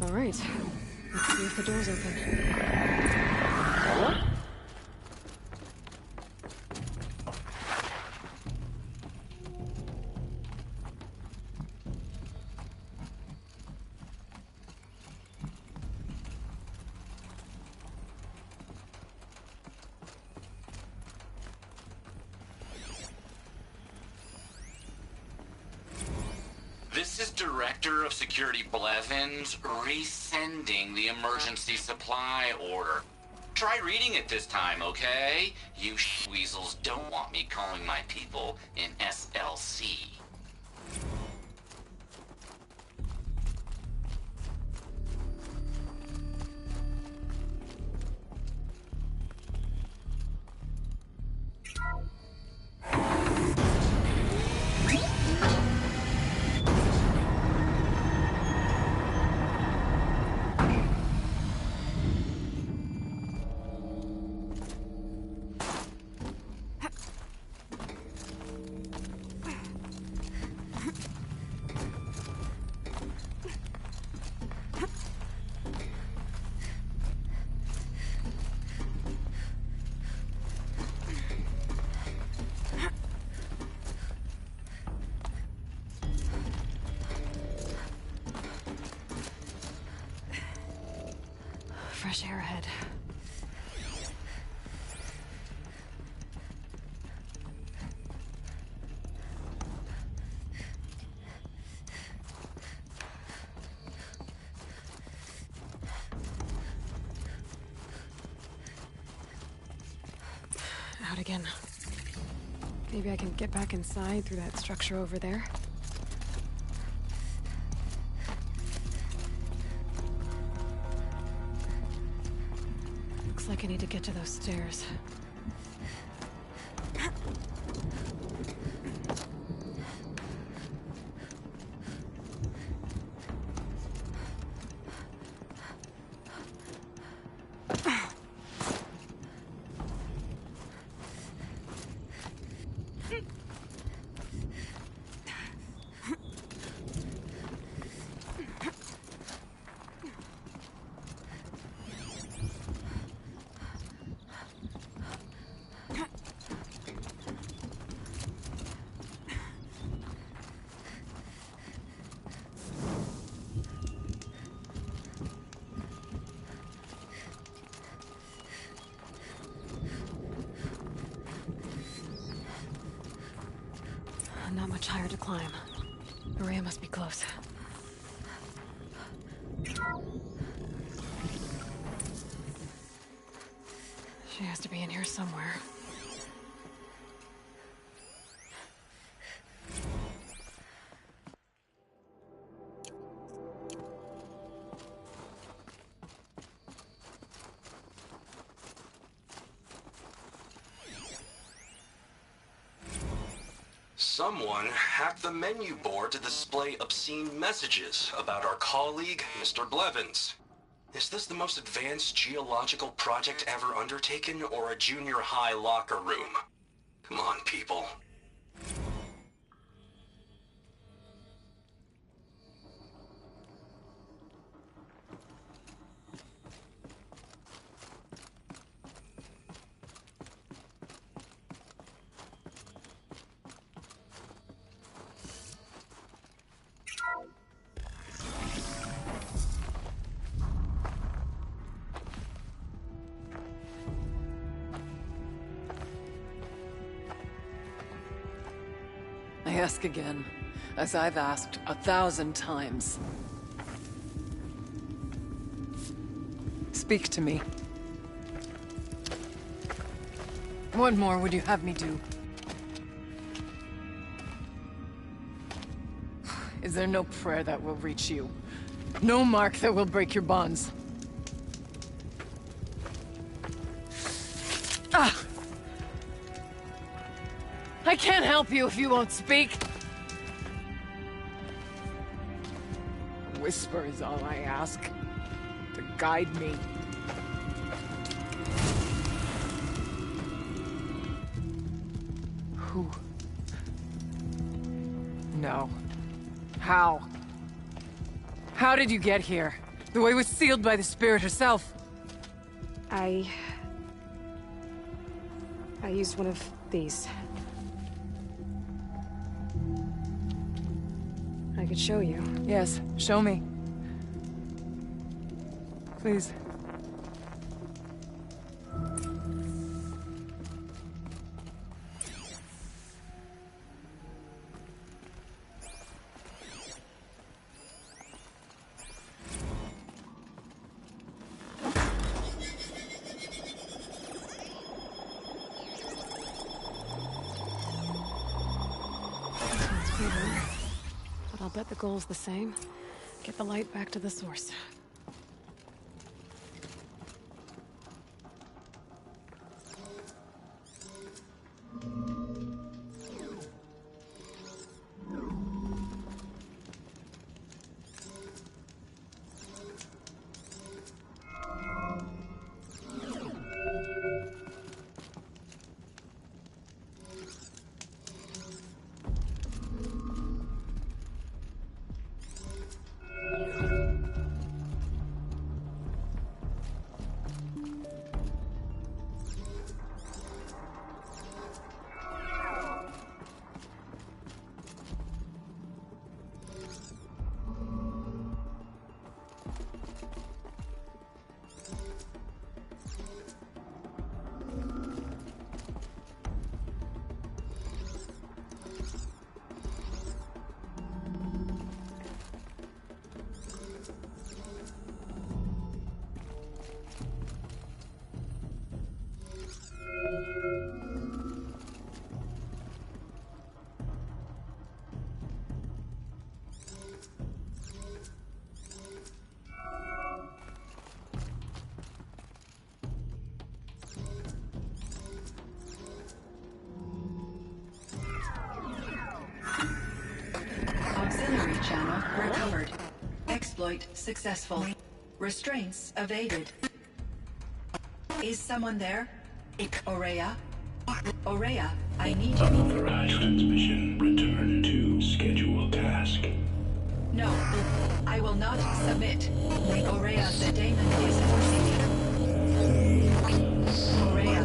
[SPEAKER 1] All right. Let's see if the door's open.
[SPEAKER 16] This is Director of Security Blevins resending the emergency supply order. Try reading it this time, okay? You weasels don't want me calling my people in SLC. Fresh air ahead. Out again. Maybe I can get back inside through that structure over there. Looks like I need to get to those stairs. Not much higher to climb. Maria must be close. She has to be in here somewhere.
[SPEAKER 11] Someone hacked the menu board to display obscene messages about our colleague, Mr. Blevins. Is this the most advanced geological project ever undertaken, or a junior high locker room? Come on, people.
[SPEAKER 10] I ask again, as I've asked 1,000 times. Speak to me. What more would you have me do? Is there no prayer that will reach you? No mark that will break your bonds? Ah! I can't help you if you won't speak. A whisper is all I ask. To guide me. Who? No. How? How did you get here? The way was sealed by the spirit herself.
[SPEAKER 1] I used one of these. I could show you.
[SPEAKER 10] Yes, show me. Please.
[SPEAKER 1] But I'll bet the goal's the same. Get the light back to the source.
[SPEAKER 13] Auxiliary channel recovered. Exploit successful. Restraints evaded. Is someone there? Aurea? Aurea, I need you.
[SPEAKER 17] Unauthorized transmission. Return to scheduled task.
[SPEAKER 13] No, I will not submit. Aurea, the daemon is forcing me. Aurea.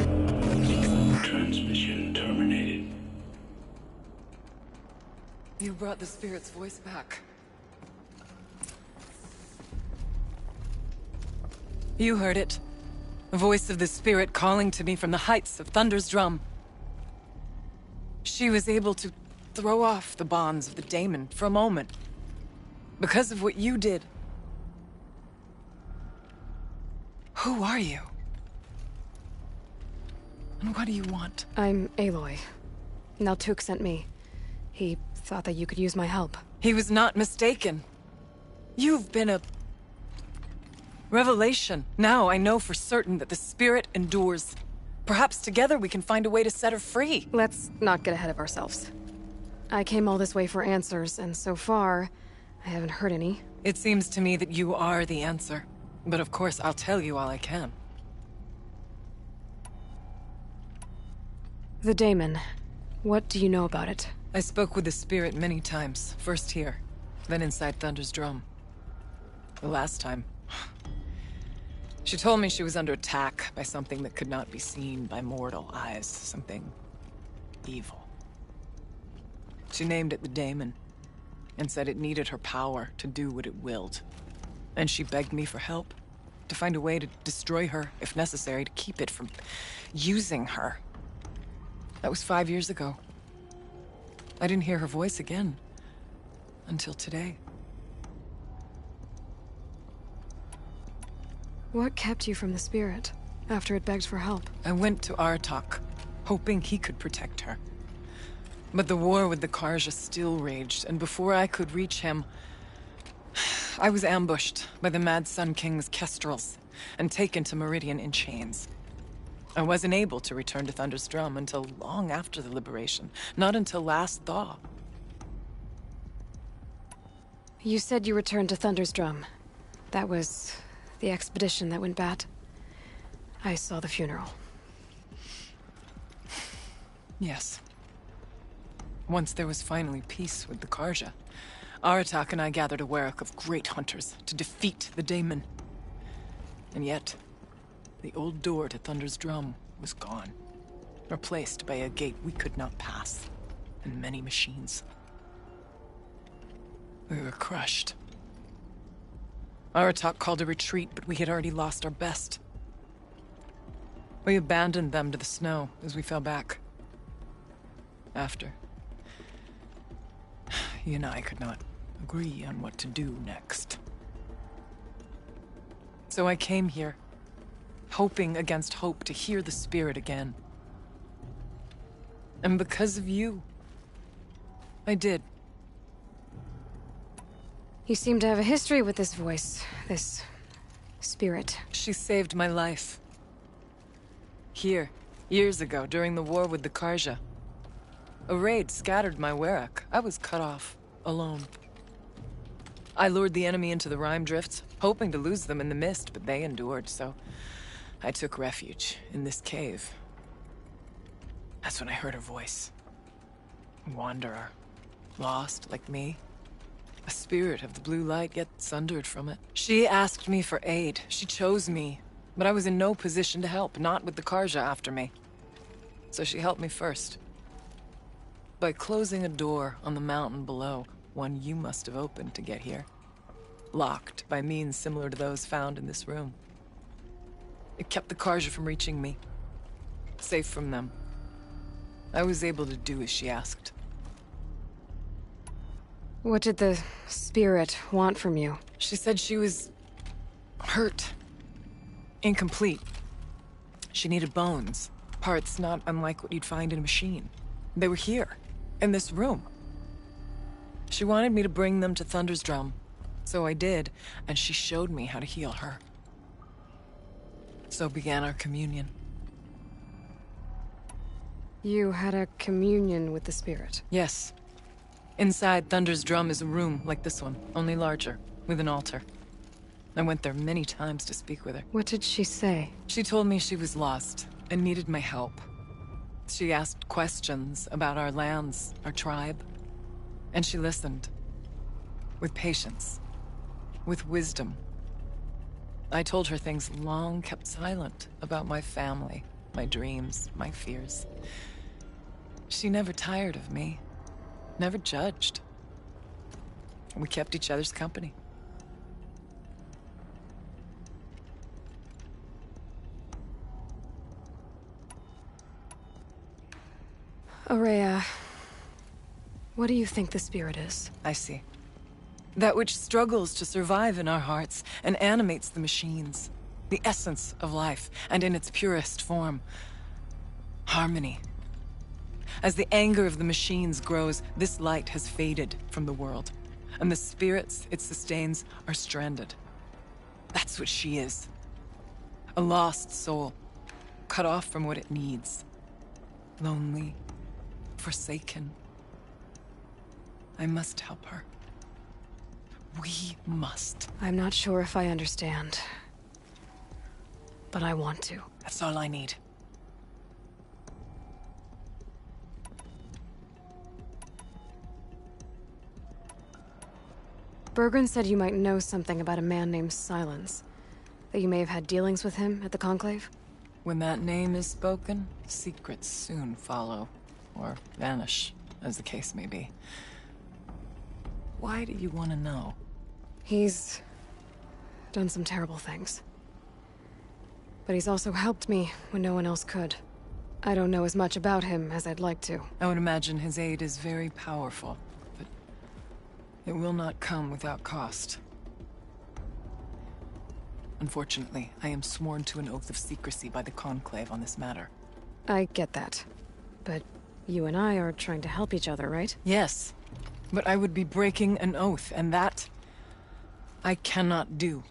[SPEAKER 17] Transmission terminated.
[SPEAKER 10] You brought the spirit's voice back. You heard it. The voice of the spirit calling to me from the heights of Thunder's drum. She was able to throw off the bonds of the daemon for a moment. Because of what you did. Who are you? And what do you want?
[SPEAKER 1] I'm Aloy. Naltuk sent me. He thought that you could use my help.
[SPEAKER 10] He was not mistaken. You've been a revelation. Now I know for certain that the spirit endures. Perhaps together we can find a way to set her free.
[SPEAKER 1] Let's not get ahead of ourselves. I came all this way for answers, and so far, I haven't heard any.
[SPEAKER 10] It seems to me that you are the answer. But of course, I'll tell you all I can.
[SPEAKER 1] The daemon. What do you know about it?
[SPEAKER 10] I spoke with the spirit many times. First here, then inside Thunder's drum. The last time, she told me she was under attack by something that could not be seen by mortal eyes. Something evil. She named it the daemon, and said it needed her power to do what it willed. And she begged me for help, to find a way to destroy her, if necessary, to keep it from using her. That was 5 years ago. I didn't hear her voice again, until today.
[SPEAKER 1] What kept you from the spirit, after it begged for help?
[SPEAKER 10] I went to Artok, hoping he could protect her. But the war with the Karja still raged, and before I could reach him, I was ambushed by the Mad Sun King's kestrels, and taken to Meridian in chains. I wasn't able to return to Thunder's Drum until long after the liberation, not until last thaw.
[SPEAKER 1] You said you returned to Thunder's Drum. That was the expedition that went bad. I saw the funeral.
[SPEAKER 10] Yes. Once there was finally peace with the Karja, Aratak and I gathered a warwick of great hunters to defeat the daemon. And yet, the old door to Thunder's Drum was gone, replaced by a gate we could not pass, and many machines. We were crushed. Aratak called a retreat, but we had already lost our best. We abandoned them to the snow as we fell back. After, he and I could not agree on what to do next. So I came here, hoping against hope to hear the spirit again. And because of you, I did.
[SPEAKER 1] You seem to have a history with this voice, this spirit.
[SPEAKER 10] She saved my life. Here, years ago, during the war with the Karja. A raid scattered my Warwick. I was cut off, alone. I lured the enemy into the Rime Drifts, hoping to lose them in the mist, but they endured, so I took refuge in this cave. That's when I heard her voice. A wanderer, lost like me. A spirit of the blue light, yet sundered from it. She asked me for aid. She chose me, but I was in no position to help, not with the Karja after me. So she helped me first. By closing a door on the mountain below, one you must have opened to get here. Locked by means similar to those found in this room. It kept the Karja from reaching me. Safe from them. I was able to do as she asked.
[SPEAKER 1] What did the spirit want from you?
[SPEAKER 10] She said she was hurt. Incomplete. She needed bones. Parts not unlike what you'd find in a machine. They were here, in this room. She wanted me to bring them to Thunder's Drum. So I did, and she showed me how to heal her. So began our communion.
[SPEAKER 1] You had a communion with the spirit?
[SPEAKER 10] Yes. Inside Thunder's Drum is a room like this one, only larger, with an altar. I went there many times to speak with her.
[SPEAKER 1] What did she say?
[SPEAKER 10] She told me she was lost and needed my help. She asked questions about our lands, our tribe, and she listened. With patience. With wisdom. I told her things long kept silent about my family, my dreams, my fears. She never tired of me. Never judged. We kept each other's company.
[SPEAKER 1] Aurea, what do you think the spirit is?
[SPEAKER 10] I see. That which struggles to survive in our hearts and animates the machines. The essence of life, and in its purest form. Harmony. As the anger of the machines grows, this light has faded from the world, and the spirits it sustains are stranded. That's what she is. A lost soul, cut off from what it needs. Lonely, forsaken, I must help her. We must.
[SPEAKER 1] I'm not sure if I understand. But I want to.
[SPEAKER 10] That's all I need.
[SPEAKER 1] Bergren said you might know something about a man named Silence. That you may have had dealings with him at the Conclave?
[SPEAKER 10] When that name is spoken, secrets soon follow. Or vanish, as the case may be. Why do you want to know?
[SPEAKER 1] He's done some terrible things. But he's also helped me when no one else could. I don't know as much about him as I'd like to.
[SPEAKER 10] I would imagine his aid is very powerful, but it will not come without cost. Unfortunately, I am sworn to an oath of secrecy by the Conclave on this matter.
[SPEAKER 1] I get that. But you and I are trying to help each other, right?
[SPEAKER 10] Yes, but I would be breaking an oath, and that I cannot do.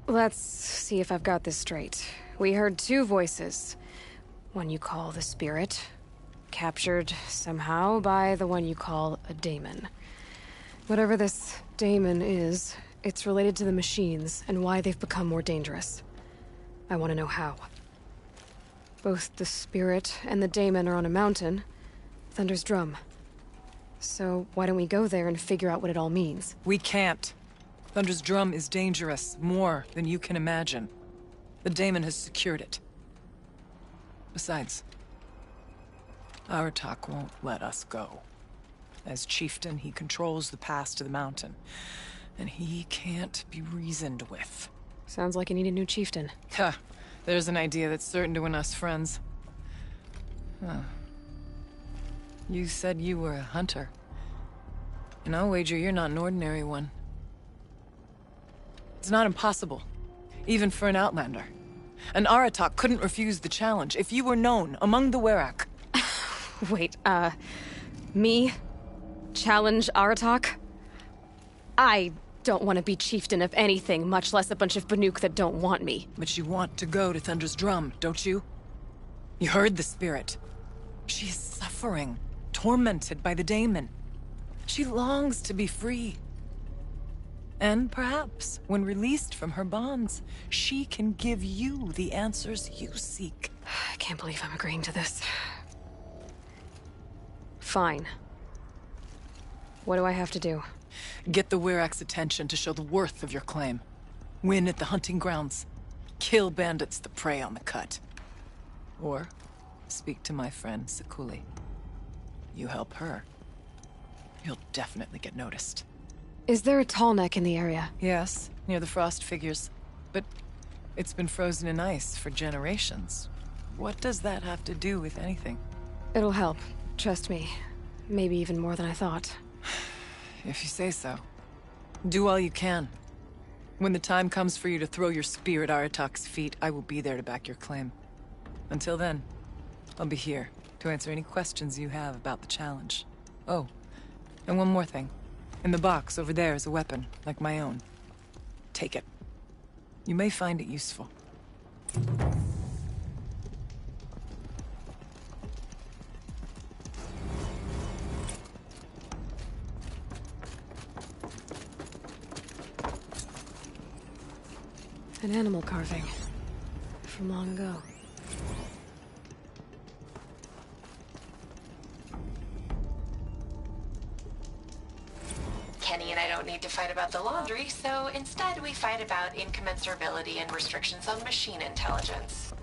[SPEAKER 1] Let's see if I've got this straight. We heard two voices. One you call the Spirit, captured somehow by the one you call a daemon. Whatever this daemon is, it's related to the machines and why they've become more dangerous. I want to know how. Both the Spirit and the daemon are on a mountain, Thunder's Drum. So why don't we go there and figure out what it all means?
[SPEAKER 10] We can't. Thunder's Drum is dangerous, more than you can imagine. The daemon has secured it. Besides, Aratak won't let us go. As chieftain, he controls the pass to the mountain, and he can't be reasoned with.
[SPEAKER 1] Sounds like you need a new chieftain.
[SPEAKER 10] Ha! There's an idea that's certain to win us friends. Huh. You said you were a hunter. And I'll wager you're not an ordinary one. It's not impossible, even for an outlander. An Aratak couldn't refuse the challenge if you were known among the Werak.
[SPEAKER 1] Wait, me? Challenge Aratak? I don't want to be chieftain of anything, much less a bunch of Banuk that don't want me.
[SPEAKER 10] But you want to go to Thunder's Drum, don't you? You heard the Spirit. She is suffering, tormented by the daemon. She longs to be free. And perhaps, when released from her bonds, she can give you the answers you seek.
[SPEAKER 1] I can't believe I'm agreeing to this. Fine. What do I have to do?
[SPEAKER 10] Get the Werak's attention to show the worth of your claim. Win at the hunting grounds. Kill bandits that prey on the cut. Or speak to my friend Sekuli. You help her, you'll definitely get noticed.
[SPEAKER 1] Is there a tall neck in the area?
[SPEAKER 10] Yes, near the frost figures. But it's been frozen in ice for generations. What does that have to do with anything?
[SPEAKER 1] It'll help. Trust me. Maybe even more than I thought.
[SPEAKER 10] If you say so. Do all you can. When the time comes for you to throw your spear at Aratak's feet, I will be there to back your claim. Until then, I'll be here to answer any questions you have about the challenge. Oh, and one more thing. In the box over there is a weapon, like my own. Take it. You may find it useful.
[SPEAKER 1] An animal carving. From long ago.
[SPEAKER 15] Kenny and I don't need to fight about the laundry, so instead we fight about incommensurability and restrictions on machine intelligence.